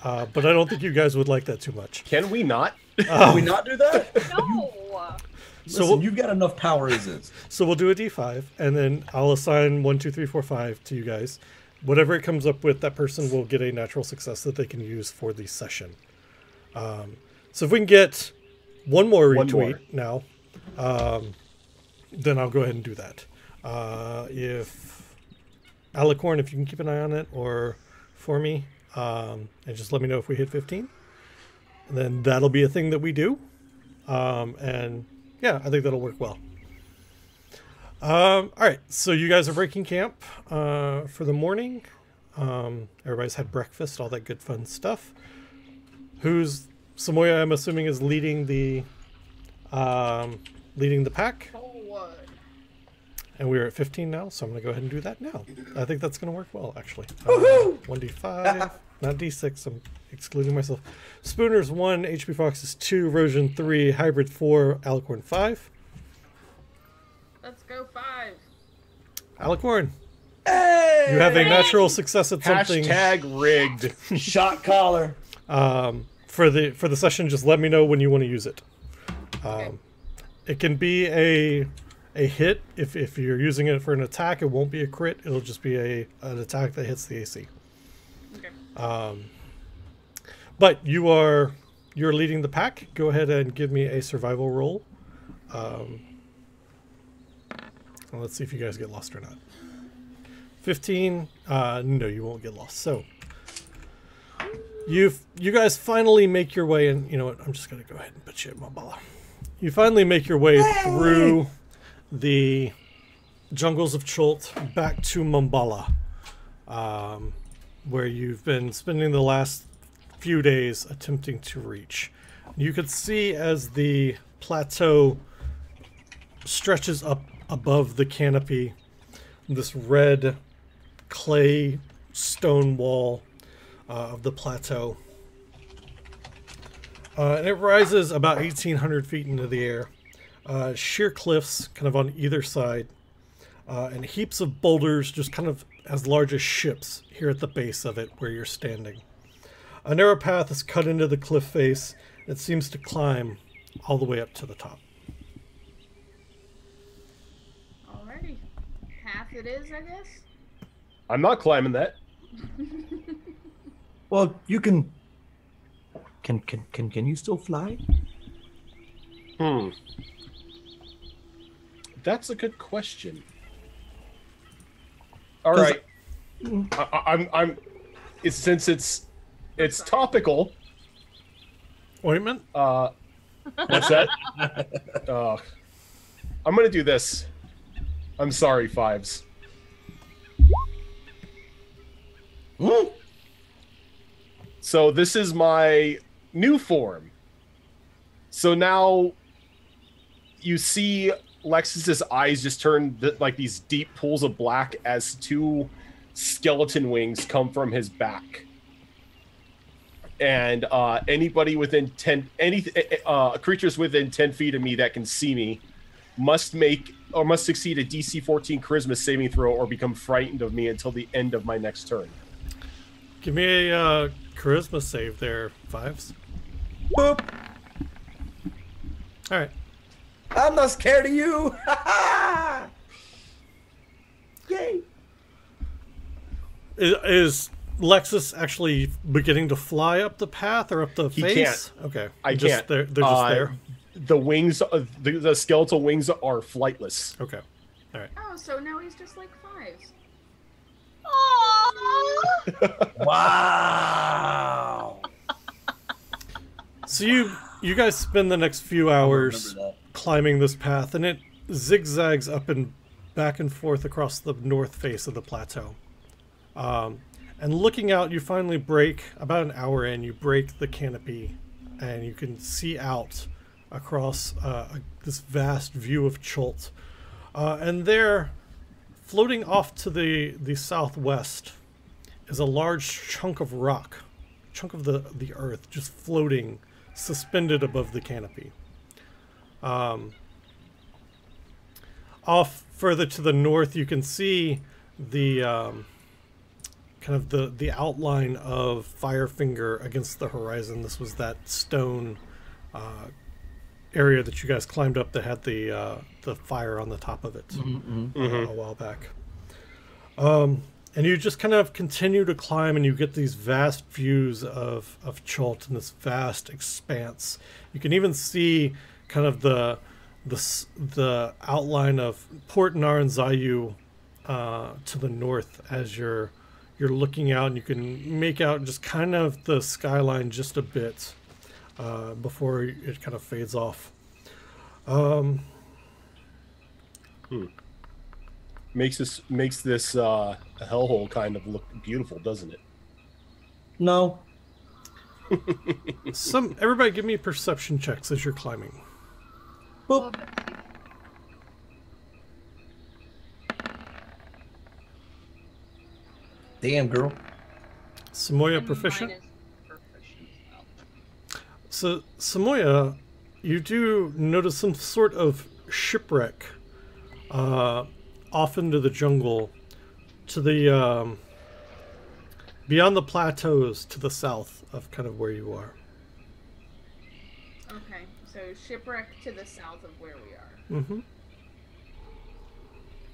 S1: but I don't think you guys would like that too much.
S2: Can we not?
S5: Can we not do that?
S6: No.
S5: Listen, you've got enough power as is.
S1: So we'll do a D5, and then I'll assign 1, 2, 3, 4, 5 to you guys. Whatever it comes up with, that person will get a natural success that they can use for the session. So if we can get one more retweet now, then I'll go ahead and do that. If Alicorn, if you can keep an eye on it, or for me, and just let me know if we hit 15, and then that'll be a thing that we do. And yeah, I think that'll work well. All right, so you guys are breaking camp for the morning. Everybody's had breakfast, all that good fun stuff. Samoya, I'm assuming, is leading the pack. And we're at 15 now, so I'm going to go ahead and do that now. I think that's going to work well, actually. 1d5, not d6, I'm excluding myself. Spooner's 1, HP Fox is 2, Rosian 3, Hybrid 4, Alicorn 5.
S4: Let's go 5.
S1: Alicorn,
S5: Hey!
S1: you have a natural success at something.
S2: Hashtag rigged.
S5: Shot collar.
S1: For the session, just let me know when you want to use it. It can be a hit. If you're using it for an attack, it won't be a crit. It'll just be an attack that hits the AC.
S4: Okay.
S1: But you're leading the pack. Go ahead and give me a survival roll. Let's see if you guys get lost or not. 15. No, you won't get lost. So you guys finally make your way, and you know what? I'm just gonna go ahead and put you at Mambala. You finally make your way through the jungles of Chult back to Mambala, where you've been spending the last few days attempting to reach. You could see as the plateau stretches up above the canopy, this red clay stone wall of the plateau. And it rises about 1,800 feet into the air. Sheer cliffs kind of on either side, and heaps of boulders just kind of as large as ships here at the base of it where you're standing. A narrow path is cut into the cliff face. It seems to climb all the way up to the top.
S4: Alrighty. Half it is, I guess.
S2: I'm not climbing that.
S5: Well, you can. Can you still fly?
S2: That's a good question. All right. I'm. Since it's topical.
S1: Ointment?
S2: What's that? I'm gonna do this. I'm sorry, Fives. So this is my new form. So now you see Lexus's eyes just turn like these deep pools of black as 2 skeleton wings come from his back. And anybody within 10, creatures within 10 feet of me that can see me must succeed a DC 14 Charisma saving throw or become frightened of me until the end of my next turn.
S1: Give me a charisma save there, Fives.
S5: Boop.
S1: All right.
S5: I'm not scared of you. Yay.
S1: Is Lexus actually beginning to fly up the path or up the
S2: He
S1: face?
S2: can't.
S1: Okay.
S2: I
S1: Just
S2: can't.
S1: They're just there.
S2: The wings, the skeletal wings are flightless.
S1: Okay. All right.
S4: Oh, so now he's just like Fives.
S6: Aww.
S5: Wow.
S1: So you guys spend the next few hours
S5: remember that.
S1: climbing this path, and it zigzags up and back and forth across the north face of the plateau. And looking out, you finally break, about an hour in, you break the canopy, and you can see out across this vast view of Chult. And there, floating off to the southwest, is a large chunk of rock, chunk of the earth, just floating, suspended above the canopy. Off further to the north, you can see the kind of the outline of Firefinger against the horizon. This was that stone area that you guys climbed up that had the fire on the top of it a while back. And you just kind of continue to climb, and you get these vast views of Chult and this vast expanse. You can even see kind of the outline of Port Naran Zayu to the north as you're looking out, and you can make out just kind of the skyline just a bit before it kind of fades off.
S2: Makes this hellhole kind of look beautiful, doesn't it?
S5: No.
S1: Everybody give me perception checks as you're climbing.
S5: Boop. Damn, girl.
S1: Samoya
S6: And
S1: proficient?
S6: mine is proficient as well.
S1: So, Samoya, you do notice some sort of shipwreck off into the jungle to the beyond the plateaus to the south of kind of where you are.
S4: Okay, so shipwreck to the south of where we are.
S1: Mm-hmm.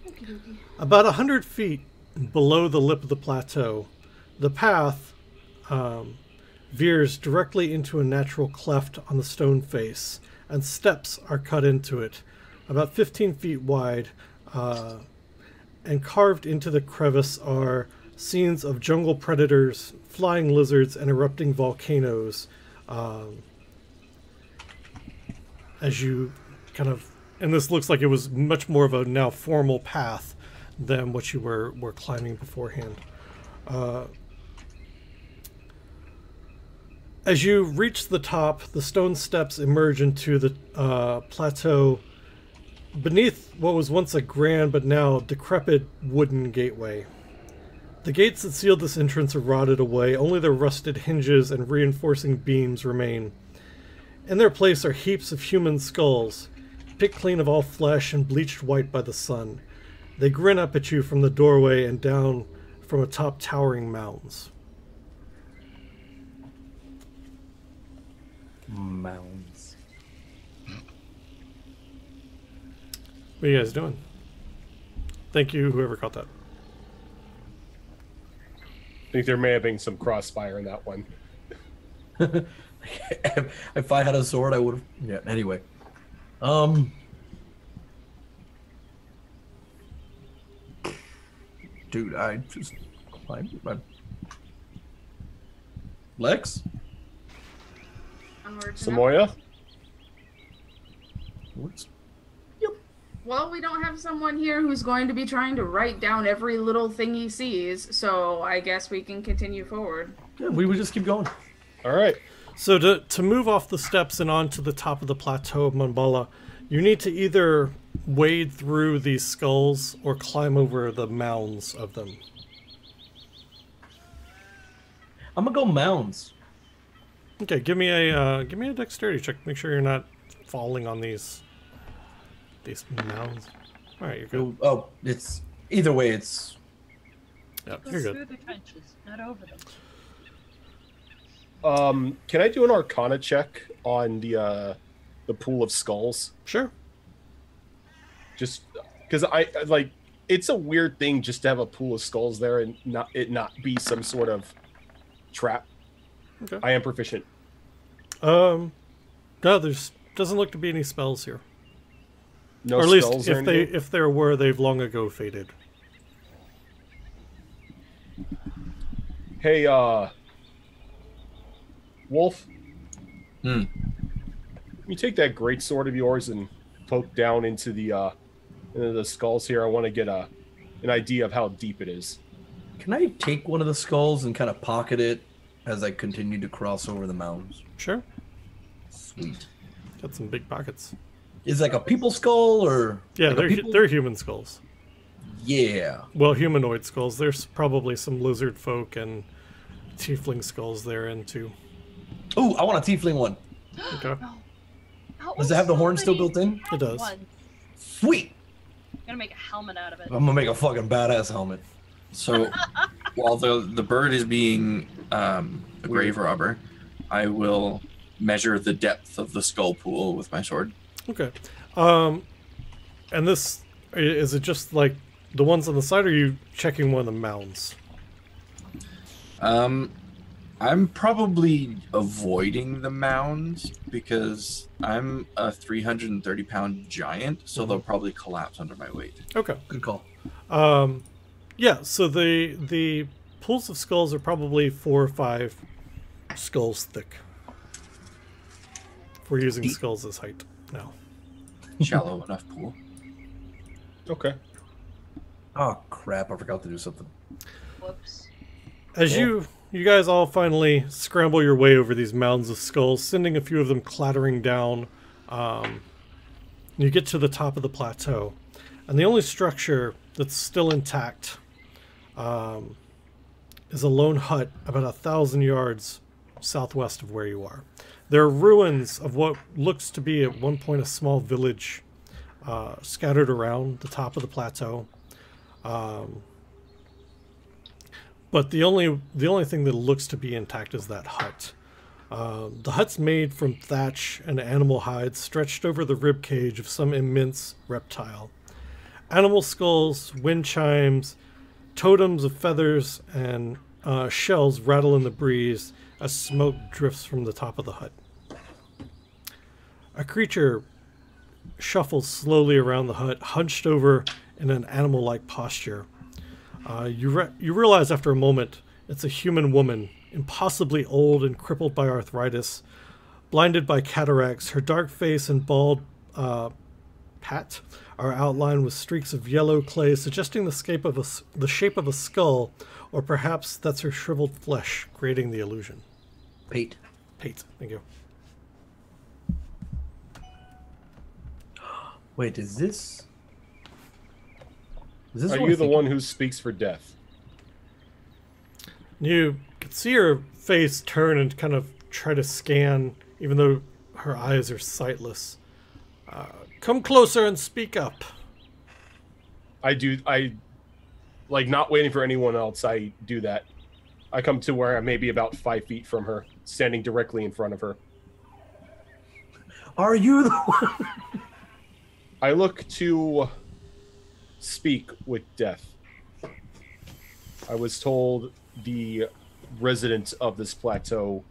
S4: Okie dokie.
S1: About 100 feet below the lip of the plateau, the path veers directly into a natural cleft on the stone face, and steps are cut into it, about 15 feet wide, and carved into the crevice are scenes of jungle predators, flying lizards, and erupting volcanoes. As you kind of, and this looks like it was much more of a now formal path than what you were climbing beforehand. As you reach the top, the stone steps emerge into the plateau beneath what was once a grand but now decrepit wooden gateway. The gates that sealed this entrance are rotted away, only their rusted hinges and reinforcing beams remain. In their place are heaps of human skulls, picked clean of all flesh and bleached white by the sun. They grin up at you from the doorway and down from atop towering mounds.
S5: Mounds.
S1: What are you guys doing? Thank you, whoever caught that.
S2: I think there may have been some crossfire in that one.
S5: If I had a sword, I would have. Yeah. Anyway, dude, I just climbed. Lex,
S4: Onward to
S2: Samoya?
S5: what's
S4: Well, we don't have someone here who's going to be trying to write down every little thing he sees, so I guess we can continue forward.
S5: Yeah, we would just keep going.
S2: All right.
S1: So to move off the steps and onto the top of the plateau of Monbala, you need to either wade through these skulls or climb over the mounds of them.
S5: I'm gonna go mounds.
S1: Okay, give me a dexterity check. Make sure you're not falling on these mounds. All right, you're good.
S5: Oh, it's either way. It's
S1: Yep,
S6: Go
S1: you're
S6: through
S1: good.
S6: the trenches, not over them.
S2: Can I do an Arcana check on the pool of skulls?
S1: Sure.
S2: Just because I like it's a weird thing just to have a pool of skulls there and not be some sort of trap.
S1: Okay.
S2: I am proficient.
S1: No, there's doesn't look to be any spells here.
S2: No
S1: Or at least
S2: spells or
S1: if
S2: anything?
S1: if there were, they've long ago faded.
S2: Hey, Wolf.
S3: Hmm.
S2: You take that great sword of yours and poke down into the skulls here. I want to get an idea of how deep it is.
S5: Can I take one of the skulls and kind of pocket it as I continue to cross over the mounds?
S1: Sure.
S5: Sweet.
S1: Got some big pockets.
S5: Is it like a people skull or?
S1: Yeah,
S5: like a people?
S1: they're human skulls.
S5: Yeah.
S1: Well, humanoid skulls. There's probably some lizard folk and tiefling skulls there in too.
S5: Ooh, I want a tiefling one.
S1: Okay.
S5: Does it have the horn still built in?
S1: It does.
S5: Sweet.
S6: I'm gonna make a helmet out of it.
S5: I'm gonna make a fucking badass helmet.
S3: So while the bird is being a grave robber, I will measure the depth of the skull pool with my sword.
S1: Okay. And this is it just like the ones on the side, or are you checking one of the mounds?
S3: I'm probably avoiding the mounds because I'm a 330-pound giant, so they'll probably collapse under my weight.
S1: Okay.
S5: Good call.
S1: Yeah, so the pools of skulls are probably 4 or 5 skulls thick. If we're using skulls as height now.
S3: Shallow enough pool.
S2: Okay.
S5: Oh crap! I forgot to do something.
S6: Whoops.
S1: As you guys all finally scramble your way over these mounds of skulls, sending a few of them clattering down, you get to the top of the plateau. And the only structure that's still intact is a lone hut about 1,000 yards southwest of where you are. There are ruins of what looks to be at one point a small village scattered around the top of the plateau. But the only thing that looks to be intact is that hut. The hut's made from thatch and animal hides stretched over the rib cage of some immense reptile. Animal skulls, wind chimes, totems of feathers, and shells rattle in the breeze as smoke drifts from the top of the hut. A creature shuffles slowly around the hut, hunched over in an animal-like posture. You realize after a moment it's a human woman, impossibly old and crippled by arthritis, blinded by cataracts. Her dark face and bald pat are outlined with streaks of yellow clay, suggesting the shape of a skull, or perhaps that's her shriveled flesh creating the illusion.
S5: Pate.
S1: Pate, thank you.
S5: Wait, is this
S2: Are
S5: what
S2: you
S5: I
S2: the
S5: think-
S2: one who speaks for death?
S1: You can see her face turn and kind of try to scan, even though her eyes are sightless. Come closer and speak up.
S2: I like not waiting for anyone else. I do that. I come to where I'm maybe about 5 feet from her, standing directly in front of her.
S5: Are you the one?
S2: I look to speak with death. I was told the residents of this plateau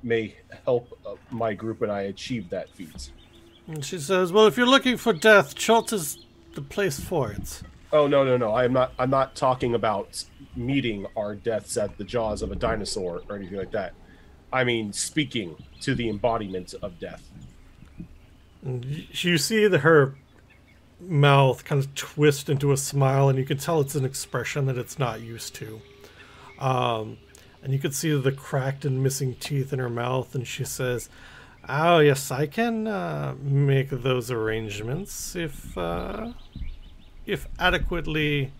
S2: may help my group and I achieve that feat.
S1: And she says, well, if you're looking for death, Chult is the place for it.
S2: Oh no. I'm not talking about meeting our deaths at the jaws of a dinosaur or anything like that. I mean speaking to the embodiment of death.
S1: And you see that her mouth kind of twist into a smile, and you can tell it's an expression that it's not used to. And you can see the cracked and missing teeth in her mouth, and she says, oh, yes, I can make those arrangements if adequately...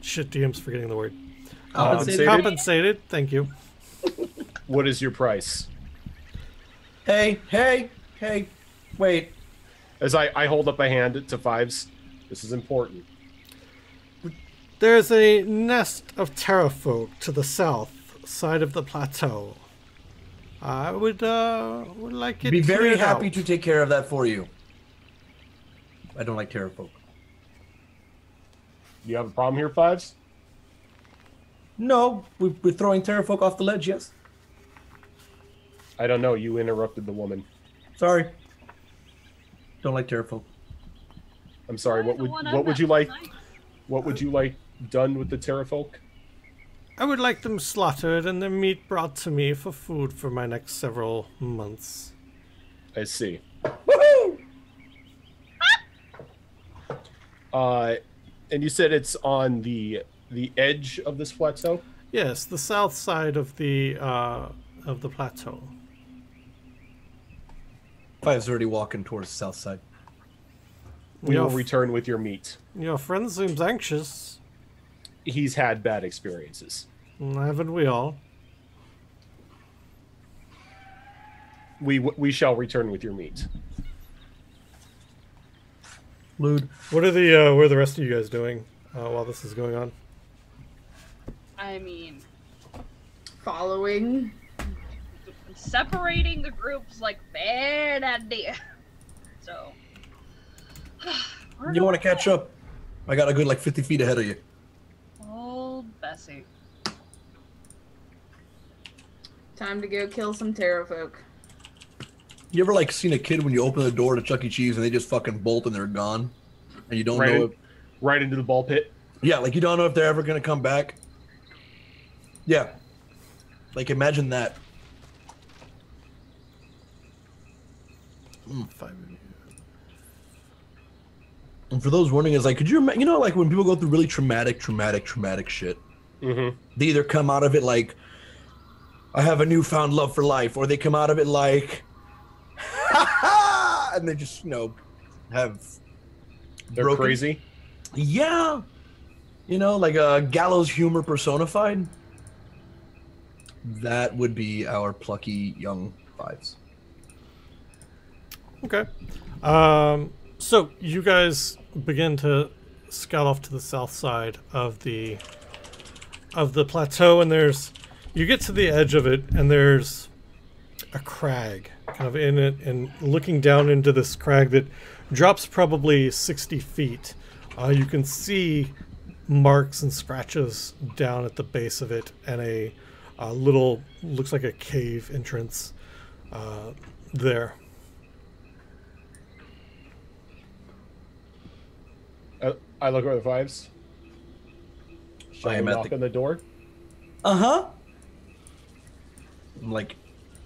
S1: shit, DM's forgetting the word. Compensated, thank you.
S2: What is your price?
S5: Hey, wait.
S2: As I hold up a hand to Fives, this is important.
S1: There's a nest of terrafolk to the south side of the plateau. I would like it
S5: Be very
S1: cleared
S5: happy
S1: out.
S5: to take care of that for you. I don't like terrafolk.
S2: You have a problem here, Fives?
S5: No, we're throwing Terrafolk off the ledge. Yes.
S2: I don't know. You interrupted the woman.
S5: Sorry. Don't like Terrafolk.
S2: I'm sorry. What would you like? What would you like done with the Terrafolk?
S1: I would like them slaughtered and their meat brought to me for food for my next several months.
S2: I see.
S5: Woohoo!
S2: And you said it's on the edge of this plateau?
S1: Yes, the south side of the plateau.
S5: Five's already walking towards the south side.
S2: We
S1: Your
S2: will return with your meat.
S1: Your friend seems anxious.
S2: He's had bad experiences.
S1: Haven't we all?
S2: We shall return with your meat.
S5: Lude.
S1: What are the rest of you guys doing while this is going on?
S6: I mean,
S4: Following.
S6: separating the groups like bad idea. So.
S5: You want to catch up? I got a good like 50 feet ahead of you.
S6: Old Bessie.
S4: Time to go kill some Terrafolk.
S5: You ever like seen a kid when you open the door to Chuck E. Cheese and they just fucking bolt and they're gone, and you don't know?
S2: Right into the ball pit.
S5: Yeah, like you don't know if they're ever gonna come back. Yeah, like imagine that.
S1: 5 minutes.
S5: And for those wondering, is like, could you like when people go through really traumatic shit,
S2: Mm-hmm.
S5: they either come out of it like, I have a newfound love for life, or they come out of it like, ha ha, and they just have.
S2: They're
S5: broken.
S2: crazy.
S5: Yeah, like a gallows humor personified. That would be our plucky young Fives.
S1: Okay. So you guys begin to scout off to the south side of the plateau, and you get to the edge of it, and there's a crag kind of in it, and looking down into this crag that drops probably 60 feet. You can see marks and scratches down at the base of it, and a little, looks like a cave entrance there.
S2: I look over the Fives. Shall we knock on the door?
S5: Uh-huh. I'm like,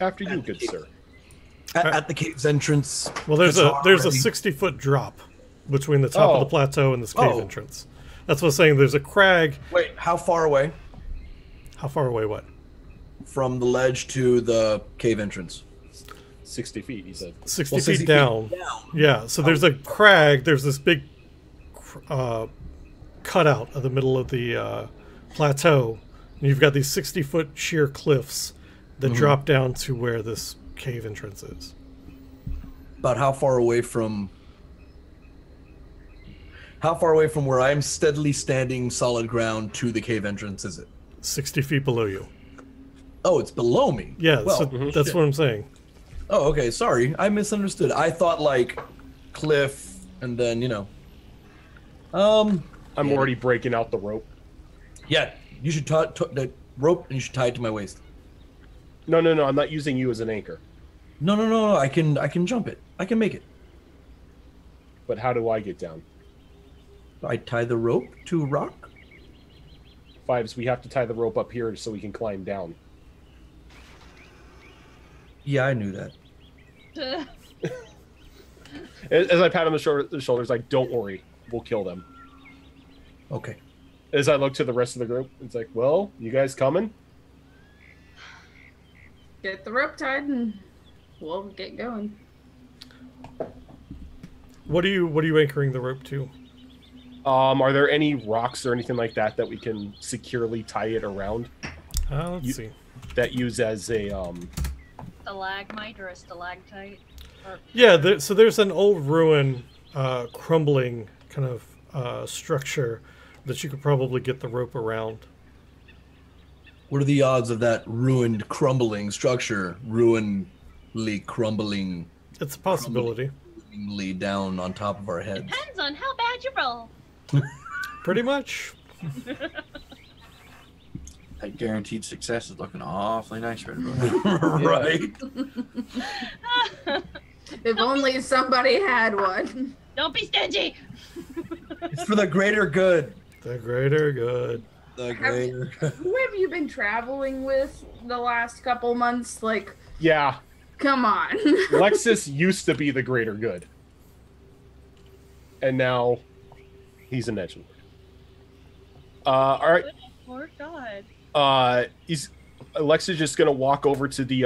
S2: After you, good sir.
S5: at the cave's entrance.
S1: Well, there's a
S5: already-
S1: 60-foot drop between the top of the plateau and this cave entrance. That's what I'm saying. There's a crag.
S5: Wait, how far away
S1: How far away? What?
S5: from the ledge to the cave entrance?
S2: 60 feet, he said.
S1: 60
S5: Well, 60
S1: feet down. Yeah. So there's a crag. There's this big cutout of the middle of the plateau, and you've got these 60-foot sheer cliffs that drop down to where this cave entrance is.
S5: About how far away from where I'm steadily standing solid ground to the cave entrance is it?
S1: 60 feet below you.
S5: Oh, it's below me.
S1: Yeah,
S5: Well,
S1: so that's
S5: shit.
S1: what I'm saying.
S5: Oh, okay. Sorry, I misunderstood. I thought like cliff, and then
S2: I'm already breaking out the rope.
S5: Yeah, you should tie the rope, and you should tie it to my waist.
S2: No, I'm not using you as an anchor.
S5: No. I can jump it. I can make it.
S2: But how do I get down?
S5: I tie the rope to a rock.
S2: Fives, we have to tie the rope up here so we can climb down.
S5: Yeah, I knew that.
S2: As I pat on the shoulders, like, don't worry, we'll kill them.
S5: Okay.
S2: As I look to the rest of the group, it's like, well, you guys coming?
S4: Get the rope tied and we'll get going.
S1: What are you anchoring the rope to?
S2: Are there any rocks or anything like that that we can securely tie it around?
S1: Let's see.
S2: That use as a
S6: Stalagmite or a stalactite? Or
S1: Yeah, so there's an old ruin, crumbling kind of structure that you could probably get the rope around.
S5: What are the odds of that ruined, crumbling structure, crumbling
S1: It's a possibility.
S5: down on top of our heads?
S6: depends on how bad you roll.
S1: Pretty much.
S3: That guaranteed success is looking awfully nice right about
S5: Right.
S4: If only somebody had one.
S6: Don't be stingy.
S5: It's for the greater good.
S1: The greater good.
S5: The greater good.
S4: Who have you been traveling with the last couple months? Like,
S2: Yeah,
S4: come on.
S2: Lexus used to be the greater good, and now he's an edgelord. All right.
S6: Poor God.
S2: He's Alexa's just gonna walk over to the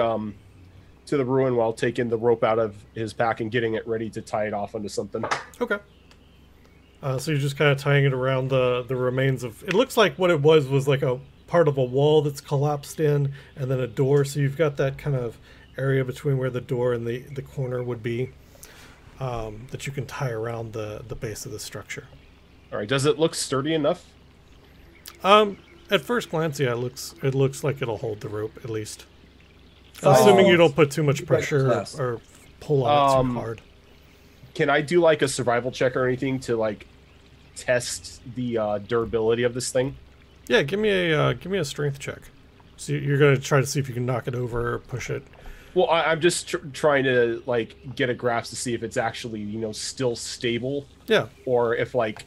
S2: ruin while taking the rope out of his pack and getting it ready to tie it off onto something.
S1: Okay. So you're just kind of tying it around the remains of. It looks like what it was like a part of a wall that's collapsed in, and then a door. So you've got that kind of area between where the door and the corner would be, that you can tie around the base of the structure.
S2: All right. Does it look sturdy enough?
S1: At first glance, yeah, it looks like it'll hold the rope at least.
S5: Oh.
S1: Assuming you don't put too much
S5: Right,
S1: pressure
S5: class.
S1: or pull on it too hard.
S2: Can I do like a survival check or anything to like test the durability of this thing?
S1: Yeah, give me a strength check. So you're gonna try to see if you can knock it over or push it.
S2: Well, I'm just trying to like get a grasp to see if it's actually still stable
S1: Yeah,
S2: or if like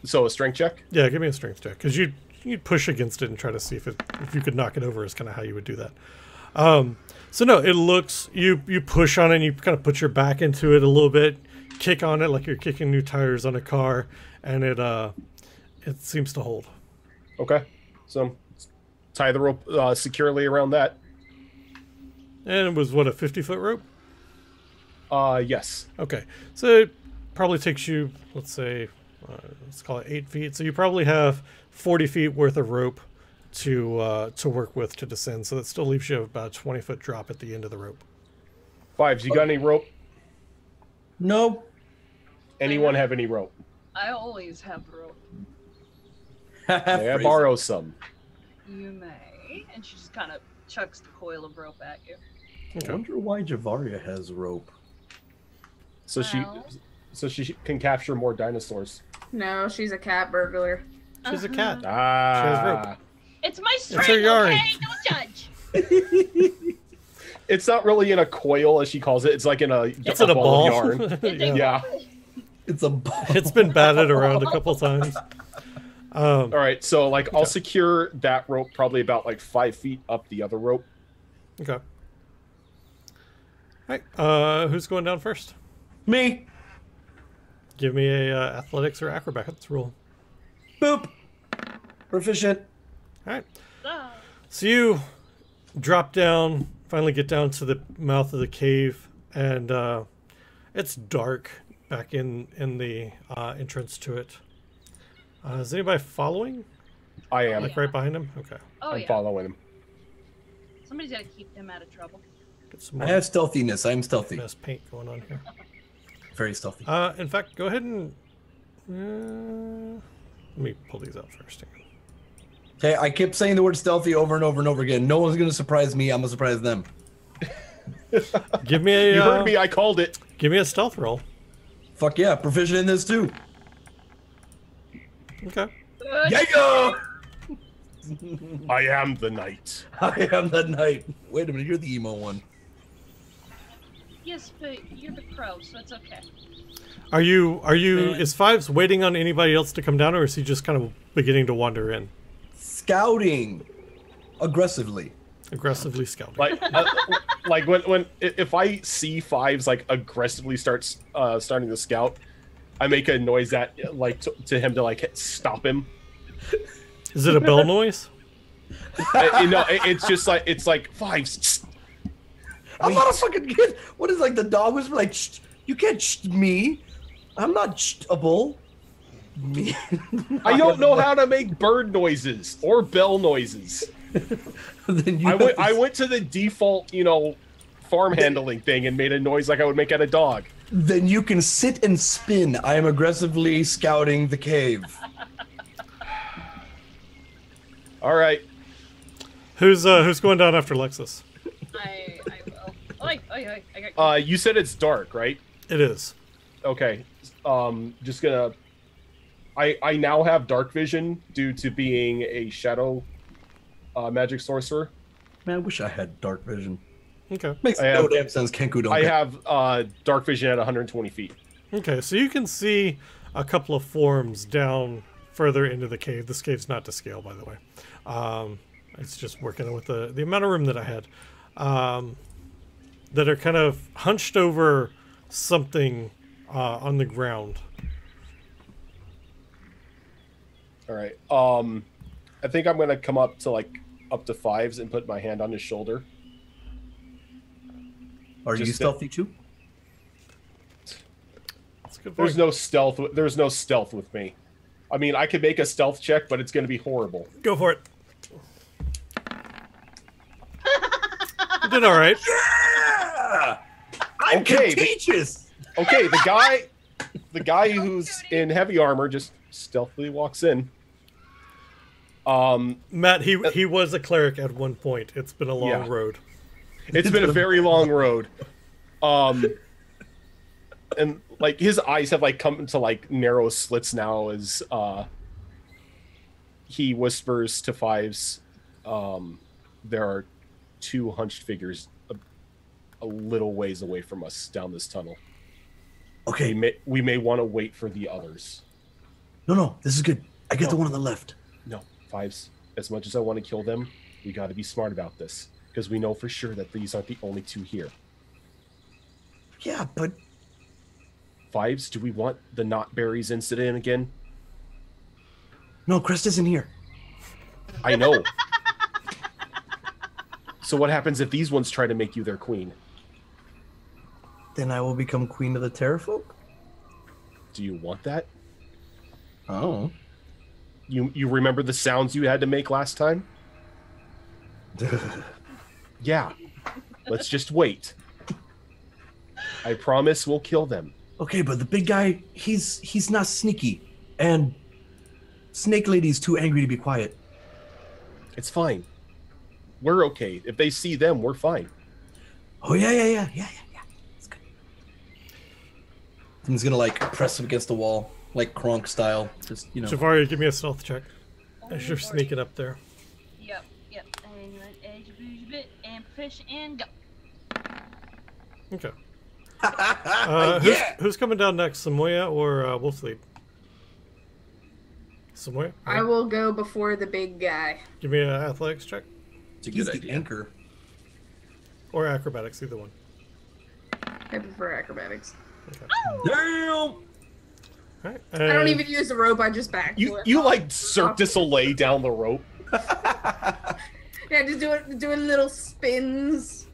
S2: a strength check.
S1: yeah, give me a strength check because you'd push against it and try to see if you could knock it over is kind of how you would do that. So no, it looks you push on it and you kind of put your back into it a little bit, kick on it like you're kicking new tires on a car, and it seems to hold.
S2: Okay, so tie the rope securely around that.
S1: And it was what, a 50-foot rope?
S2: Yes.
S1: Okay, so it probably takes you, let's say, let's call it 8 feet. So you probably have 40 feet worth of rope to work with to descend. So that still leaves you about a 20-foot drop at the end of the rope.
S2: Fives, you got any rope?
S5: No.
S2: Anyone have any rope?
S6: I always have rope.
S2: May I borrow some?
S6: You may. And she just kind of chucks the coil of rope at you.
S5: I wonder why Javaria has rope.
S2: So
S6: Well.
S2: she can capture more dinosaurs.
S4: No, she's a cat burglar.
S1: She's a cat.
S2: Ah.
S1: She has rope.
S6: It's my
S1: her
S6: string,
S1: yarn.
S6: okay? Don't judge.
S2: It's not really in a coil, as she calls it. It's like in a
S1: It's in a
S2: ball
S1: ball.
S2: of yarn.
S1: Yeah.
S2: Yeah.
S5: It's a ball.
S1: It's been batted around a couple times.
S2: All right. So like, I'll secure that rope probably about like 5 feet up the other rope.
S1: Okay. All right. Who's going down first?
S5: Me.
S1: Give me a athletics or acrobatics roll.
S5: Boop. Proficient.
S1: All right.
S6: Ah.
S1: So you drop down, finally get down to the mouth of the cave, and it's dark back in the entrance to it. Is anybody following?
S2: I am.
S1: Like right behind him? Okay.
S6: Oh,
S2: I'm
S6: yeah.
S2: following him.
S6: Somebody's got to keep him out of trouble.
S1: Get some
S5: I
S1: more
S5: have stealthiness. I'm stealthy.
S1: best paint going on here.
S5: Very stealthy.
S1: In fact, go ahead and let me pull these out first.
S5: Okay, I kept saying the word stealthy over and over and over again. No one's gonna surprise me. I'm gonna surprise them.
S1: Give me a
S2: You heard me. I called it.
S1: give me a stealth roll.
S5: Fuck yeah, proficient in this too.
S1: Okay.
S5: Yeah.
S2: I am the knight.
S5: I am the knight. Wait a minute, you're the emo one.
S6: Yes, but you're the crow, so it's okay.
S1: Are you is Fives waiting on anybody else to come down, or is he just kind of beginning to wander in?
S5: Scouting aggressively.
S1: Aggressively scouting.
S2: Like when if I see Fives like aggressively starting to scout, I make a noise that like to him to like stop him.
S1: Is it a bell noise?
S2: It's just like it's like Fives.
S5: I'm not a fucking kid. What is like the dog whisper? Like, shh, you can't shh me. I'm not a bull. Me.
S2: I don't know how to make bird noises or bell noises.
S5: Then you
S2: I went to the default, farm handling thing and made a noise like I would make at a dog.
S5: Then you can sit and spin. I am aggressively scouting the cave.
S2: All right.
S1: Who's going down after Lexus?
S6: I will. I got.
S2: You said it's dark, right?
S1: It is.
S2: Okay. Just gonna. I now have dark vision due to being a shadow magic sorcerer.
S5: Man, I wish I had dark vision.
S1: Okay.
S5: Makes
S2: I
S5: no
S2: have-
S5: damn sense. Kenku don't
S2: I
S5: get-
S2: have dark vision at 120 feet.
S1: Okay, so you can see a couple of forms down further into the cave. This cave's not to scale, by the way. It's just working with the amount of room that I had. That are kind of hunched over something on the ground.
S2: All right. I think I'm gonna come up to up to Fives and put my hand on his shoulder.
S5: Are you
S2: just-
S5: stealthy too?
S1: That's a good
S2: There's
S1: point.
S2: no stealth. There's no stealth with me. I mean, I could make a stealth check, but it's gonna be horrible.
S1: Go for it. You did all right.
S5: Yeah! I'm
S2: Okay,
S5: contagious!
S2: Okay, the guy who's in heavy armor just stealthily walks in.
S1: Matt, he was a cleric at one point. It's been a long
S2: Yeah.
S1: road.
S2: It's been a very long road. And like his eyes have like come into like narrow slits now as he whispers to Fives, there are two hunched figures a little ways away from us down this tunnel.
S5: Okay,
S2: We may want to wait for the others.
S5: no, this is good. I get the one on the left.
S2: No, Fives, as much as I want to kill them, we got to be smart about this because we know for sure that these aren't the only two here.
S5: Yeah, but
S2: Fives, do we want the Not Berries incident again?
S5: no, Crest isn't here.
S2: I know. So what happens if these ones try to make you their queen?
S5: Then I will become queen of the Terrafolk?
S2: Do you want that?
S5: Oh.
S2: You remember the sounds you had to make last time? Yeah. Let's just wait. I promise we'll kill them.
S5: Okay, but the big guy, he's not sneaky. And Snake Lady's too angry to be quiet.
S2: It's fine. We're okay. If they see them, we're fine.
S5: Oh, yeah. It's good. He's gonna, like, press him against the wall, like Kronk style. Just, you know.
S1: Javaria, give me a stealth check. As you're sneaking up there.
S6: Yep. And you want edge, booge, bit, and push, and go.
S1: Okay.
S5: Yeah!
S1: Who's coming down next, Samoya or Wolfsleep? Samoya?
S4: I will go before the big guy.
S1: Give me an athletics check.
S3: It's a
S5: He's
S3: good
S5: the
S3: idea.
S5: anchor.
S1: Or acrobatics, either one.
S4: I prefer acrobatics.
S5: Damn!
S1: Alright.
S4: I don't even use the rope. I just back.
S2: You like Cirque du Soleil down the rope.
S4: Yeah, just doing little spins.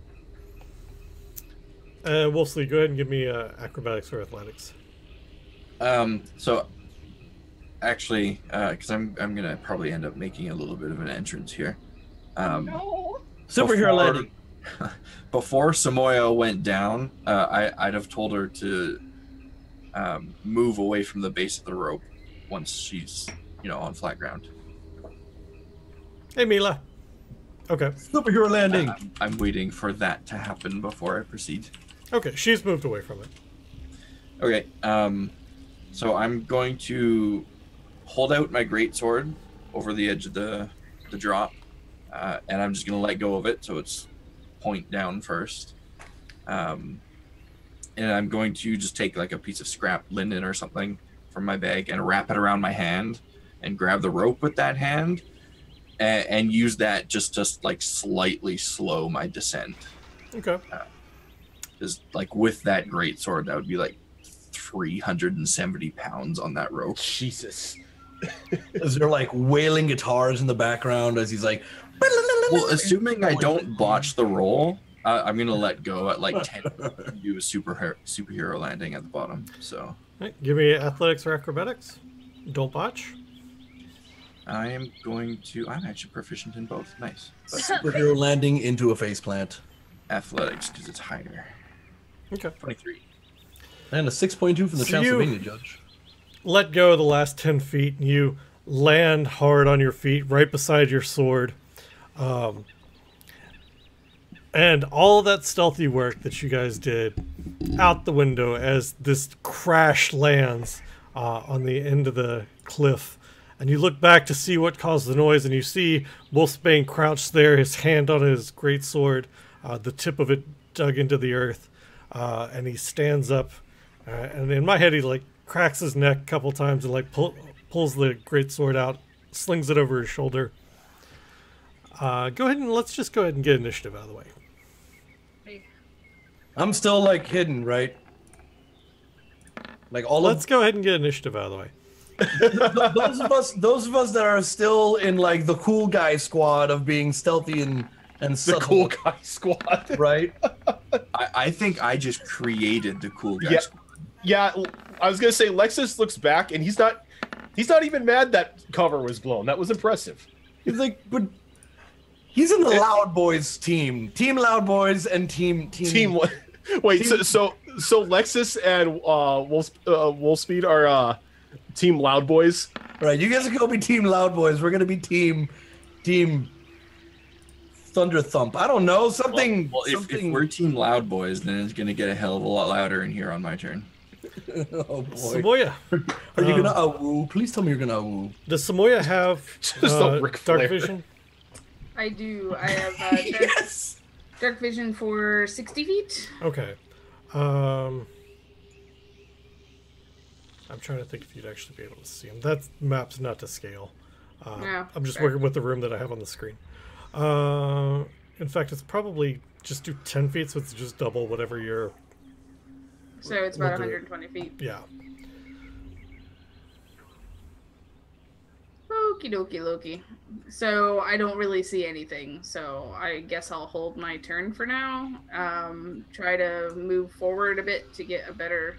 S1: Wolfsleep, go ahead and give me acrobatics or athletics.
S3: So actually, because I'm gonna probably end up making a little bit of an entrance here.
S6: No.
S5: Superhero landing.
S3: Before Samoya went down, I'd have told her to move away from the base of the rope once she's, on flat ground.
S1: Hey, Mila. Okay.
S5: Superhero landing.
S3: I'm waiting for that to happen before I proceed.
S1: Okay, she's moved away from it.
S3: Okay, so I'm going to hold out my greatsword over the edge of the drop, and I'm just going to let go of it so it's point down first. And I'm going to just take like a piece of scrap linen or something from my bag and wrap it around my hand and grab the rope with that hand and use that just like slightly slow my descent.
S1: Okay.
S3: Because like with that greatsword, that would be like 370 pounds on that rope.
S2: Jesus.
S5: Is there like wailing guitars in the background as he's like,
S3: Well, assuming I don't botch the roll, I'm gonna let go at like 10 and do a superhero landing at the bottom. So
S1: Alright, give me athletics or acrobatics. Don't botch.
S3: I am going to. I'm actually proficient in both. Nice. But
S5: superhero landing into a faceplant.
S3: athletics because it's higher.
S1: Okay.
S3: 23.
S5: And a 6.2 from the
S1: So you-
S5: Transylvania judge.
S1: Let go of the last 10 feet, and you land hard on your feet right beside your sword. And all that stealthy work that you guys did out the window as this crash lands on the end of the cliff. And you look back to see what caused the noise, and you see Wolfsbane crouched there, his hand on his greatsword, the tip of it dug into the earth, and he stands up. And in my head, he like cracks his neck a couple times and like pulls the greatsword out, slings it over his shoulder. Let's just go ahead and get initiative out of the way.
S5: I'm still like hidden, right? Like all
S1: Let's go ahead and get initiative out of the way.
S5: those of us that are still in like the cool guy squad of being stealthy and
S2: The
S5: subtle,
S2: cool guy squad.
S5: right?
S3: I think I just created the cool guy
S2: Yeah.
S3: squad.
S2: Yeah, I was gonna say Lexus looks back and he's not even mad that cover was blown. That was impressive.
S5: He's like, but he's in the Loud Boys team Loud Boys and team.
S2: What? Wait,
S5: Team-
S2: so Lexus and Wolfspeed are Team Loud Boys.
S5: Right, you guys are gonna be team Loud Boys. We're gonna be team Thunder Thump. I don't know, something.
S3: Well, if we're Team Loud Boys, then it's gonna get a hell of a lot louder in here on my turn.
S5: Oh boy.
S1: Samoya.
S5: Are you gonna woo? Please tell me you're gonna woo.
S1: Does Samoya have
S2: Just a Ric
S1: dark
S2: Flair.
S1: vision?
S4: I do. I have
S5: Yes.
S4: dark vision for 60 feet.
S1: Okay. I'm trying to think if you'd actually be able to see him. That map's not to scale.
S4: No,
S1: I'm just
S4: fair.
S1: working with the room that I have on the screen. In fact, it's probably just do 10 feet, so it's just double whatever your...
S4: So it's about
S1: We'll do it.
S4: 120 feet.
S1: Yeah.
S4: Okie dokie Loki. So I don't really see anything. So I guess I'll hold my turn for now. Try to move forward a bit to get a better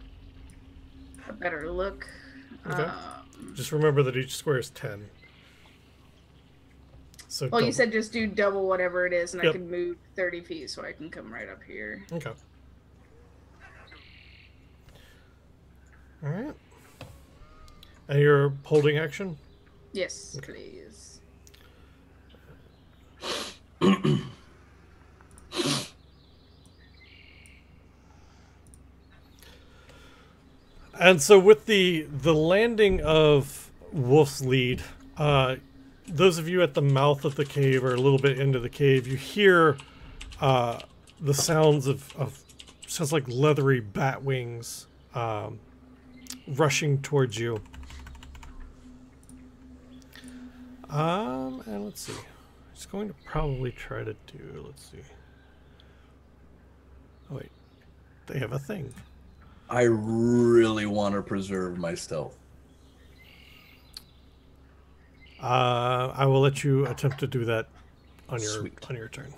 S4: look.
S1: Okay. Just remember that each square is 10. So
S4: Well, you
S1: double.
S4: said just do double whatever it is, and
S1: Yep.
S4: I can move 30 feet, so I can come right up here.
S1: Okay. All right. And you're holding action?
S4: Yes,
S1: Okay.
S4: please.
S1: And so with the landing of Wolf's Lead, those of you at the mouth of the cave or a little bit into the cave, you hear the sounds of sounds like leathery bat wings rushing towards you. And let's see. It's going to probably try to do, let's see. Oh wait, they have a thing.
S5: I really want to preserve my stealth.
S1: I will let you attempt to do that on your
S5: Sweet.
S1: turn.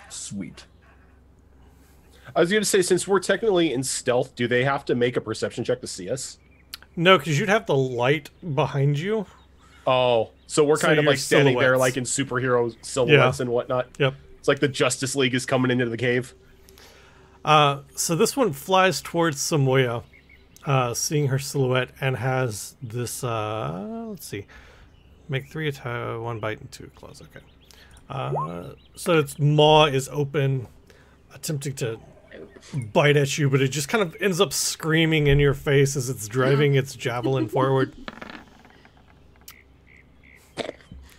S5: Sweet.
S2: I was gonna say, since we're technically in stealth, do they have to make a perception check to see us?
S1: No, because you'd have the light behind you.
S2: Oh, so we're
S1: So
S2: kind of
S1: your
S2: like standing there
S1: silhouettes.
S2: like in superhero silhouettes and whatnot.
S1: Yep.
S2: It's like the Justice League is coming into the cave.
S1: So this one flies towards Samoya, seeing her silhouette, and has this. Let's see, make 3 attack, 1 bite and 2 claws. Okay. So its maw is open, attempting to bite at you, but it just kind of ends up screaming in your face as it's driving its javelin forward.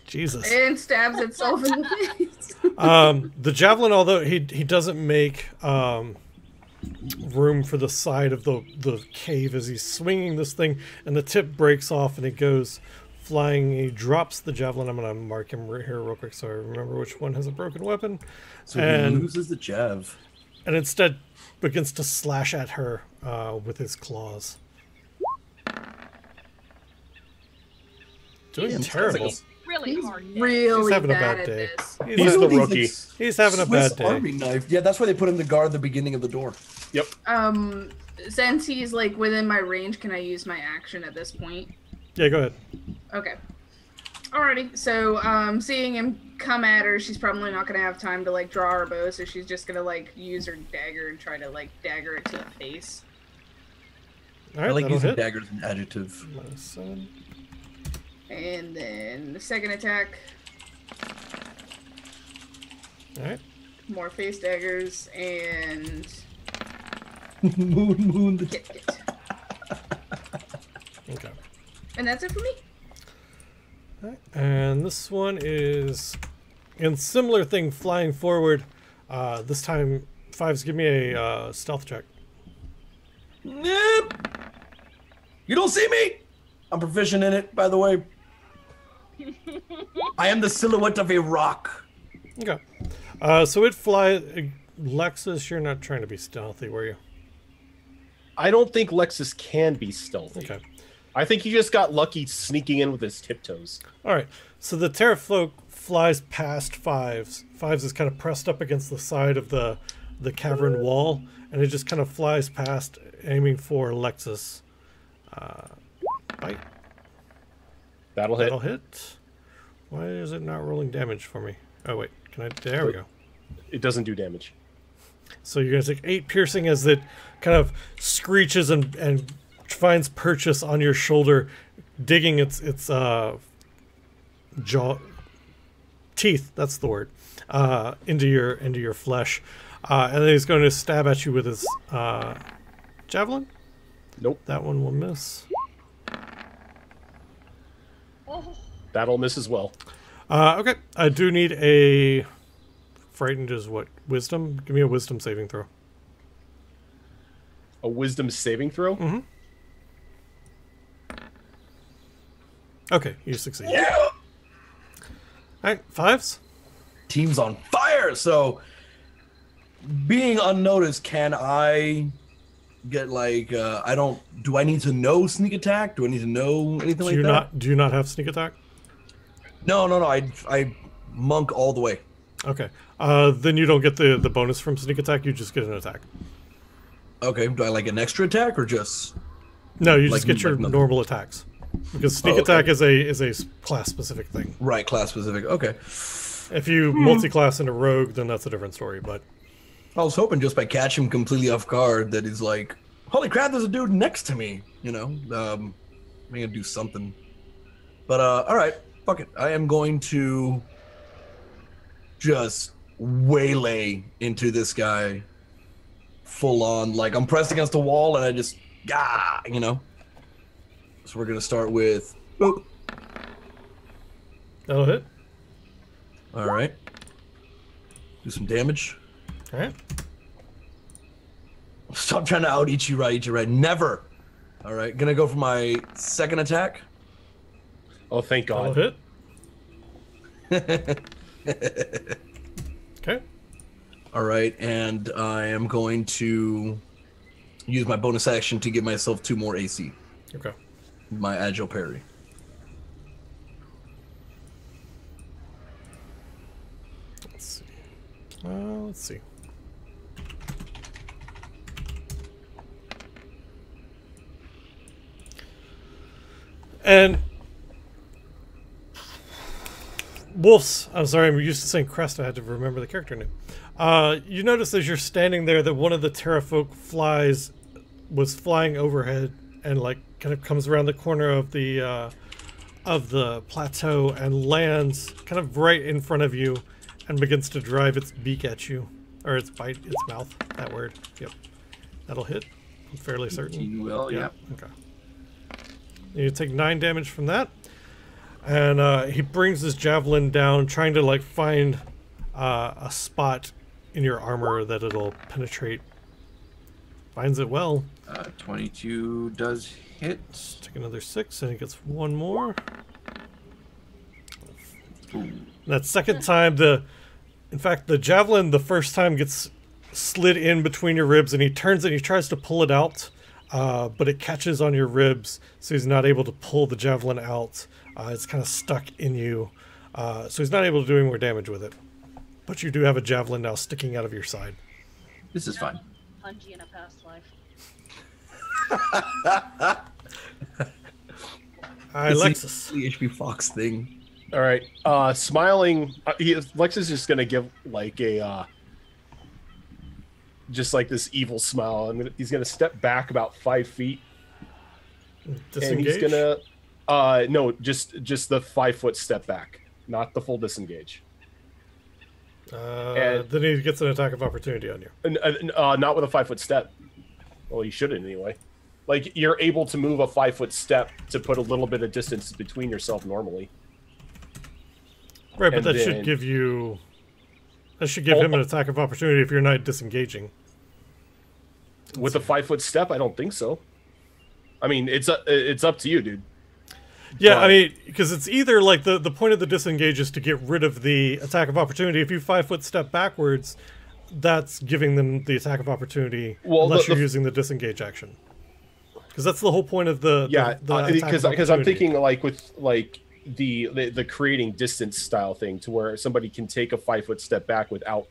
S1: Jesus.
S4: And stabs itself in the face.
S1: The javelin, although he doesn't make room for the side of the cave as he's swinging this thing, and the tip breaks off and it goes flying. He drops the javelin. I'm gonna mark him right here real quick so I remember which one has a broken weapon.
S5: So he
S1: And-
S5: loses the jav.
S1: And instead begins to slash at her with his claws. Doing terrible.
S6: Really
S4: He's
S6: hard.
S4: really
S1: He's having a
S4: bad
S1: bad
S4: at
S1: day.
S4: this.
S2: He's the rookie.
S1: He's having a
S5: Swiss
S1: bad day.
S5: Army knife. Yeah, that's why they put him to guard the beginning of the door.
S2: Yep.
S4: Since he's like within my range, can I use my action at this point?
S1: Yeah, go ahead.
S4: Okay. Alrighty. So, seeing him come at her, she's probably not gonna have time to like draw her bow, so she's just gonna like use her dagger and try to like dagger it to the face.
S1: All
S5: I
S1: right,
S5: like
S1: that'll
S5: using
S1: hit.
S5: dagger as an adjective.
S1: -7.
S4: And then the second attack,
S1: All right.
S4: more face daggers, and
S5: moon.
S4: hit. And that's it for me.
S1: Alright, and this one is in similar thing, flying forward. This time, Fives, give me a stealth check.
S5: Nope. You don't see me. I'm proficient in it, by the way. I am the silhouette of a rock.
S1: Okay. So it flies. Lexus, you're not trying to be stealthy, were you?
S2: I don't think Lexus can be stealthy.
S1: Okay.
S2: I think he just got lucky sneaking in with his tiptoes.
S1: All right. So the Terrafolk flies past Fives. Fives is kind of pressed up against the side of the cavern wall, and it just kind of flies past, aiming for Lexus. Bite.
S2: That'll hit.
S1: That'll hit. Why is it not rolling damage for me? Oh wait, can I? There we go.
S2: It doesn't do damage.
S1: So you're gonna take 8 piercing as it kind of screeches and finds purchase on your shoulder, digging its jaw teeth. That's the word. Into your flesh, and then he's going to stab at you with his javelin.
S2: Nope.
S1: That one will miss.
S6: Oh,
S2: That'll miss as well.
S1: Okay, I do need a frightened is what? Wisdom? Give me a wisdom saving throw.
S2: A wisdom saving throw?
S1: Mm-hmm. Okay, you succeed.
S5: Yeah.
S1: Alright, Fives?
S5: Team's on fire. So, being unnoticed, can I get like? I don't. Do I need to know sneak attack? Do I need to know anything like that?
S1: Do you not have sneak attack?
S5: No. I monk all the way.
S1: Okay. Then you don't get the bonus from sneak attack, you just get an attack.
S5: Okay. Do I like an extra attack or just?
S1: No, you
S5: Like-
S1: just get your
S5: like nothing.
S1: normal attacks. Because sneak
S5: Oh, okay.
S1: attack is a class specific thing.
S5: Right, class specific. Okay.
S1: If you multi-class into rogue, then that's a different story, but
S5: I was hoping just by catching him completely off guard that he's like, holy crap, there's a dude next to me. You know, I'm gonna do something. But all right, fuck it. I am going to just waylay into this guy full on. Like I'm pressed against the wall and I just, you know. So we're gonna start with, boop.
S1: that'll hit.
S5: All right. Do some damage.
S1: Alright.
S5: Stop trying to out eat you right. Never. All right, gonna go for my second attack.
S2: Oh, thank
S1: That'll
S2: God.
S1: hit. Okay.
S5: All right, and I am going to use my bonus action to give myself 2 more AC.
S1: Okay.
S5: My agile parry.
S1: Let's see. Let's see. And Wolf's, I'm sorry, I'm used to saying Crest, I had to remember the character name. You notice as you're standing there that one of the Terrafolk was flying overhead and like kind of comes around the corner of the plateau and lands kind of right in front of you and begins to drive its beak at you. Or its mouth, that word. Yep. That'll hit, I'm fairly certain.
S3: You will,
S1: Yeah.
S3: yep.
S1: Okay. You take 9 damage from that, and he brings his javelin down, trying to like find a spot in your armor that it'll penetrate. Finds it well.
S3: 22 does hit.
S1: Take another 6, and he gets 1 more.
S3: Ooh.
S1: That second time, in fact, the javelin the first time gets slid in between your ribs, and he turns and he tries to pull it out. But it catches on your ribs, so he's not able to pull the javelin out. It's kind of stuck in you, so he's not able to do any more damage with it. But you do have a javelin now sticking out of your side.
S3: This is fine.
S6: Punji in a past life.
S1: Alexis.
S5: The HP Fox thing.
S2: All right. Smiling. Lex is just gonna give like a just like this evil smile. He's gonna step back about 5 feet,
S1: Disengage.
S2: and he's gonna no, just the 5 foot step back, not the full disengage.
S1: Then he gets an attack of opportunity on you.
S2: Not with a 5 foot step. Well, he shouldn't anyway. Like you're able to move a 5-foot step to put a little bit of distance between yourself normally.
S1: Right, but
S2: And
S1: that
S2: then-
S1: should give you. That should give him an attack of opportunity if you're not disengaging.
S2: With a 5-foot step, I don't think so. I mean, it's up to you, dude.
S1: Yeah,
S2: But-
S1: I mean, because it's either like the point of the disengage is to get rid of the attack of opportunity. If you 5-foot step backwards, that's giving them the attack of opportunity
S2: Well,
S1: unless
S2: the-
S1: you're using the disengage action. Because that's the whole point of the
S2: Yeah,
S1: the attack of
S2: because I'm
S1: opportunity.
S2: thinking like with like the creating distance style thing to where somebody can take a 5-foot step back without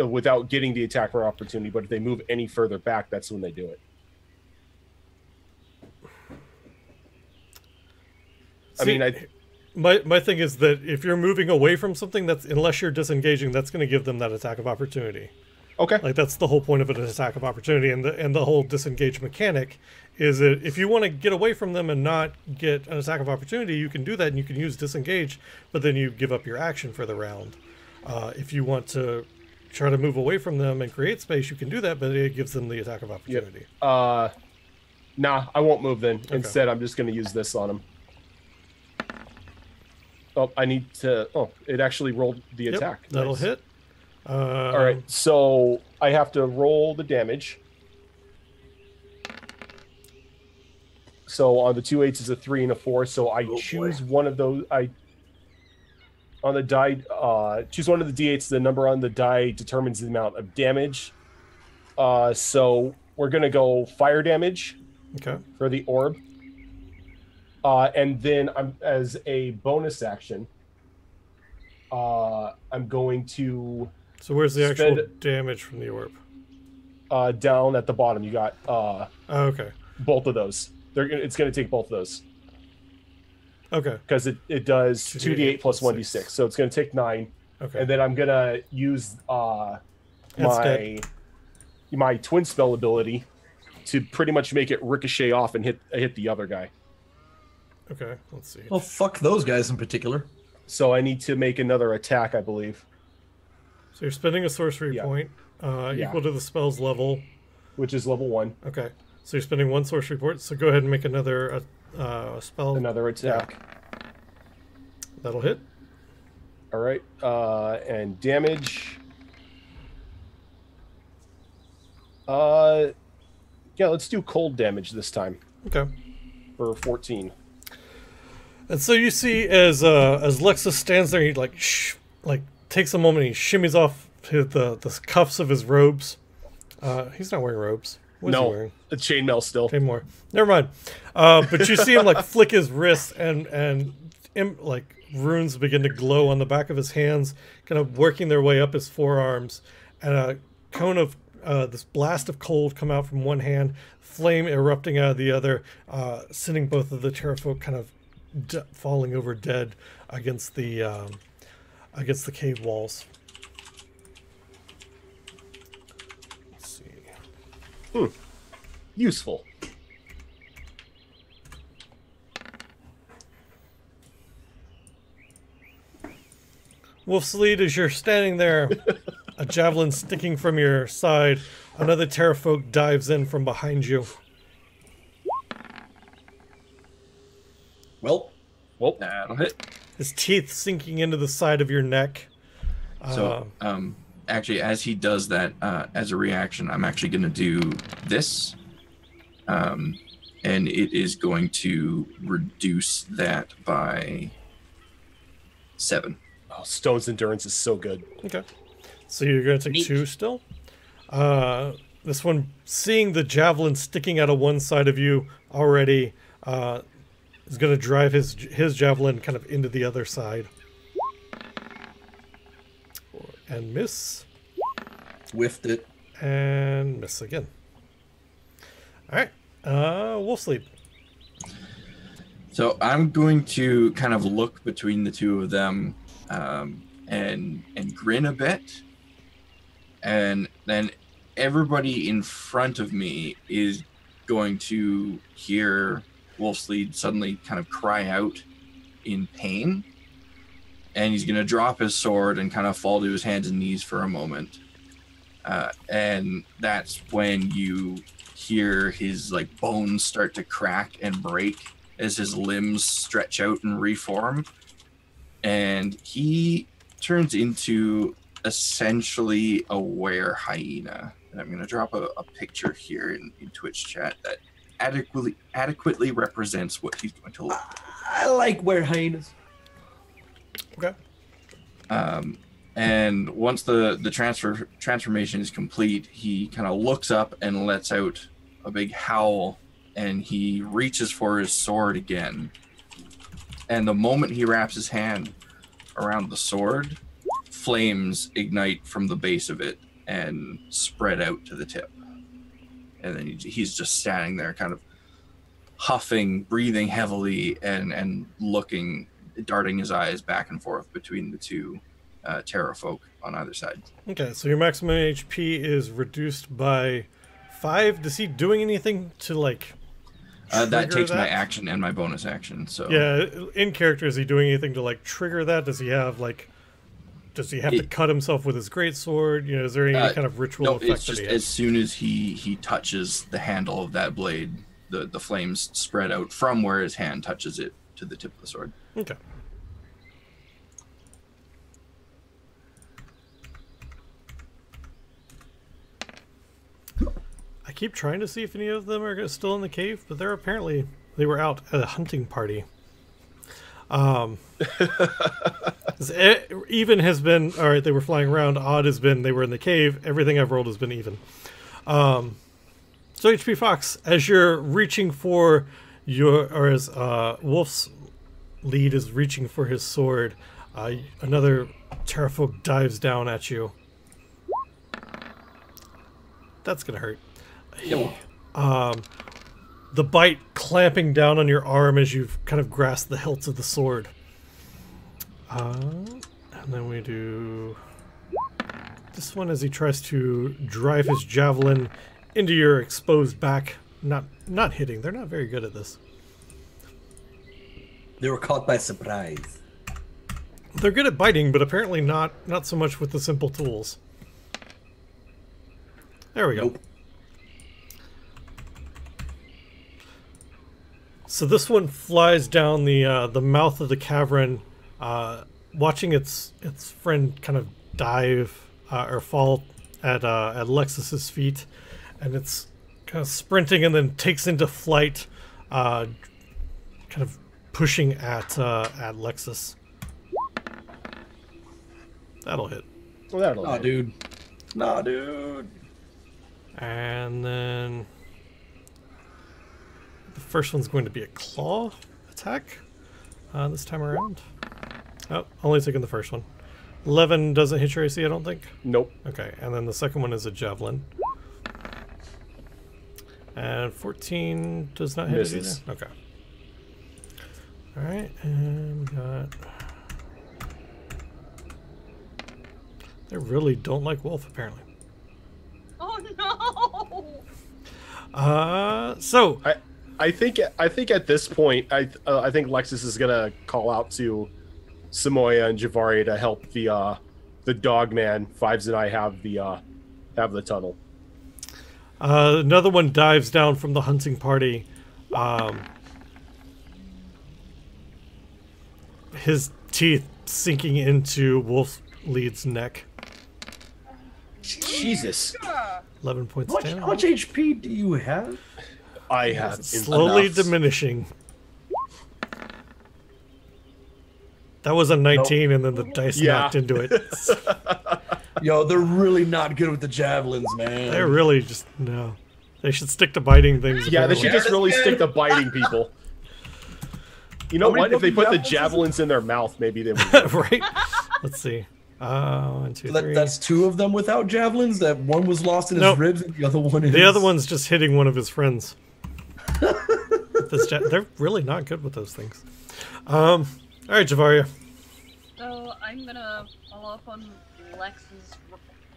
S2: without getting the attack or opportunity, but if they move any further back, that's when they do it. I
S1: See,
S2: mean,
S1: my thing is that if you're moving away from something, that's unless you're disengaging, that's going to give them that attack of opportunity.
S2: okay.
S1: Like that's the whole point of an attack of opportunity, and the whole disengage mechanic is that if you want to get away from them and not get an attack of opportunity, you can do that, and you can use disengage, but then you give up your action for the round. If you want to try to move away from them and create space, you can do that, but it gives them the attack of opportunity.
S2: Nah, I won't move then. Instead, I'm just going to use this on him. Oh, I need to. Oh, it actually rolled the
S1: Yep,
S2: attack.
S1: that'll
S2: Nice.
S1: hit.
S2: All right, so I have to roll the damage. So on the 2 8s is a 3 and a 4. So I choose one of those. I on the die choose one of the d8s. The number on the die determines the amount of damage. So we're gonna go fire damage
S1: Okay.
S2: for the orb. And then I'm as a bonus action. I'm going to
S1: So where's the actual
S2: Spend-
S1: damage from the orb?
S2: down at the bottom. You got
S1: Oh, okay.
S2: both of those. It's going to take both of those
S1: Okay.
S2: because it does 2d8 plus 1d6. So it's going to take 9.
S1: Okay.
S2: And then I'm going to use
S1: Instead.
S2: my twin spell ability to pretty much make it ricochet off and hit the other guy.
S1: Okay. Let's see.
S5: Well, fuck those guys in particular.
S2: So I need to make another attack, I believe,
S1: So you're spending a sorcery
S2: Yeah.
S1: point
S2: Yeah.
S1: equal to the spell's level.
S2: which is level 1.
S1: Okay. So you're spending one sorcery point. So go ahead and make another spell.
S2: Another attack.
S1: That'll hit.
S2: All right. And damage. Yeah, let's do cold damage this time
S1: Okay.
S2: for 14.
S1: And so you see as Lexus stands there, he like takes a moment, and he shimmies off the cuffs of his robes. He's not wearing robes. What is he
S2: No,
S1: wearing?
S2: the chainmail still.
S1: Okay, more. Never mind. But you see him like flick his wrists and like runes begin to glow on the back of his hands, kind of working their way up his forearms, and a cone of this blast of cold come out from one hand, flame erupting out of the other, sending both of the Terrafolk kind of falling over dead against the cave walls. Let's see.
S2: Useful.
S1: Wolfslead, as you're standing there, a javelin sticking from your side, another Terrafolk dives in from behind you.
S5: Well,
S2: Well,
S3: That'll hit.
S1: His teeth sinking into the side of your neck.
S3: So, actually, as he does that, as a reaction, I'm actually going to do this. And it is going to reduce that by 7.
S2: oh, Stone's endurance is so good.
S1: Okay. So you're going to take
S3: Neat.
S1: 2 still. This one, seeing the javelin sticking out of one side of you already, is going to drive his javelin kind of into the other side. And miss.
S5: whiffed it.
S1: And miss again. Alright. Wolfsleep.
S3: So I'm going to kind of look between the two of them and grin a bit. And then everybody in front of me is going to hear Wolfslead suddenly kind of cry out in pain. And he's going to drop his sword and kind of fall to his hands and knees for a moment. And that's when you hear his like bones start to crack and break as his limbs stretch out and reform, and he turns into essentially a were hyena. And I'm going to drop a picture here in Twitch chat that adequately represents what he's going to look like.
S5: I like were hyenas.
S1: Okay.
S3: And once the transformation is complete, he kind of looks up and lets out a big howl, and he reaches for his sword again. And the moment he wraps his hand around the sword, flames ignite from the base of it and spread out to the tip. And then he's just standing there kind of huffing, breathing heavily, and looking, darting his eyes back and forth between the two Terra folk on either side.
S1: Okay, so your maximum HP is reduced by 5. Is he doing anything to like?
S3: That takes
S1: that?
S3: my action and my bonus action. So
S1: Yeah, in character, is he doing anything to like trigger that? Does he have like? Does he have to cut himself with his greatsword? You know, is there any kind of ritual
S3: no,
S1: effect
S3: it's just
S1: that he has?
S3: as soon as he touches the handle of that blade, the flames spread out from where his hand touches it to the tip of the sword.
S1: Okay. I keep trying to see if any of them are still in the cave, but they're apparently they were out at a hunting party. Even has been all right. They were flying around. Odd has been they were in the cave. Everything I've rolled has been even. So HP Fox, as you're reaching for or as Wolf's lead is reaching for his sword, another Terrafolk dives down at you. That's gonna hurt. The bite clamping down on your arm as you've kind of grasped the hilts of the sword. And then we do this one as he tries to drive his javelin into your exposed back. Not hitting. They're not very good at this.
S5: They were caught by surprise.
S1: They're good at biting, but apparently not so much with the simple tools. There we go.
S5: Nope.
S1: So this one flies down the mouth of the cavern, watching its friend kind of dive or fall at Lexus's feet, and it's kind of sprinting and then takes into flight, kind of pushing at Lexus. That'll hit.
S2: Well, that'll
S5: Nah,
S2: hit.
S5: dude. Nah, dude.
S1: And then the first one's going to be a claw attack this time around. Oh, only taking the first one. 11 doesn't hit your AC, I don't think.
S2: Nope.
S1: Okay, and then the second one is a javelin. And 14 does not hit
S2: Misses.
S1: it either. Okay. Alright, and we got... They really don't like Wolf, apparently.
S6: Oh no!
S1: So...
S2: I think at this point, I think Lexus is gonna call out to Samoya and Javaria to help the dog man. Fives and I have the tunnel.
S1: Another one dives down from the hunting party. His teeth sinking into Wolf Lead's neck.
S2: Jesus,
S1: 11 points
S5: How
S1: down.
S5: much HP do you have?
S2: I have
S1: Slowly
S2: enough.
S1: diminishing. That was a 19, and then the dice
S2: Yeah.
S1: knocked into it.
S5: Yo, they're really not good with the javelins, man.
S1: They're really just no. They should stick to biting things.
S2: Yeah, they
S1: apparently.
S2: should just really stick to biting people. You know
S5: How many
S2: what? If they put the
S5: fucking javelins is
S2: javelins in their mouth, maybe they would.
S1: right. Let's see. 1, 2, 3.
S5: That's two of them without javelins. That one was lost in his
S1: Nope.
S5: ribs, and the other one is.
S1: The other one's just hitting one of his friends. They're really not good with those things. All right, Javaria.
S6: So I'm gonna follow up on Lex's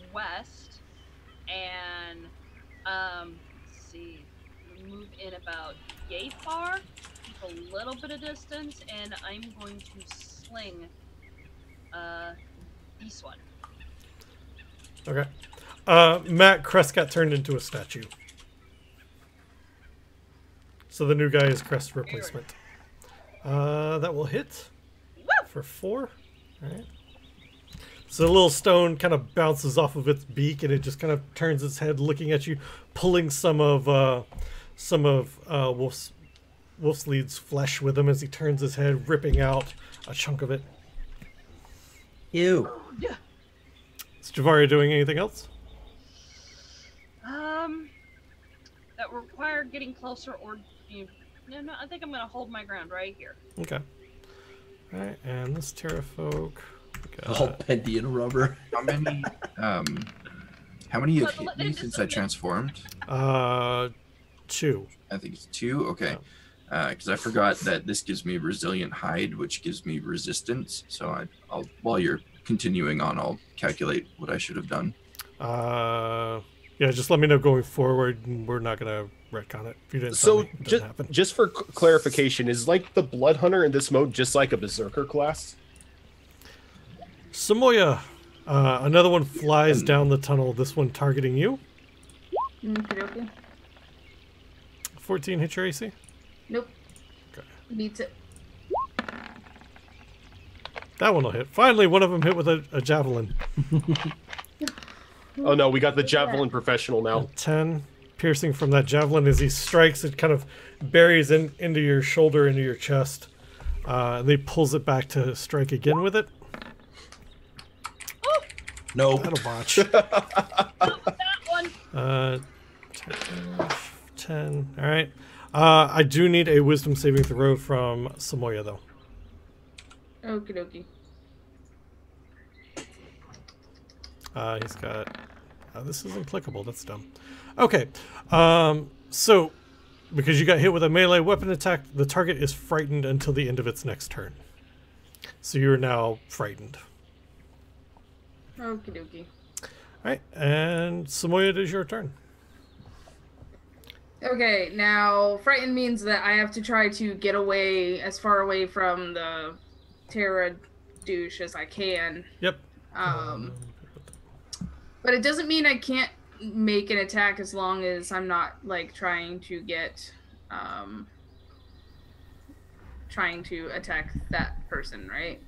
S6: request and let's see, move in about yay far, keep a little bit of distance, and I'm going to sling this one.
S1: Okay. Matt Crest got turned into a statue. So the new guy is crest replacement. That will hit for 4. All right. So the little stone kind of bounces off of its beak, and it just kind of turns its head, looking at you, pulling some of Wolfslead's flesh with him as he turns his head, ripping out a chunk of it.
S5: Ew.
S6: Yeah.
S1: Is Javaria doing anything else?
S6: That require getting closer, or no, I think I'm gonna hold my ground right here.
S1: Okay. All right, and this Terrafolk.
S5: All bendy and rubber.
S3: How many have hit me since I transformed?
S1: 2.
S3: I think it's 2. Okay. Because I forgot that this gives me resilient hide, which gives me resistance. So I'll while you're continuing on, I'll calculate what I should have done.
S1: Yeah, just let me know going forward, and we're not gonna retcon it. If you didn't tell
S2: So
S1: me, it doesn't happen.
S2: just for clarification, is like the Blood Hunter in this mode just like a Berserker class?
S1: Samoya, another one flies down the tunnel. This one targeting you.
S4: Okay.
S1: 14 hit your AC.
S4: Nope.
S1: Okay.
S4: Beats it.
S1: That one will hit. Finally, one of them hit with a javelin.
S2: Oh no, we got the Javelin Professional now.
S1: 10 piercing from that javelin as he strikes. It kind of buries into your shoulder, into your chest, and he pulls it back to strike again with it.
S5: No.
S1: That'll botch.
S6: That one.
S1: 10. All right. I do need a wisdom saving throw from Samoya, though.
S4: Okie dokie.
S1: He's got... this isn't clickable. That's dumb. Okay. So, because you got hit with a melee weapon attack, the target is frightened until the end of its next turn. So you're now frightened.
S4: Okie dokie.
S1: Alright, and Samoya, it is your turn.
S4: Okay, now frightened means that I have to try to get away as far away from the Terra douche as I can.
S1: Yep.
S4: But it doesn't mean I can't make an attack as long as I'm not like trying to attack that person, right?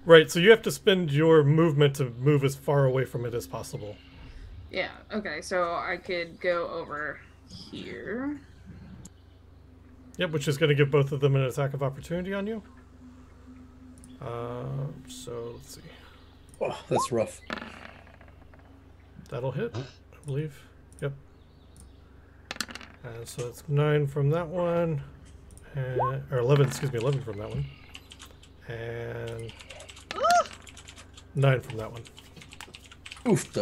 S1: Right, so you have to spend your movement to move as far away from it as possible.
S4: Yeah, okay, so I could go over here.
S1: Yep, which is going to give both of them an attack of opportunity on you. So, let's see.
S5: Oh, that's rough.
S1: That'll hit, I believe. Yep. And so it's 9 from that one. Or 11 from that one. And 9 from that one.
S5: Oof.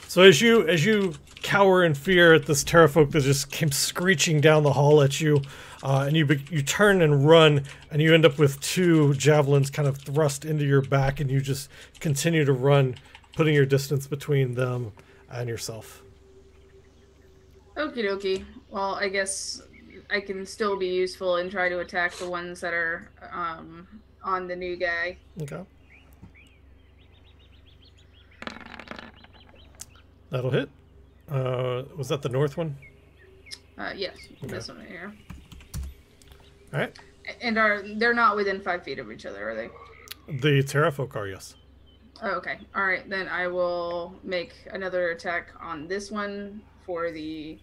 S1: So as you cower in fear at this Terrafolk that just came screeching down the hall at you, and you turn and run, and you end up with 2 javelins kind of thrust into your back, and you just continue to run, putting your distance between them and yourself.
S4: Okie dokie. Well, I guess I can still be useful and try to attack the ones that are on the new guy.
S1: Okay. That'll hit. Was that the north one?
S4: Yes, this one right here.
S1: All right.
S4: And they're not within 5 feet of each other, are they?
S1: The Terrafolk are, yes.
S4: Oh, okay. All right, then I will make another attack on this one for the.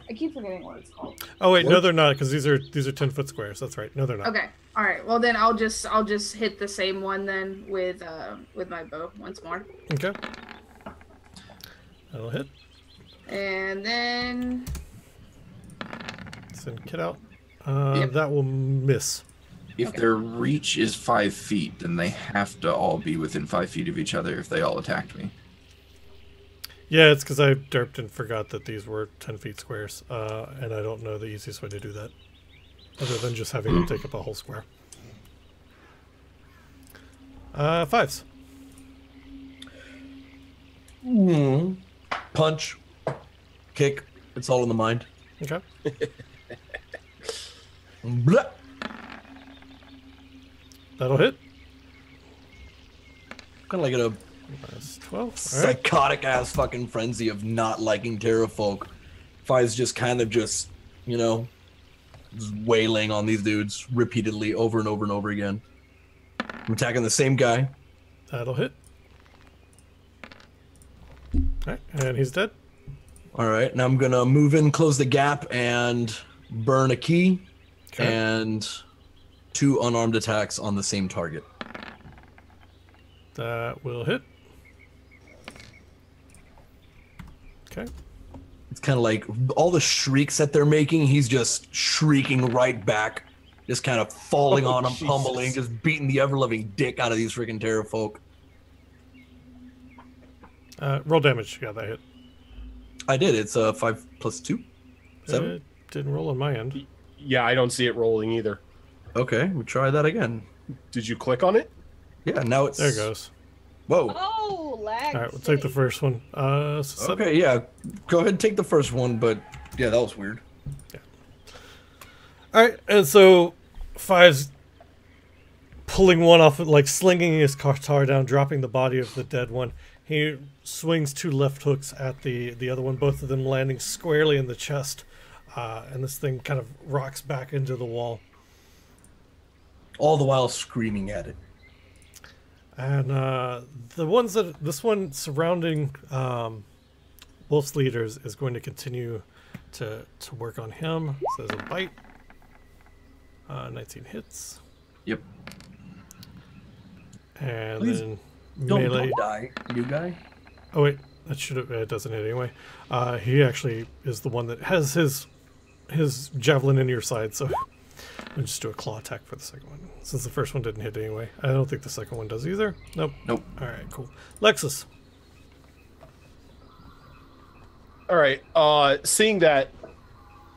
S4: I keep forgetting what it's called.
S1: Oh wait, no, they're not, because these are 10-foot squares. That's right. No, they're not.
S4: Okay. All right. Well, then I'll just hit the same one then with my bow once more.
S1: Okay. That'll hit.
S4: And then.
S1: Send Kit out.
S3: Yep.
S1: That will miss.
S3: If their reach is 5 feet, then they have to all be within 5 feet of each other if they all attacked me.
S1: Yeah, it's because I derped and forgot that these were 10 feet squares, and I don't know the easiest way to do that, other than just having them take up a whole square. 5s.
S5: Punch. Kick. It's all in the mind.
S1: Okay.
S5: Blah.
S1: That'll hit.
S5: Kind of like a
S1: That's 12. All right.
S5: psychotic ass fucking frenzy of not liking Terrafolk. Fi's just kind of just, wailing on these dudes repeatedly over and over and over again. I'm attacking the same guy.
S1: That'll hit. Alright, and he's dead.
S5: All right, now I'm gonna move in, close the gap, and burn a key,
S1: Okay.
S5: and 2 unarmed attacks on the same target.
S1: That will hit. Okay.
S5: It's kind of like all the shrieks that they're making, he's just shrieking right back, just kind of falling on them,
S2: Jesus.
S5: pummeling, just beating the ever-loving dick out of these freaking terror folk.
S1: Roll damage. Yeah, that hit.
S5: I did. It's 5 plus 2, 7.
S1: It didn't roll on my end.
S2: Yeah, I don't see it rolling either.
S5: Okay, we'll try that again.
S2: Did you click on it?
S5: Yeah, now it's
S1: There it goes.
S5: Whoa.
S6: Oh, lag.
S1: All right, we'll take the first one. So
S5: Okay, yeah. Go ahead and take the first one, but yeah, that was weird.
S1: All right, and so Five's pulling one off, like slinging his guitar down, dropping the body of the dead one. He swings 2 left hooks at the other one, both of them landing squarely in the chest, and this thing kind of rocks back into the wall.
S5: All the while screaming at it.
S1: And the ones that this one surrounding Wolf's leaders is going to continue to work on him. So there's a bite. 19 hits.
S3: Yep.
S1: And
S5: Please
S1: then
S5: Don't
S1: melee.
S5: die, you guy.
S1: Oh wait, that should have. It doesn't hit anyway. He actually is the one that has his javelin in your side. So I'll just do a claw attack for the second one, since the first one didn't hit anyway. I don't think the second one does either. Nope.
S3: Nope.
S1: All right, cool. Lexus.
S2: All right. Seeing that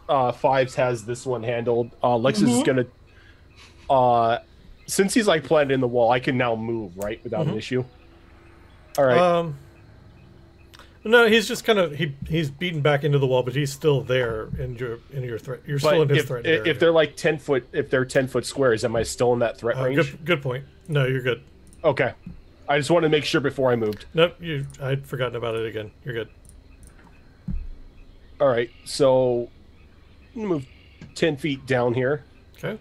S2: Fives has this one handled, Lexus is gonna. Since he's like planted in the wall, I can now move right without an issue. All right.
S1: No, he's just kind of he's beaten back into the wall, but he's still there in your threat. You're still in
S2: but
S1: his threat area.
S2: if they're like 10 foot, if they're 10 foot squares, am I still in that threat range?
S1: Good point. No, you're good.
S2: Okay. I just wanted to make sure before I moved.
S1: Nope, I'd forgotten about it again. You're good.
S2: All right. So I'm gonna move 10 feet down here,
S1: Okay.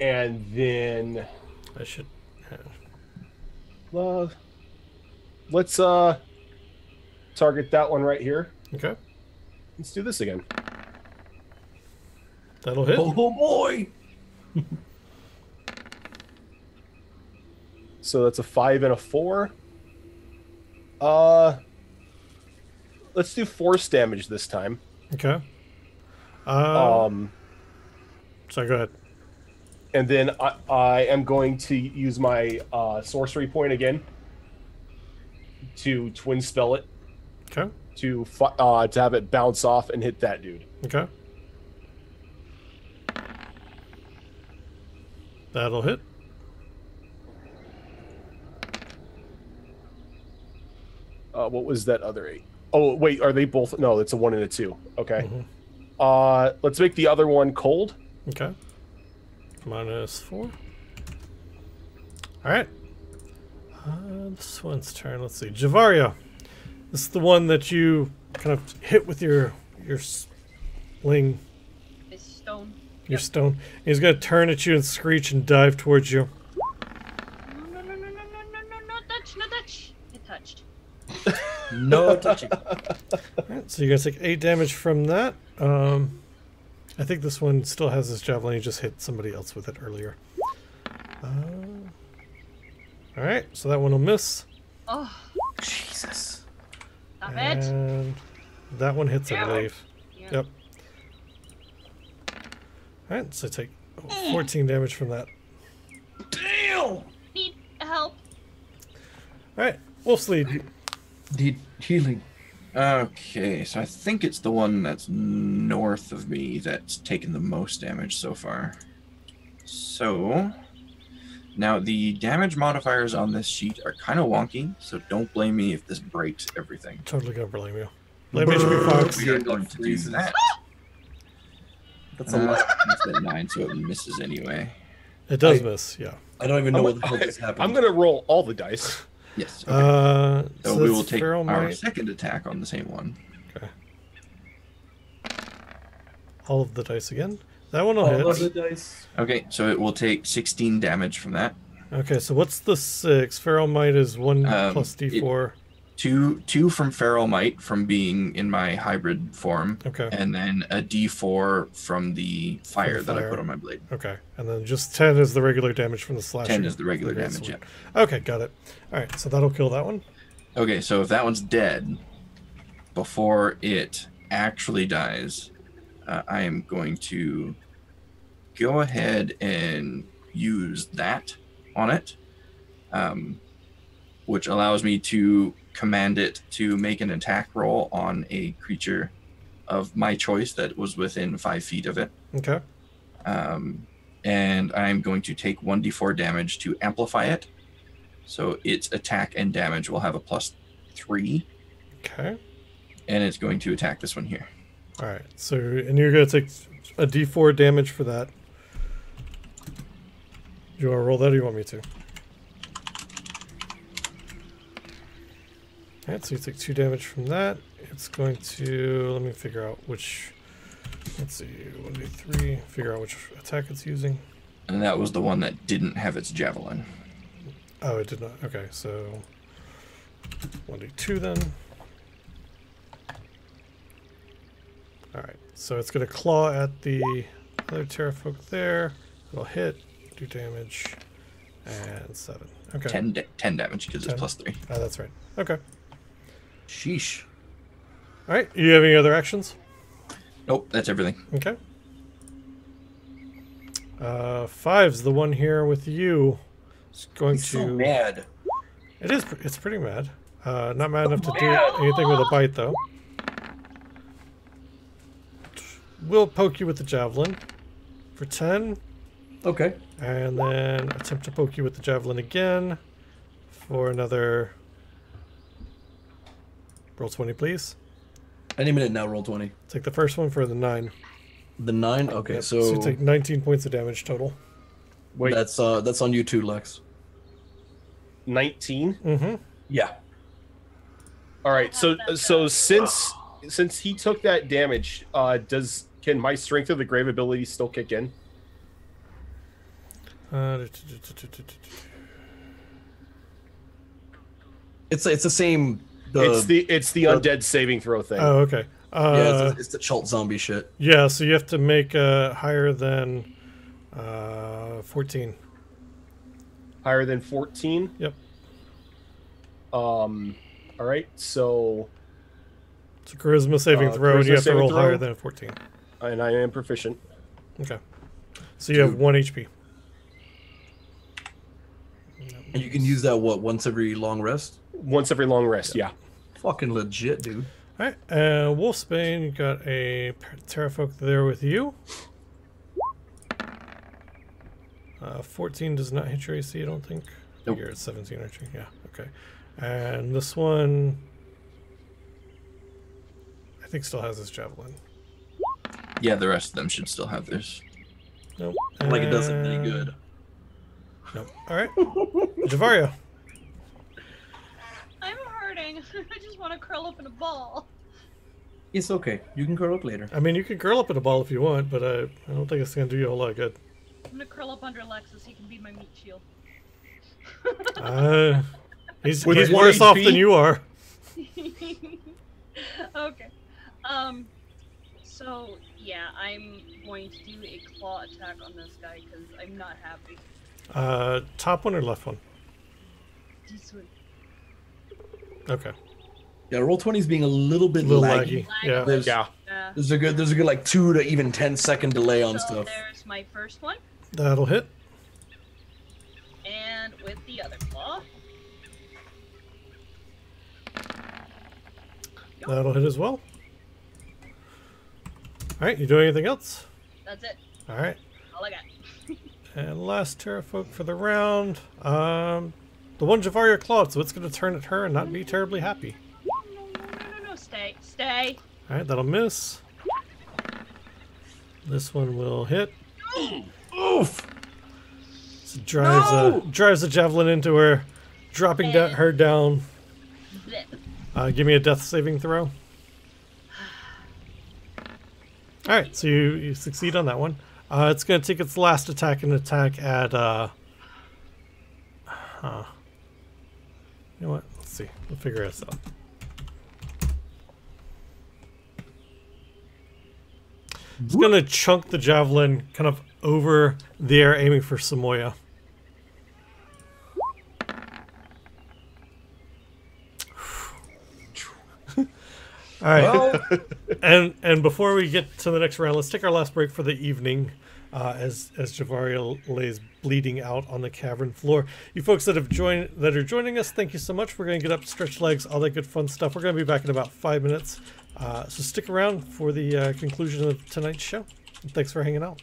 S2: and then
S1: I should.
S2: let's target that one right here.
S1: Okay.
S2: Let's do this again.
S1: That'll hit.
S5: Oh boy!
S2: So that's a 5 and a 4. Let's do force damage this time.
S1: Okay.
S2: Um,
S1: Sorry, go ahead.
S2: and then I am going to use my sorcery point again to twin spell it
S1: Okay.
S2: to have it bounce off and hit that dude.
S1: Okay. That'll hit.
S2: What was that other 8? Oh wait, are they both? No, it's a 1 and a 2. Okay. Let's make the other one cold.
S1: Okay. -4. All right. This one's turn. Let's see. Javaria. This is the one that you kind of hit with your sling,
S6: It's stone.
S1: your stone. He's gonna turn at you and screech and dive towards you.
S6: No, touch, no touch. It touched.
S5: No touching.
S1: Alright, so you're gonna take 8 damage from that. I think this one still has his javelin. He just hit somebody else with it earlier. Alright, so that one will miss.
S6: Oh,
S5: Jesus.
S6: stop it.
S1: And that one hits, I believe.
S6: Yeah.
S1: Yep. Alright, so take 14 damage from that.
S5: Damn!
S6: Need help.
S1: Alright, Wolf's lead.
S5: Need healing.
S3: Okay, so I think it's the one that's north of me that's taken the most damage so far. So, now the damage modifiers on this sheet are kind of wonky, so don't blame me if this breaks everything.
S1: Totally gonna blame you. Blame HP Fox.
S3: We are going to do that.
S5: That's a lot.
S3: That's at 9, so it misses anyway.
S1: It does miss, yeah.
S5: I don't even know what the fuck is happening.
S2: I'm gonna roll all the dice.
S3: Yes. Okay.
S1: So
S3: So we will
S1: that's
S3: take
S1: Feral
S3: our
S1: Might.
S3: second attack on the same one.
S1: Okay. All of the dice again. That one will
S5: Oh, love
S1: hit.
S5: the dice.
S3: Okay, so it will take 16 damage from that.
S1: Okay, so what's the 6? Feral Might is 1 plus
S3: it-
S1: D4.
S3: Two from Feral Might from being in my hybrid form,
S1: Okay.
S3: and then a D4 from the fire that I
S1: fire.
S3: put on my blade.
S1: Okay, and then just 10 is the regular damage from the slashing.
S3: 10 is the regular
S1: Okay,
S3: damage,
S1: sweet.
S3: yeah.
S1: Okay, got it. All right, so that'll kill that one.
S3: Okay, so if that one's dead, before it actually dies, I am going to go ahead and use that on it, which allows me to command it to make an attack roll on a creature of my choice that was within 5 feet of it.
S1: Okay.
S3: And I'm going to take 1d4 damage to amplify it. So its attack and damage will have a +3,
S1: Okay.
S3: and it's going to attack this one here.
S1: All right. So, and you're going to take a D4 damage for that. Do you want to roll that or you want me to? All right, so you take 2 damage from that. It's going to, let me figure out which, let's see, 1d3, figure out which attack it's using.
S3: And that was the one that didn't have its javelin.
S1: Oh, it did not. Okay, so 1d2 then. Alright, so it's going to claw at the other Terrafolk there. It'll hit, do damage, and 7. Okay.
S3: 10 damage because it's
S1: 10.
S3: +3.
S1: Oh, that's right. Okay.
S5: Sheesh.
S1: Alright, you have any other actions?
S3: Nope, that's everything.
S1: Okay. 5's the one here with you. It's going
S5: He's
S1: to...
S5: so mad.
S1: It is. It's pretty mad. Not mad enough to do anything with a bite, though. We'll poke you with the javelin for 10,
S5: Okay.
S1: and then attempt to poke you with the javelin again for another. Roll 20, please.
S5: Any minute now, roll 20.
S1: Take the first one for the 9.
S5: The 9? Okay,
S1: Yep,
S5: so
S1: you take 19 points of damage total.
S2: Wait,
S5: that's on you too, Lex.
S2: 19.
S1: Mm-hmm.
S5: Yeah.
S2: All right. So since he took that damage, can my Strength of the Grave ability still kick in?
S5: It's the same.
S2: It's the undead saving throw thing.
S1: Oh, okay.
S5: Yeah, it's the Chult zombie shit.
S1: Yeah, so you have to make higher than 14.
S2: Higher than 14.
S1: Yep.
S2: All right. So
S1: It's a charisma saving throw, and you
S2: charisma
S1: have to roll
S2: saving
S1: higher
S2: throw?
S1: than a 14.
S2: and I am proficient.
S1: Okay. So you have 1 HP.
S5: And you can use that once every long rest?
S2: Once every long rest. Yeah.
S5: Fucking legit, dude.
S1: All right, Wolfsbane, you got a Terrafolk there with you. 14 does not hit your AC, I don't think.
S3: Nope.
S1: You're at 17, aren't you? Yeah, okay. And this one, I think still has his javelin.
S3: Yeah, the rest of them should still have theirs.
S1: Nope.
S5: Like it does it really
S1: And-
S5: good.
S1: Nope. All right. Javaria.
S6: I'm hurting. I just want to curl up in a ball.
S5: It's okay. You can curl up later.
S1: I mean, you can curl up in a ball if you want, but I don't think it's going to do you a whole lot of good.
S6: I'm gonna curl up under Alexis. He can be my meat shield.
S1: He's
S2: With
S1: worse
S2: 1
S1: off
S2: HP?
S1: than you are.
S6: Okay. So yeah, I'm going to do a claw attack on this guy because I'm not happy.
S1: Top one or left one?
S6: This one.
S1: Okay.
S5: Yeah, roll 20 is being a little bit
S1: A little
S5: laggy.
S1: laggy. Yeah.
S5: There's,
S2: Yeah.
S5: there's a good like 2 to even 10-second delay on
S6: So
S5: stuff.
S6: there's my first one,
S1: That'll hit.
S6: and with the other claw,
S1: That'll hit as well. Alright, you doing anything else?
S6: that's it.
S1: Alright.
S6: All I got.
S1: And last Terrafolk for the round. The one Javaria clawed, so it's going to turn at her and not be terribly happy.
S6: No, stay.
S1: Alright, that'll miss. This one will hit.
S5: Oof!
S1: So drives a javelin into her, dropping her down.
S6: Blech.
S1: Give me a death saving throw. Alright, so you succeed on that one. It's going to take its last attack and attack at... You know what? Let's see. We'll figure this out. It's going to chunk the javelin kind of over the air, aiming for Samoya. All right, and before we get to the next round, let's take our last break for the evening, as Javaria lays bleeding out on the cavern floor. You folks that are joining us, thank you so much. We're going to get up, stretch legs, all that good fun stuff. We're going to be back in about 5 minutes, so stick around for the conclusion of tonight's show. And thanks for hanging out.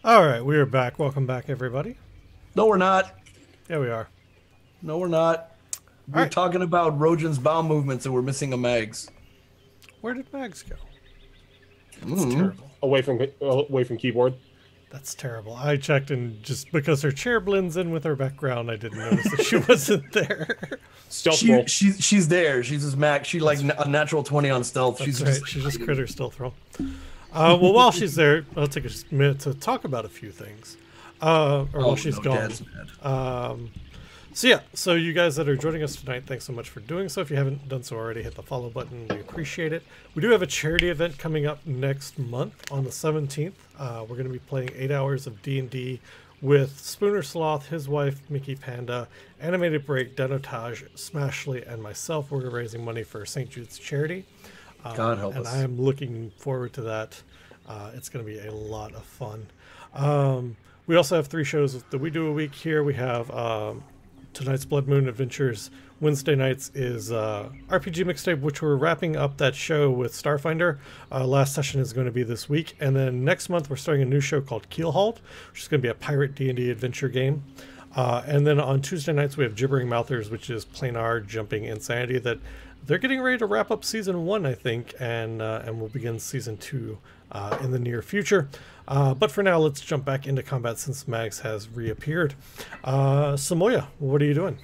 S1: All right, we are back. Welcome back, everybody.
S5: No, we're not.
S1: Yeah, we are.
S5: No, we're not. We're
S1: right.
S5: talking about Rojan's bowel movements and we're missing a Mags.
S1: Where did Mags go? That's
S5: Mhm.
S1: terrible.
S2: Away from keyboard.
S1: That's terrible. I checked, and just because her chair blends in with her background, I didn't notice that she wasn't there.
S2: Stealth roll.
S5: She's there. She's his Mac. She like a natural 20 on stealth.
S1: That's
S5: She's
S1: right.
S5: just
S1: She just crit her stealth roll. Well, while she's there, I'll take a minute to talk about a few things. Or while she's gone.
S5: Dad's mad.
S1: So you guys that are joining us tonight, thanks so much for doing so. If you haven't done so already, hit the follow button. We appreciate it. We do have a charity event coming up next month on the 17th. We're going to be playing 8 hours of D&D with Spooner Sloth, his wife, Mickey Panda, Animated Break, Denotage, Smashly, and myself. We're raising money for St. Jude's charity.
S5: God help
S1: and
S5: us.
S1: I am looking forward to that. It's going to be a lot of fun. We also have 3 shows that we do a week here. We have tonight's Blood Moon Adventures. Wednesday nights is RPG Mixtape, which we're wrapping up that show with Starfinder. Last session is going to be this week. And then next month we're starting a new show called Keelhauled, which is going to be a pirate D&D adventure game. And then on Tuesday nights we have Gibbering Mouthers, which is planar jumping insanity that they're getting ready to wrap up season 1, I think, and we'll begin season 2 in the near future. But for now, let's jump back into combat since Mags has reappeared. Samoya, what are you doing?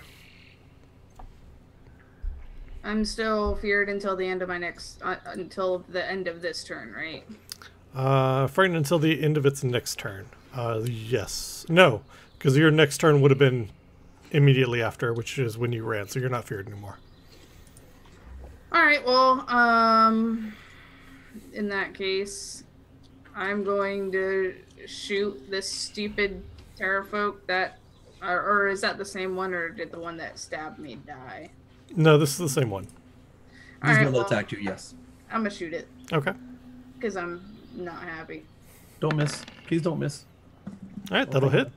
S4: I'm still feared until the end of my until the end of this turn, right?
S1: Frightened until the end of its next turn. Yes. No, because your next turn would have been immediately after, which is when you ran, so you're not feared anymore.
S4: All right. Well, in that case, I'm going to shoot this stupid Terrafolk that, or is that the same one, or did the one that stabbed me die?
S1: No, this is the same one.
S4: All
S5: He's
S4: right,
S5: gonna
S4: well,
S5: attack you, yes.
S4: I'm gonna shoot it
S1: Okay.
S4: because I'm not happy.
S5: Don't miss. Please don't miss.
S1: All right, that'll hit.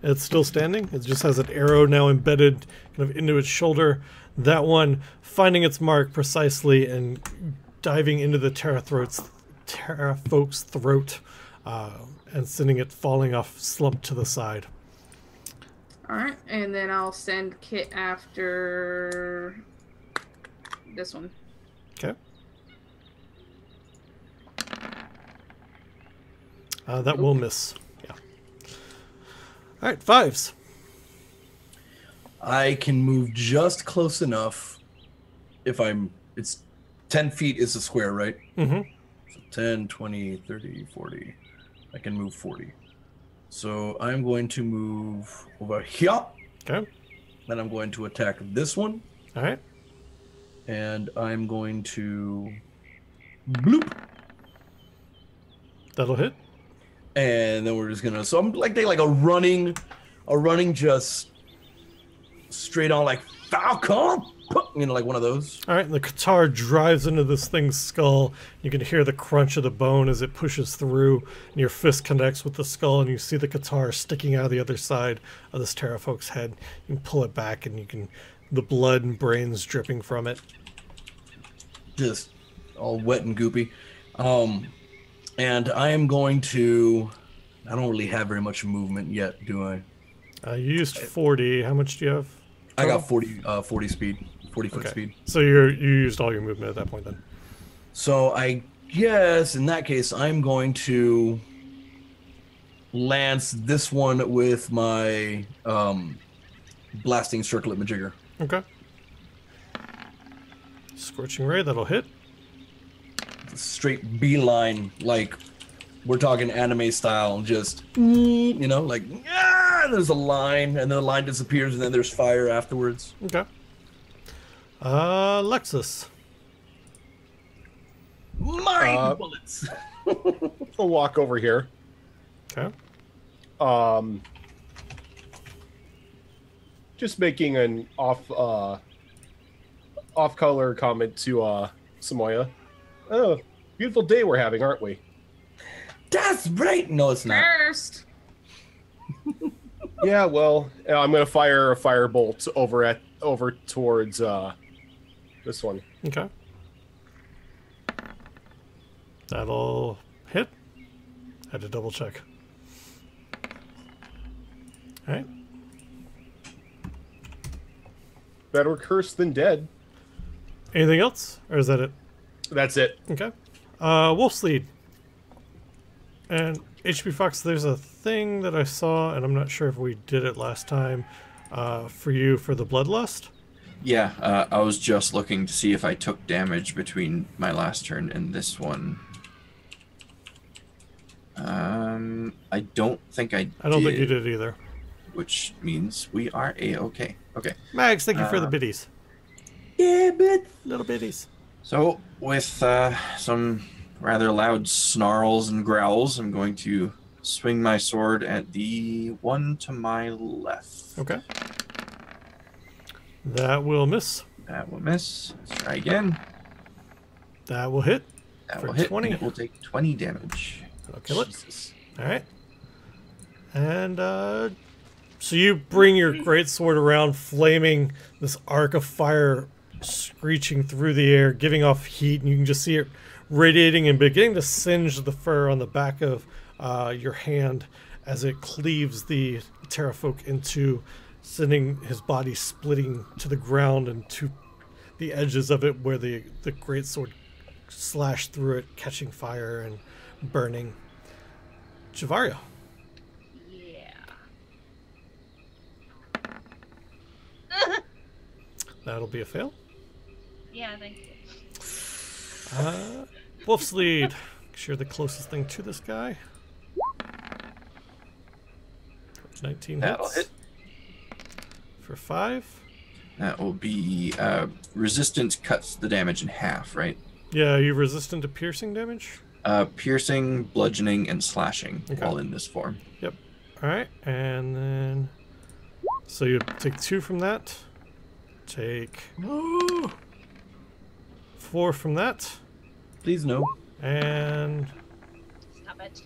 S1: It's still standing. It just has an arrow now embedded kind of into its shoulder. That one finding its mark precisely and diving into the Terrafolk's throat and sending it falling off, slumped to the side.
S4: All right, and then I'll send Kit after this one.
S1: Okay. That will miss. Yeah. All right, 5s.
S5: I can move just close enough if it's 10 feet is a square, right?
S1: Mm-hmm.
S5: So 10, 20, 30, 40. I can move 40. So I'm going to move over here.
S1: Okay.
S5: Then I'm going to attack this one.
S1: All right.
S5: And I'm going to bloop.
S1: That'll hit.
S5: And then we're just gonna, so I'm like a running just straight on like Falcon, you know, like one of those.
S1: All right, and the Qatar drives into this thing's skull. You can hear the crunch of the bone as it pushes through, and your fist connects with the skull, and you see the Qatar sticking out of the other side of this Terrafolk's head. You can pull it back, and the blood and brains dripping from it.
S5: Just all wet and goopy. And I am going to, I don't really have very much movement yet, do I?
S1: You used 40. How much do you have?
S5: I got 40 speed, 40 foot
S1: Okay.
S5: speed.
S1: So you used all your movement at that point then.
S5: So I guess in that case, I'm going to lance this one with my blasting circlet majigger.
S1: Okay. Scorching Ray, that'll hit.
S5: Straight beeline, like we're talking anime style, just you know, like there's a line, and then the line disappears, and then there's fire afterwards.
S1: Okay. Lexus.
S5: Mine bullets.
S2: I'll walk over here.
S1: Okay.
S2: Just making an off-color comment to Samoya. Oh, beautiful day we're having, aren't we?
S5: That's right. No, it's not.
S4: First.
S2: Yeah, well, I'm gonna fire a firebolt over towards this one.
S1: Okay. That'll hit. Had to double check. All right.
S2: Better cursed than dead.
S1: Anything else, or is that it?
S2: That's it.
S1: Okay. Wolf's Lead. And HP Fox, there's a thing that I saw, and I'm not sure if we did it last time, for you for the Bloodlust.
S3: Yeah, I was just looking to see if I took damage between my last turn and this one. I don't think I
S1: don't think you did either.
S3: Which means we are A-okay. Okay.
S1: Mags, thank you for the biddies.
S5: Yeah, bit.
S1: Little biddies.
S3: So, with some rather loud snarls and growls, I'm going to swing my sword at the one to my left.
S1: Okay. That will miss.
S3: That will miss. Let's try again.
S1: That will hit.
S3: That
S1: For
S3: will hit.
S1: 20.
S3: And it will take 20 damage.
S1: That'll kill it.
S3: Jesus.
S1: All right. And so you bring your greatsword around, flaming this arc of fire screeching through the air, giving off heat, and you can just see it radiating and beginning to singe the fur on the back of your hand as it cleaves the Terrafolk into, sending his body splitting to the ground and to the edges of it where the greatsword slashed through it, catching fire and burning. Javaria.
S6: Yeah.
S1: That'll be a fail.
S6: Yeah, thank you.
S1: Wolf's Lead. 'Cause you're the closest thing to this guy. 19
S3: That'll
S1: hits.
S3: hit.
S1: For 5.
S3: That will be resistance cuts the damage in half, right?
S1: Yeah, you're resistant to piercing damage?
S3: Piercing, bludgeoning, and slashing
S1: Okay.
S3: while in this form.
S1: Yep. Alright, and then... So you take 2 from that. Take 4 from that.
S5: Please no.
S1: And
S6: Stop it.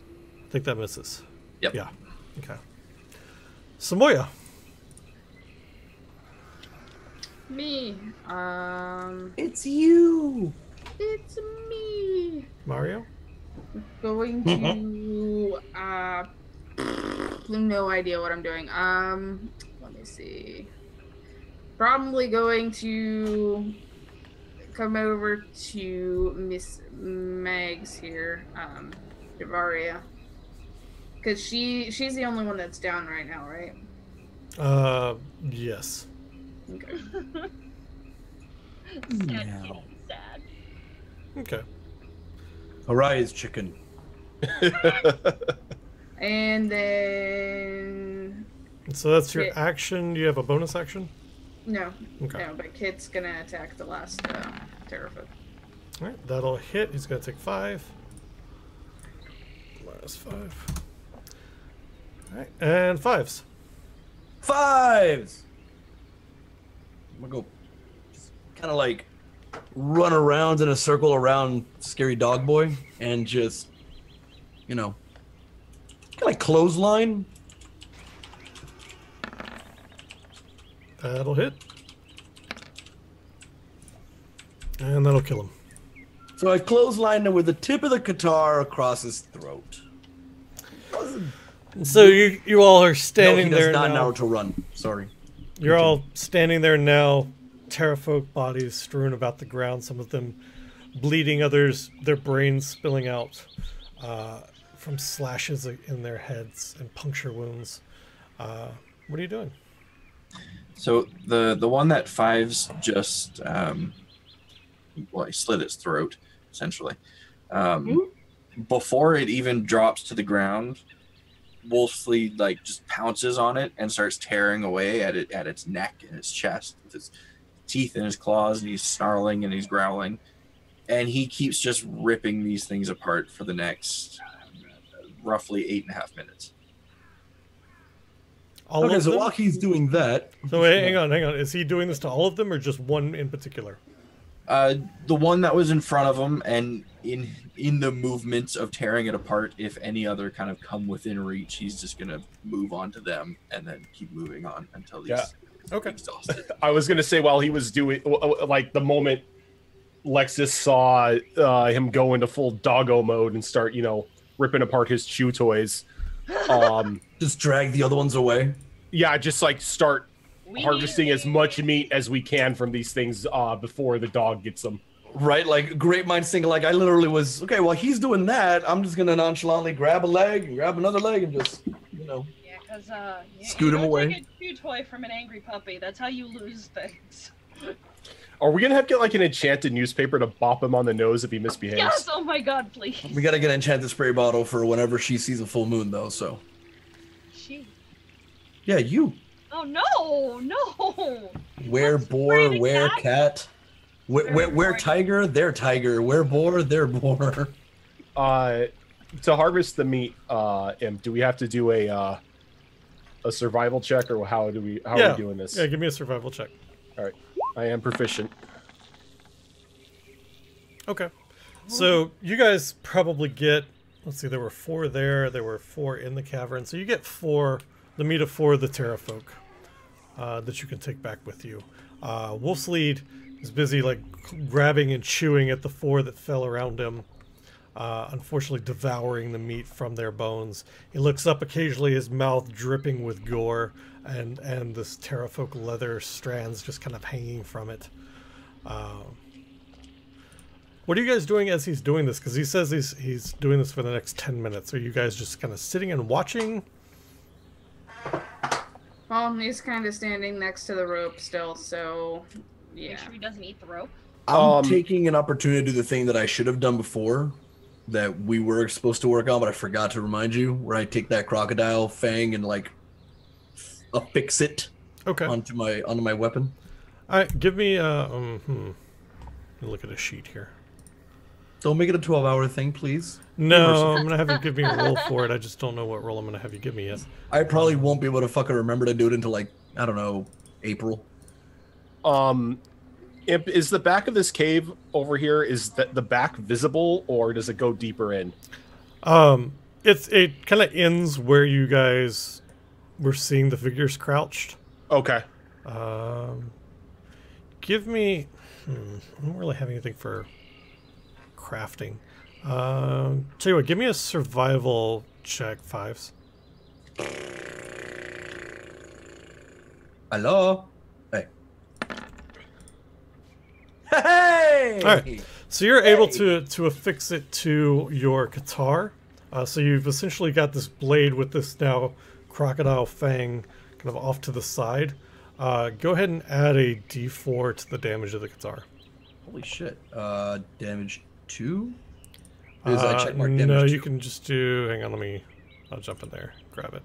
S1: I think that misses.
S3: Yep.
S1: Yeah. Okay. Samoya.
S4: Me.
S5: It's you.
S4: It's me.
S1: Mario?
S4: Going to no idea what I'm doing. Let me see. Probably going to come over to Miss Mags here, Javaria. Cause she's the only one that's down right now, right?
S1: Yes.
S4: Okay.
S6: Sad
S5: Meow.
S6: kitty, sad.
S1: Okay.
S5: Arise, chicken.
S4: And then
S1: So that's your
S4: Yeah.
S1: action. Do you have a bonus action?
S4: no,
S1: Okay.
S4: no, but Kit's gonna attack the last Terrafolk.
S1: Alright, that'll hit. He's going to take 5. Minus 5. Alright, and 5s.
S5: 5s. I'm gonna go just kind of like run around in a circle around Scary Dog Boy and just, you know, kind of like clothesline.
S1: That'll hit. And that'll kill him.
S5: So I clotheslined him with the tip of the guitar across his throat.
S1: So you all are
S5: No,
S1: standing
S5: he does
S1: there
S5: not
S1: now.
S5: know to run. Sorry.
S1: You're all standing there now, Terrafolk bodies strewn about the ground, some of them bleeding, others their brains spilling out from slashes in their heads and puncture wounds. What are you doing?
S3: So the one that Fives just well, he slit its throat essentially. Before it even drops to the ground, Wolfsleed like just pounces on it and starts tearing away at it, at its neck and its chest with his teeth and his claws, and he's snarling and he's growling, and he keeps just ripping these things apart for the next roughly 8.5 minutes.
S1: All
S5: Okay,
S1: of
S5: so
S1: them?
S5: while he's doing that,
S1: So wait, hang on. Is he doing this to all of them or just one in particular?
S3: The one that was in front of him, and in the movements of tearing it apart, if any other kind of come within reach, he's just gonna move on to them and then keep moving on until he's
S1: Okay.
S3: exhausted.
S2: I was gonna say while he was doing, like the moment Lexus saw him go into full doggo mode and start, ripping apart his chew toys.
S5: Just drag the other ones away.
S2: Yeah, just like start
S6: We
S2: harvesting
S6: need
S2: as much meat as we can from these things before the dog gets them.
S5: Right, like great minds think alike. I literally was okay. While he's doing that, I'm just gonna nonchalantly grab a leg and grab another leg and just, you know.
S6: Yeah, because
S5: Scoot him away.
S6: Take a chew toy from an angry puppy. That's how you lose things.
S2: Are we gonna have to get like an enchanted newspaper to bop him on the nose if he misbehaves?
S6: Yes. Oh my God, please.
S5: We gotta get an enchanted spray bottle for whenever she sees a full moon, though. So
S6: She.
S5: yeah, you
S6: Oh no.
S5: where
S6: Let's
S5: boar,
S6: spray the
S5: where
S6: cat.
S5: cat, where tiger, they're tiger, where boar, they're boar.
S2: To harvest the meat, do we have to do a survival check, or how are we doing this?
S1: Yeah, give me a survival check.
S2: All right, I am proficient.
S1: Okay. So you guys probably get, let's see, there were 4 there, there were 4 in the cavern. So you get 4, the meat of 4 of the Terrafolk that you can take back with you. Wolfsleed is busy like grabbing and chewing at the 4 that fell around him. Unfortunately devouring the meat from their bones. He looks up occasionally, his mouth dripping with gore, and this Terrafolk leather strands just kind of hanging from it. What are you guys doing as he's doing this? Because he says he's doing this for the next 10 minutes. Are you guys just kind of sitting and watching?
S4: Well, he's kind of standing next to the rope still, so yeah.
S6: Make sure he doesn't eat the rope.
S5: I'm taking an opportunity to do the thing that I should have done before, that we were supposed to work on, but I forgot to remind you, where I take that crocodile fang and like affix it onto my weapon.
S1: All right, give me let me look at a sheet here.
S5: Don't make it a 12-hour thing, please.
S1: No, I'm gonna have you give me a roll for it. I just don't know what roll I'm gonna have you give me yet.
S5: I probably won't be able to fucking remember to do it until like, I don't know, April.
S2: Is the back of this cave over here, is the back visible, or does it go deeper in?
S1: It kind of ends where you guys were seeing the figures crouched.
S2: Okay.
S1: Give me. I don't really have anything for crafting. Tell you what, give me a survival check, 5s.
S5: Hello. Hey. Hey.
S1: All right. So you're able to affix it to your Qatar. So you've essentially got this blade with this now crocodile fang kind of off to the side. Go ahead and add a D4 to the damage of the Qatar.
S5: Holy shit. Damage 2? I check mark damage
S1: no,
S5: 2?
S1: you can just do. Hang on, I'll jump in there, grab it.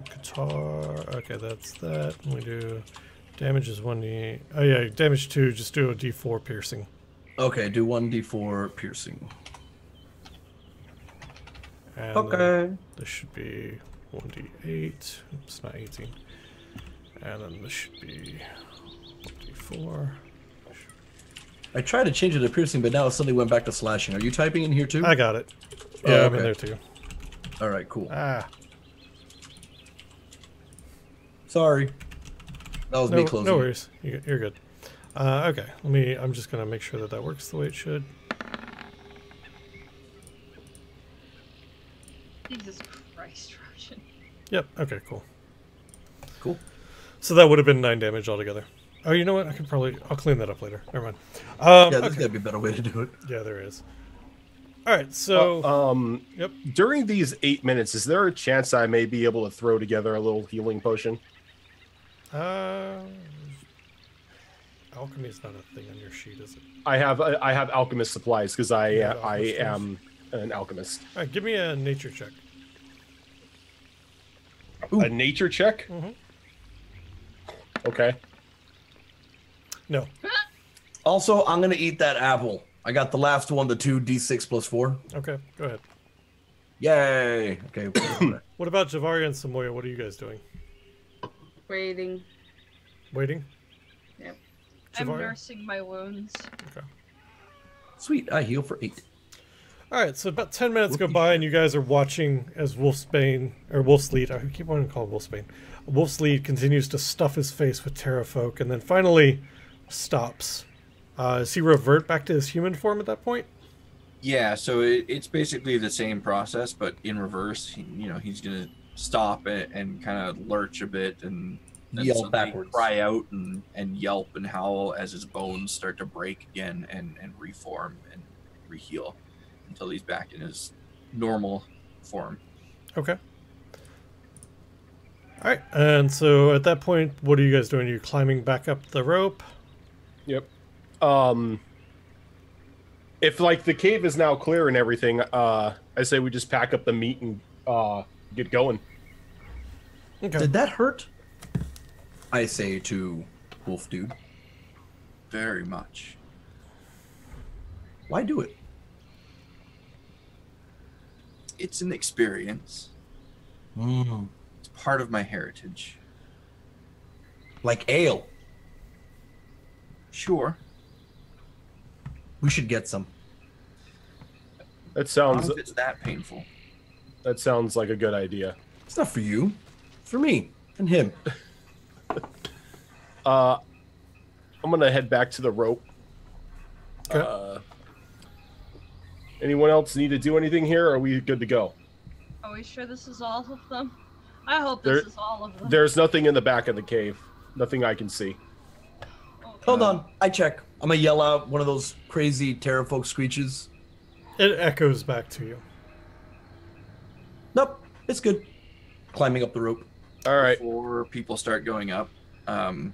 S1: Qatar. Okay, that's that. We do damage is 1d. Oh yeah, damage 2. Just do a D4 piercing.
S5: Okay, do 1d4 piercing.
S1: And
S5: okay.
S1: This should be 1d8. Oops, not 18. And then this should be 1d4.
S5: I tried to change it to piercing, but now it suddenly went back to slashing. Are you typing in here too?
S1: I got it. Yeah,
S5: Oh,
S1: I'm in
S5: okay.
S1: there too.
S5: All right, cool.
S1: Ah.
S5: Sorry. That was me closing.
S1: No worries. You're good. Okay, I'm just gonna make sure that works the way it should.
S6: Jesus Christ, Russian.
S1: Yep. Okay. Cool.
S5: Cool.
S1: So that would have been 9 damage altogether. Oh, you know what? I'll clean that up later. Never mind.
S5: Yeah, there's gotta be a better way to do it.
S1: Yeah, there is. All right. So. Yep.
S2: During these 8 minutes, is there a chance I may be able to throw together a little healing potion?
S1: Alchemy is not a thing on your sheet, is it?
S2: I have alchemist supplies because I am an alchemist.
S1: All right. Give me a nature check.
S5: Ooh.
S2: A nature check?
S1: Mm-hmm.
S2: Okay.
S1: No.
S5: Also, I'm gonna eat that apple. I got the last one, the 2d6 plus 4.
S1: Okay. Go ahead.
S5: Yay! Okay.
S1: What about Javaria and Samoya? What are you guys doing?
S4: Waiting.
S1: Waiting?
S4: Yep.
S6: I'm
S1: Javaria?
S6: nursing my wounds.
S1: Okay.
S5: Sweet. I heal for 8.
S1: All right, so about 10 minutes go by, and you guys are watching as Wolfsleed, I keep wanting to call him Wolfsbane. Wolfsleed continues to stuff his face with Terrafolk, and then finally stops. Does he revert back to his human form at that point?
S3: Yeah, so it's basically the same process, but in reverse. He's gonna stop and kind of lurch a bit and
S5: Yell
S3: suddenly
S5: backwards.
S3: cry out and yelp and howl as his bones start to break again and reform and reheal until he's back in his normal form.
S1: Okay. All right, and so at that point, what are you guys doing? You're climbing back up the rope.
S2: Yep. If like the cave is now clear and everything, I say we just pack up the meat and get going.
S1: Okay.
S5: Did that hurt? I say to Wolf Dude.
S3: Very much.
S5: Why do it?
S3: It's an experience.
S5: Mm.
S3: It's part of my heritage.
S5: Like ale.
S3: Sure.
S5: We should get some.
S2: That
S3: None
S2: sounds
S3: of it's that painful.
S2: like a good idea.
S5: It's not for you. It's for me and him.
S2: I'm gonna head back to the rope.
S1: Okay.
S2: Anyone else need to do anything here, or are we good to go?
S6: Are we sure this is all of them? I hope this is all of them.
S2: There's nothing in the back of the cave. Nothing I can see.
S6: Okay.
S5: Hold on. I check. I'm going to yell out one of those crazy Terrafolk screeches.
S1: It echoes back to you.
S5: Nope. It's good. Climbing up the rope.
S2: All right.
S3: Before people start going up, I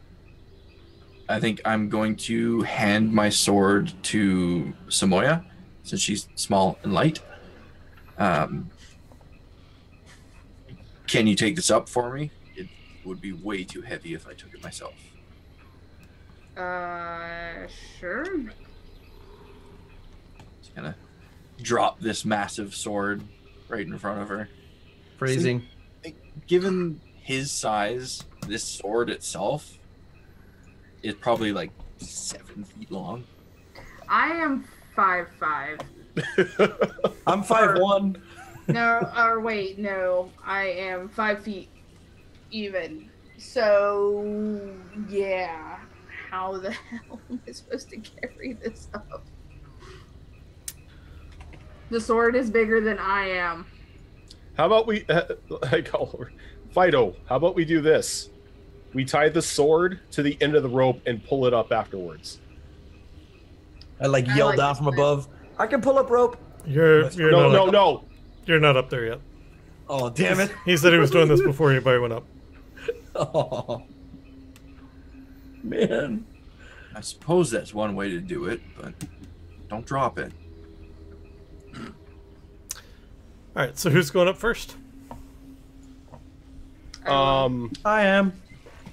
S3: think I'm going to hand my sword to Samoya, since she's small and light. Can you take this up for me? It would be way too heavy if I took it myself.
S4: Sure.
S3: Just gonna drop this massive sword right in front of her.
S5: Phrasing.
S3: Given his size, this sword itself is probably like 7 feet long.
S4: I am 5'5".
S5: I'm 5'1".
S4: No, or wait, no. I am 5 feet even. So, yeah. How the hell am I supposed to carry this up? The sword is bigger than I am.
S2: How about we, Fido? How about we do this? We tie the sword to the end of the rope and pull it up afterwards.
S5: I
S4: I
S5: yelled
S4: like
S5: down
S4: this
S5: from
S4: plan.
S5: above. I can pull up rope.
S1: You're
S2: No.
S1: You're not up there yet.
S5: Oh, damn it.
S1: He said he was doing this before anybody went up.
S5: Oh. Man.
S3: I suppose that's one way to do it, but don't drop it.
S1: All right, so who's going up first?
S5: I am.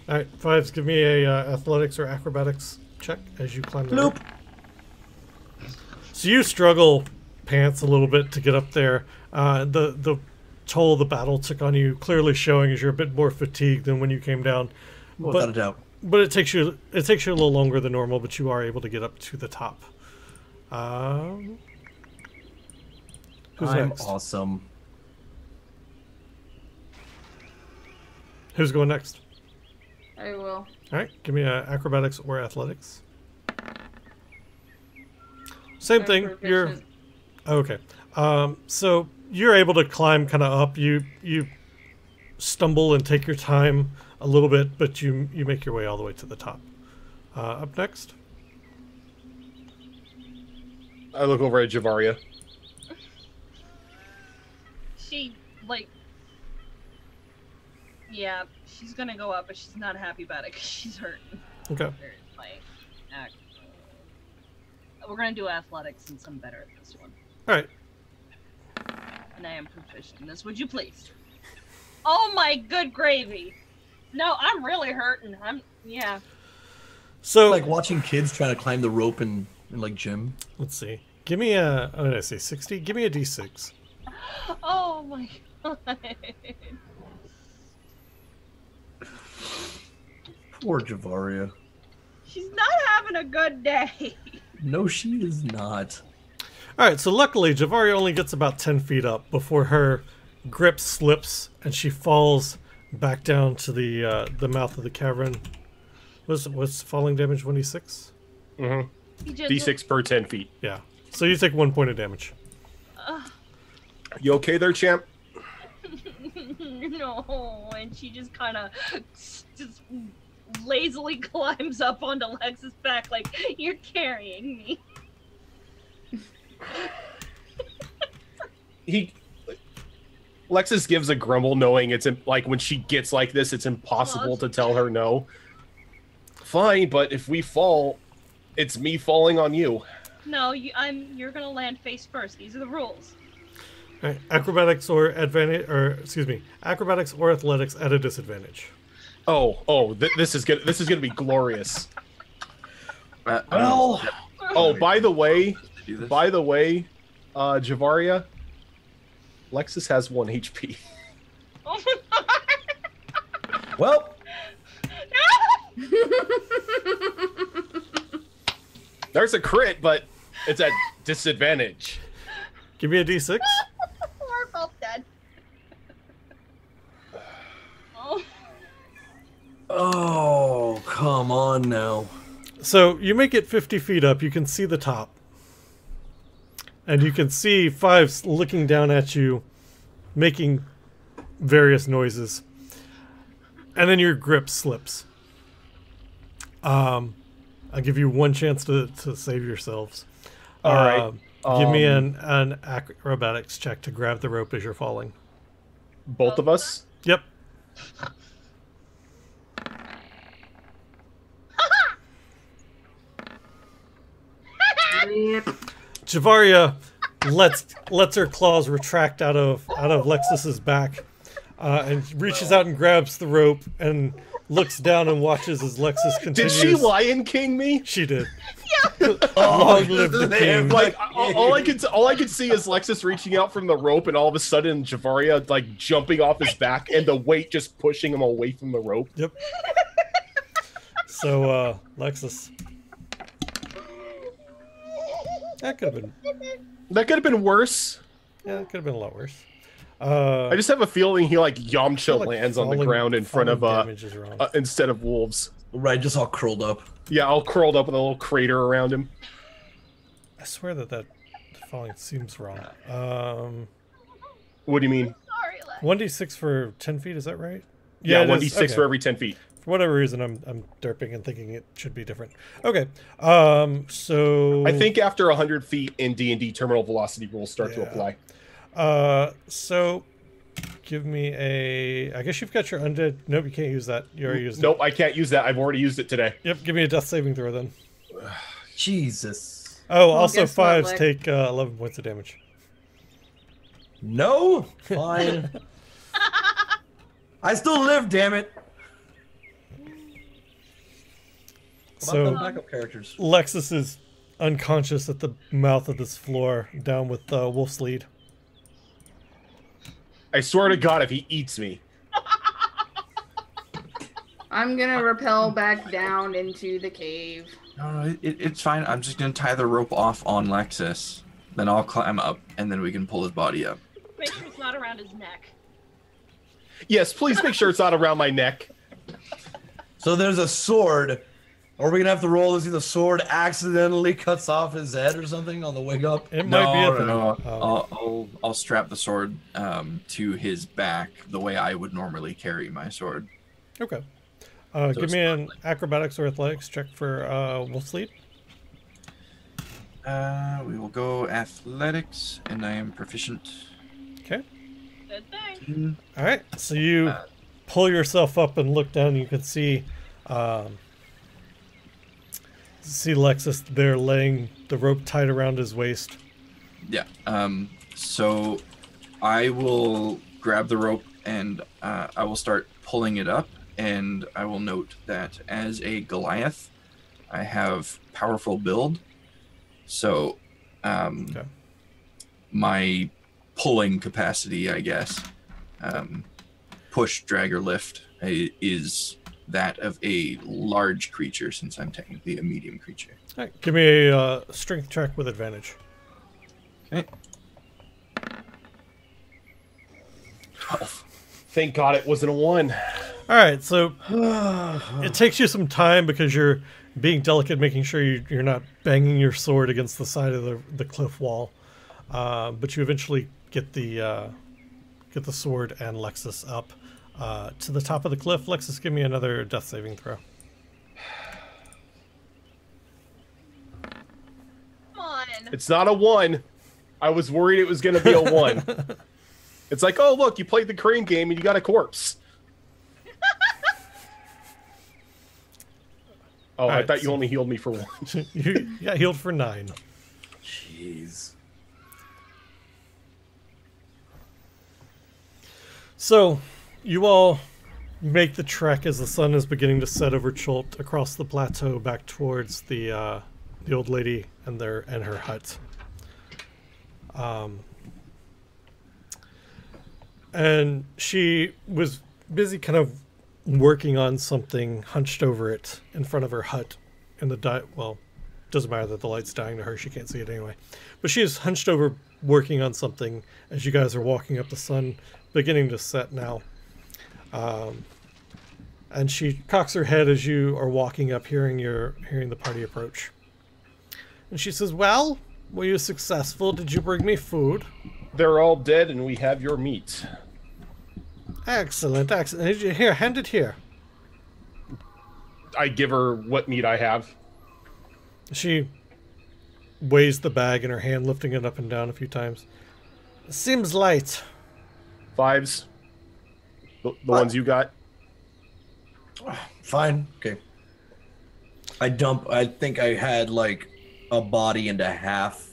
S1: All right, Fives, give me a athletics or acrobatics check as you climb the rope.
S5: Nope.
S1: So you struggle pants a little bit to get up there. The toll the battle took on you clearly showing as you're a bit more fatigued than when you came down.
S5: Without a doubt.
S1: But it takes you a little longer than normal, but you are able to get up to the top. Who's
S5: I'm
S1: next?
S5: awesome.
S1: Who's going next?
S4: I will.
S1: All right, give me acrobatics or athletics. Same
S4: I'm
S1: thing. You're
S4: proficient.
S1: okay. So you're able to climb kind of up. You stumble and take your time a little bit, but you make your way all the way to the top. Up next.
S2: I look over at Javaria.
S6: She, like... Yeah, she's gonna go up, but she's not happy about it because she's hurting.
S1: Okay.
S6: Like, we're gonna do athletics since I'm better at this one.
S1: All right.
S6: And I am proficient in this. Would you please? Oh my good gravy! No, I'm really hurting. Yeah.
S1: So
S5: Like watching kids trying to climb the rope in like gym.
S1: let's see. Give me a. What did I say? 60. Give me a d6.
S6: Oh my god.
S5: Poor Javaria.
S6: She's not having a good day.
S5: No, she is not.
S1: All right. So luckily, Javaria only gets about 10 feet up before her grip slips and she falls back down to the mouth of the cavern. What's falling damage? 1d6.
S2: Mm-hmm.
S6: He just,
S2: D6 per 10 feet.
S1: Yeah. So you take 1 point of damage.
S2: You okay there, champ?
S6: No, and she just kind of just lazily climbs up onto Lex's back like, you're carrying me.
S2: Lexus gives a grumble, knowing it's like when she gets like this, it's impossible to tell her no. Fine, but if we fall, it's me falling on you.
S6: No, you're gonna land face first. These are the rules.
S1: All right, acrobatics or acrobatics or athletics at a disadvantage.
S2: This is gonna be glorious.
S5: Well,
S2: Oh, by the way,
S3: Do this?
S2: Javaria, Lexus has 1 HP.
S6: Oh my god!
S5: well,
S2: There's a crit, but it's at disadvantage.
S1: Give me a d6.
S6: We're both dead. Oh.
S5: oh, come on now.
S1: So you make it 50 feet up. You can see the top. And you can see Fives looking down at you, making various noises. And then your grip slips. I'll give you 1 chance to save yourselves.
S2: All right.
S1: Give me an acrobatics check to grab the rope as you're falling.
S2: Both of us?
S1: Yep. Javaria lets her claws retract out of Lexus's back, and reaches out and grabs the rope and looks down and watches as Lexus
S2: Did
S1: continues.
S2: she Lion King me?
S1: She did.
S5: Oh,
S1: Long live the king.
S2: Like all I could see is Lexus reaching out from the rope, and all of a sudden Javaria like jumping off his back, and the weight just pushing him away from the rope.
S1: Yep. So, Lexus. That could have been worse. Yeah, it could have been a lot worse.
S2: I just have a feeling he like Yamcha lands on the ground in front of
S1: damage is wrong.
S2: instead of wolves.
S5: Right, just all curled up.
S2: Yeah, all curled up with a little crater around him.
S1: I swear that falling seems wrong.
S2: What do you mean?
S6: Sorry, Lex.
S1: 1d6 for 10 feet, is that right?
S2: Yeah,
S1: it
S2: 1d6
S1: is. Okay.
S2: for every 10 feet.
S1: For whatever reason, I'm derping and thinking it should be different. Okay, so
S2: I think after 100 feet in D&D, terminal velocity rules start to apply.
S1: So give me a. I guess you've got your undead. Nope, you can't use that. You already used
S2: Nope, I can't use that. I've already used it today.
S1: it. Yep, give me a death saving throw then.
S5: Jesus.
S1: Oh,
S4: Well,
S1: also
S4: guess what,
S1: Fives
S4: Lex?
S1: take 11 points of damage.
S5: No? Fine. I still live, damn it.
S1: So
S5: Backup characters.
S1: Lexus is unconscious at the mouth of this floor, down with Wolf's lead.
S2: I swear to God, if he eats me.
S4: I'm gonna rappel back down into the cave.
S3: No, it's fine. I'm just gonna tie the rope off on Lexus. Then I'll climb up, and then we can pull his body up.
S6: Make sure it's not around his neck.
S2: Yes, please make sure it's not around my neck.
S5: So there's a sword. Are we gonna have to roll to see the sword accidentally cuts off his head or something on the way up?
S1: It might be a thing.
S3: No. I'll strap the sword to his back the way I would normally carry my sword.
S1: Okay.
S3: So
S1: Give
S3: it's
S1: me
S3: not
S1: an acrobatics or athletics check for Wolf's lead.
S3: We will go athletics, and I am proficient.
S1: Okay.
S6: Good thing.
S1: All right. So you pull yourself up and look down. You can see Lexus there, laying the rope tied around his waist.
S3: Yeah. So I will grab the rope and I will start pulling it up, and I will note that as a Goliath, I have powerful build. So
S1: Okay.
S3: my pulling capacity, I guess, push, drag, or lift is that of a large creature, since I'm technically a medium creature.
S1: All right. Give me a strength check with advantage.
S3: Okay. 12.
S2: Thank God it wasn't a 1.
S1: All right, so it takes you some time because you're being delicate, making sure you're not banging your sword against the side of the cliff wall. But you eventually get the sword and Lexus up to the top of the cliff. Lexus, give me another death saving throw.
S6: Come on.
S2: It's not a 1. I was worried it was going to be a 1. It's like, oh, look, you played the crane game and you got a corpse. Oh, I
S1: Alright,
S2: thought you
S1: so-
S2: only healed me for 1.
S1: You got healed for 9.
S5: Jeez.
S1: So, you all make the trek as the sun is beginning to set over Chult across the plateau back towards the old lady and her hut. And she was busy kind of working on something hunched over it in front of her hut in the well, doesn't matter that the light's dying to her, she can't see it anyway. But she is hunched over working on something as you guys are walking up, the sun beginning to set now. And she cocks her head as you are walking up, hearing the party approach. And she says, "Well, were you successful? Did you bring me food?"
S2: They're all dead and we have your meat.
S1: Excellent, excellent. Here, hand it here.
S2: I give her what meat I have.
S1: She weighs the bag in her hand, lifting it up and down a few times. Seems light.
S2: 5s. The ones you got.
S5: Fine. Okay. I think I had like a body and a half,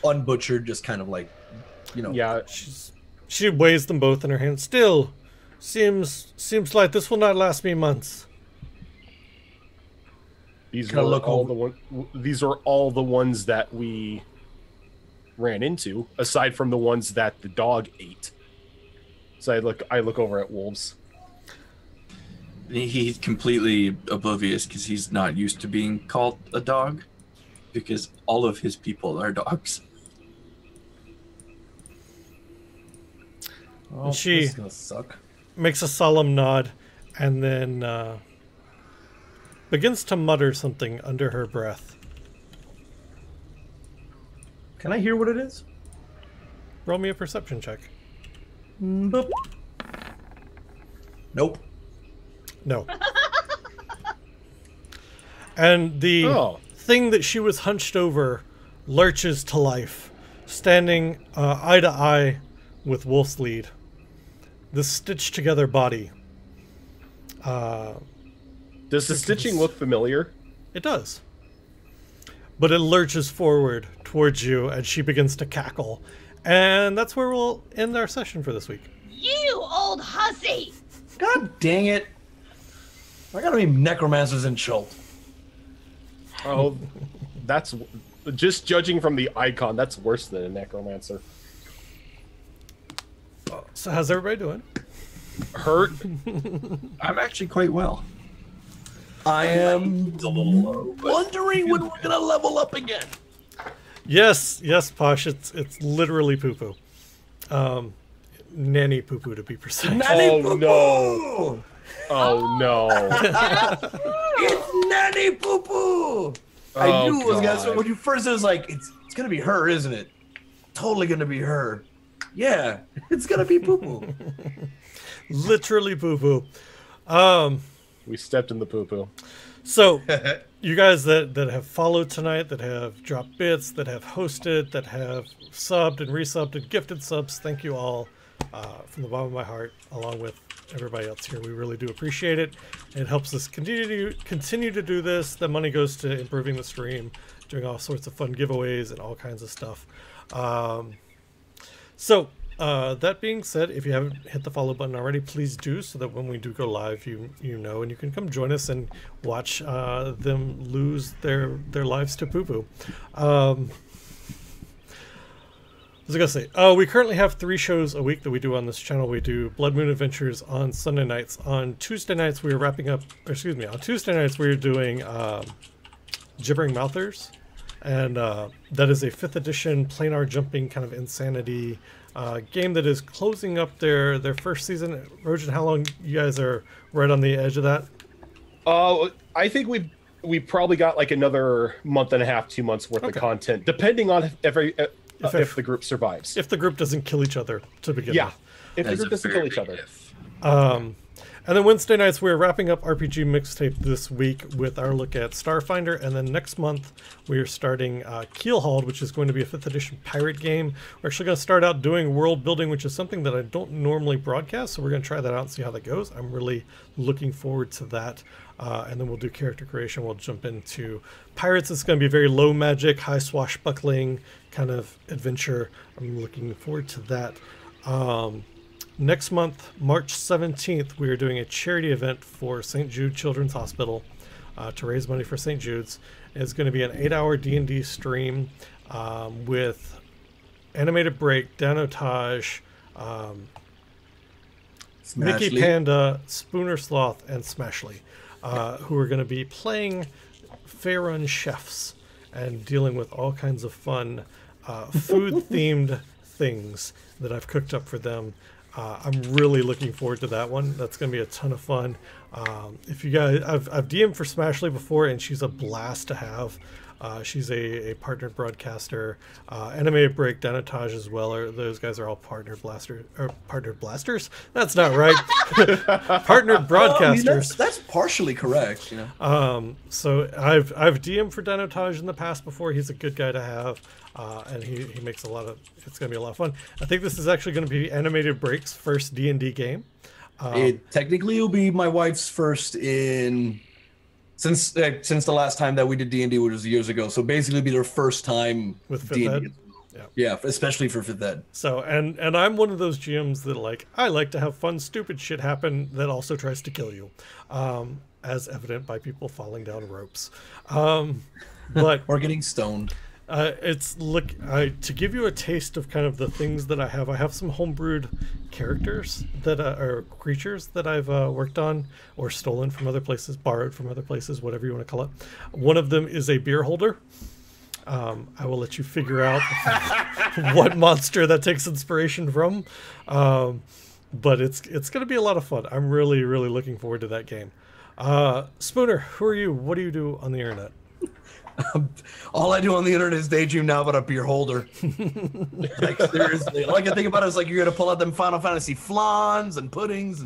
S5: unbutchered, just kind of like,
S2: Yeah,
S1: She weighs them both in her hand. Still, seems light. This will not last me months.
S2: these
S5: Kinda
S2: were
S5: look
S2: all
S5: over-
S2: these are all the ones that we ran into, aside from the ones that the dog ate. So I look over at Wolves.
S3: He's completely oblivious because he's not used to being called a dog, because all of his people are dogs.
S5: Oh,
S1: She-
S5: this is gonna suck.
S1: Makes a solemn nod, and then begins to mutter something under her breath.
S5: Can I hear what it is?
S1: Roll me a perception check.
S5: Boop. Nope.
S1: No. And the
S2: Oh.
S1: thing that she was hunched over lurches to life, standing eye to eye with Wolf's lead. The stitched together body.
S2: Does the stitching look familiar?
S1: It does. But it lurches forward towards you and she begins to cackle. And that's where we'll end our session for this week.
S6: You old hussy!
S5: God dang it! I gotta be necromancers in Chult.
S2: Oh, that's just judging from the icon. That's worse than a necromancer.
S1: So how's everybody doing?
S2: Hurt.
S3: I'm actually quite well.
S5: I am
S3: It's a little low, but
S5: wondering when we're gonna level up again.
S1: Yes, Posh, it's literally poo-poo. Nanny poo-poo to be precise.
S5: Nanny
S2: Oh,
S5: poo-poo!
S2: no. Oh no.
S5: It's Nanny poo poo! I
S2: Oh,
S5: knew it was gonna. So
S2: God.
S5: when you first said it was like, it's gonna be her, isn't it? Totally gonna be her. Yeah, it's gonna be poo poo.
S1: Literally poo-poo.
S2: We stepped in the poo poo.
S1: So, you guys that have followed tonight, that have dropped bits, that have hosted, that have subbed and resubbed and gifted subs, thank you all from the bottom of my heart, along with everybody else here. We really do appreciate it. It helps us continue to do this. The money goes to improving the stream, doing all sorts of fun giveaways and all kinds of stuff. So, that being said, if you haven't hit the follow button already, please do, so that when we do go live, you know, and you can come join us and watch them lose their lives to poo-poo. What was I gonna say? We currently have 3 shows a week that we do on this channel. We do Blood Moon Adventures on Sunday nights. On Tuesday nights, we are wrapping up. Or excuse me. On Tuesday nights, we are doing Gibbering Mouthers, and that is a 5th edition planar jumping kind of insanity game that is closing up their first season. Rojan, how long you guys are right on the edge of that?
S2: I think we probably got like another month and a half, 2 months worth of content, depending on if the group survives.
S1: If the group doesn't kill each other to begin with.
S2: If the group doesn't kill each other.
S1: And then Wednesday nights, we're wrapping up RPG Mixtape this week with our look at Starfinder. And then next month, we are starting Keelhauled, which is going to be a 5th edition pirate game. We're actually going to start out doing world building, which is something that I don't normally broadcast. So we're going to try that out and see how that goes. I'm really looking forward to that. And then we'll do character creation. We'll jump into pirates. It's going to be a very low magic, high swashbuckling kind of adventure. I'm looking forward to that. Next month, March 17th, we are doing a charity event for St. Jude Children's Hospital to raise money for St. Jude's. It's going to be an 8-hour D&D stream with Animated Break, Danotage, Mickey Panda, Spooner Sloth, and Smashly, who are going to be playing Faerun chefs and dealing with all kinds of fun food-themed things that I've cooked up for them. I'm really looking forward to that one. That's going to be a ton of fun. If you guys, I've DM'd for Smashly before, and she's a blast to have. She's a partnered broadcaster. Animated Break, Danotage as well. Those guys are all partnered blasters. That's not right. Partnered broadcasters.
S5: Well, I mean, that's partially correct. You know?
S1: So I've DM'd for Danotage in the past before. He's a good guy to have. And he makes a lot of. It's going to be a lot of fun. I think this is actually going to be Animated Break's first D&D game.
S5: It technically will be my wife's first since the last time that we did D&D, which was years ago. So basically, it'll be their first time
S1: with
S5: D&D.
S1: 5th Ed.
S5: Yeah, especially for 5th Ed.
S1: So and I'm one of those GMs that I like to have fun, stupid shit happen that also tries to kill you, as evident by people falling down ropes, but
S5: or getting stoned.
S1: To give you a taste of kind of the things that I have some homebrewed characters that are creatures that I've worked on or stolen from other places, borrowed from other places, whatever you want to call it. One of them is a beer holder. I will let you figure out what monster that takes inspiration from, but it's going to be a lot of fun. I'm really, really looking forward to that game. Spooner, who are you? What do you do on the internet?
S5: All I do on the internet is daydream now about a beer holder. Like, seriously, all I can think about is you're gonna pull out them Final Fantasy flans and puddings.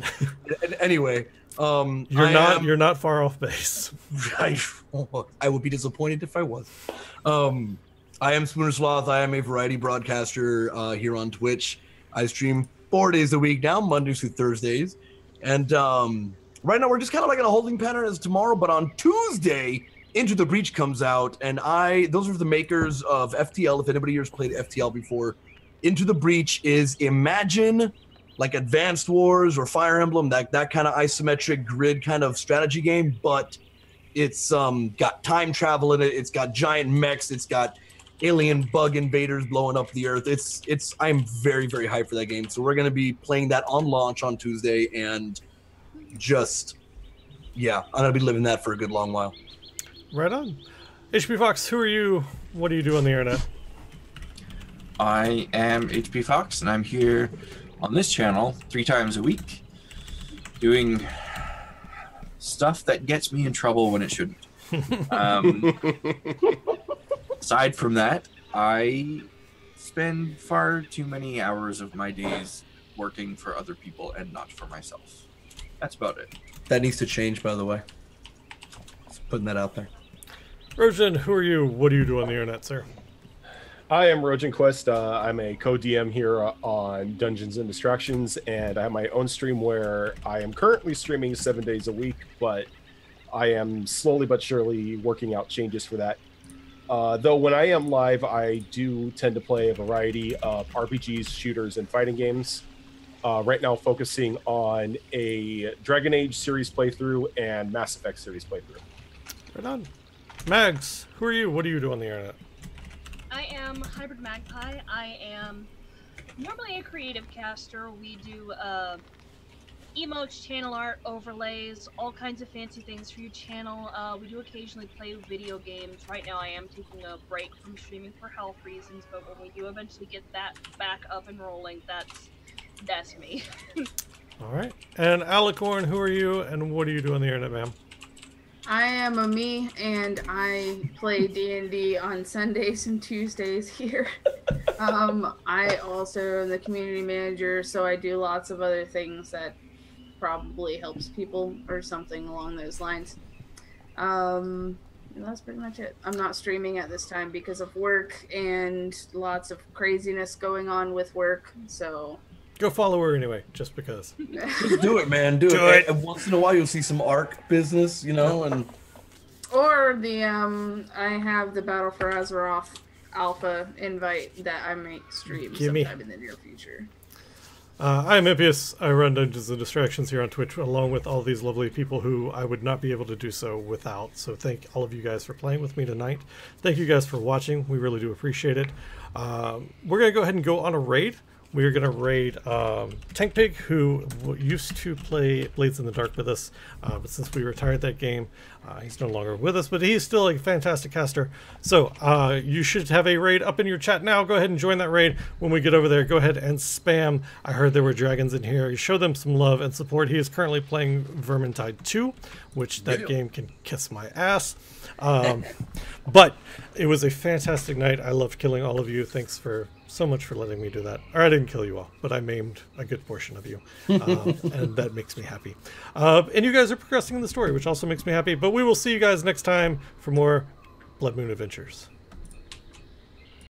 S5: And anyway,
S1: you're not far off base.
S5: I would be disappointed if I was. I am Spooner Sloth. I am a variety broadcaster here on Twitch. I stream 4 days a week now, Mondays through Thursdays, and right now we're just kind of like in a holding pattern as tomorrow. But on Tuesday, Into the Breach comes out, and those are the makers of FTL. If anybody here has played FTL before, Into the Breach is imagine like Advanced Wars or Fire Emblem, that kind of isometric grid kind of strategy game, but it's got time travel in it. It's got giant mechs. It's got alien bug invaders blowing up the earth. I'm very, very hyped for that game. So we're going to be playing that on launch on Tuesday, and I'm going to be living that for a good long while.
S1: Right on. HP Fox, who are you? What do you do on the internet?
S3: I am HP Fox, and I'm here on this channel 3 times a week doing stuff that gets me in trouble when it shouldn't. Aside from that, I spend far too many hours of my days working for other people and not for myself. That's about it.
S5: That needs to change, by the way. Just putting that out there.
S1: Rojan, who are you? What do you do on the internet, sir?
S2: I am Rojan Quest. I'm a co-DM here on Dungeons and Distractions, and I have my own stream where I am currently streaming 7 days a week, but I am slowly but surely working out changes for that. Though when I am live, I do tend to play a variety of RPGs, shooters, and fighting games. Right now focusing on a Dragon Age series playthrough and Mass Effect series playthrough.
S1: Right on. Mags, who are you? What do you do on the internet?
S6: I am Hybrid Magpie. I am normally a creative caster. We do emotes, channel art, overlays, all kinds of fancy things for your channel. We do occasionally play video games. Right now I am taking a break from streaming for health reasons, but when we do eventually get that back up and rolling, that's me.
S1: All right. And Alicorn, who are you, and what do you do on the internet, ma'am?
S4: I am a me, and I play D&D on Sundays and Tuesdays here. I also am the community manager, so I do lots of other things that probably helps people or something along those lines. And that's pretty much it. I'm not streaming at this time because of work and lots of craziness going on with work, so...
S1: Go follow her anyway, just because.
S5: Just do it, man. Do it. And once in a while, you'll see some ARC business, you know, and...
S4: Or the, I have the Battle for Azeroth alpha invite that I might stream sometime in the near future.
S1: I'm Impius. I run Dungeons and Distractions here on Twitch, along with all these lovely people who I would not be able to do so without. So thank all of you guys for playing with me tonight. Thank you guys for watching. We really do appreciate it. We're going to go ahead and go on a raid. We are going to raid Tank Pig, who used to play Blades in the Dark with us, but since we retired that game, he's no longer with us, but he's still a fantastic caster. So you should have a raid up in your chat now. Go ahead and join that raid. When we get over there, go ahead and spam. I heard there were dragons in here. Show them some love and support. He is currently playing Vermintide 2, which that game can kiss my ass. But it was a fantastic night. I loved killing all of you. Thanks so much for letting me do that. Or I didn't kill you all, but I maimed a good portion of you, and that makes me happy. And you guys are progressing in the story, which also makes me happy. But we will see you guys next time for more Blood Moon Adventures.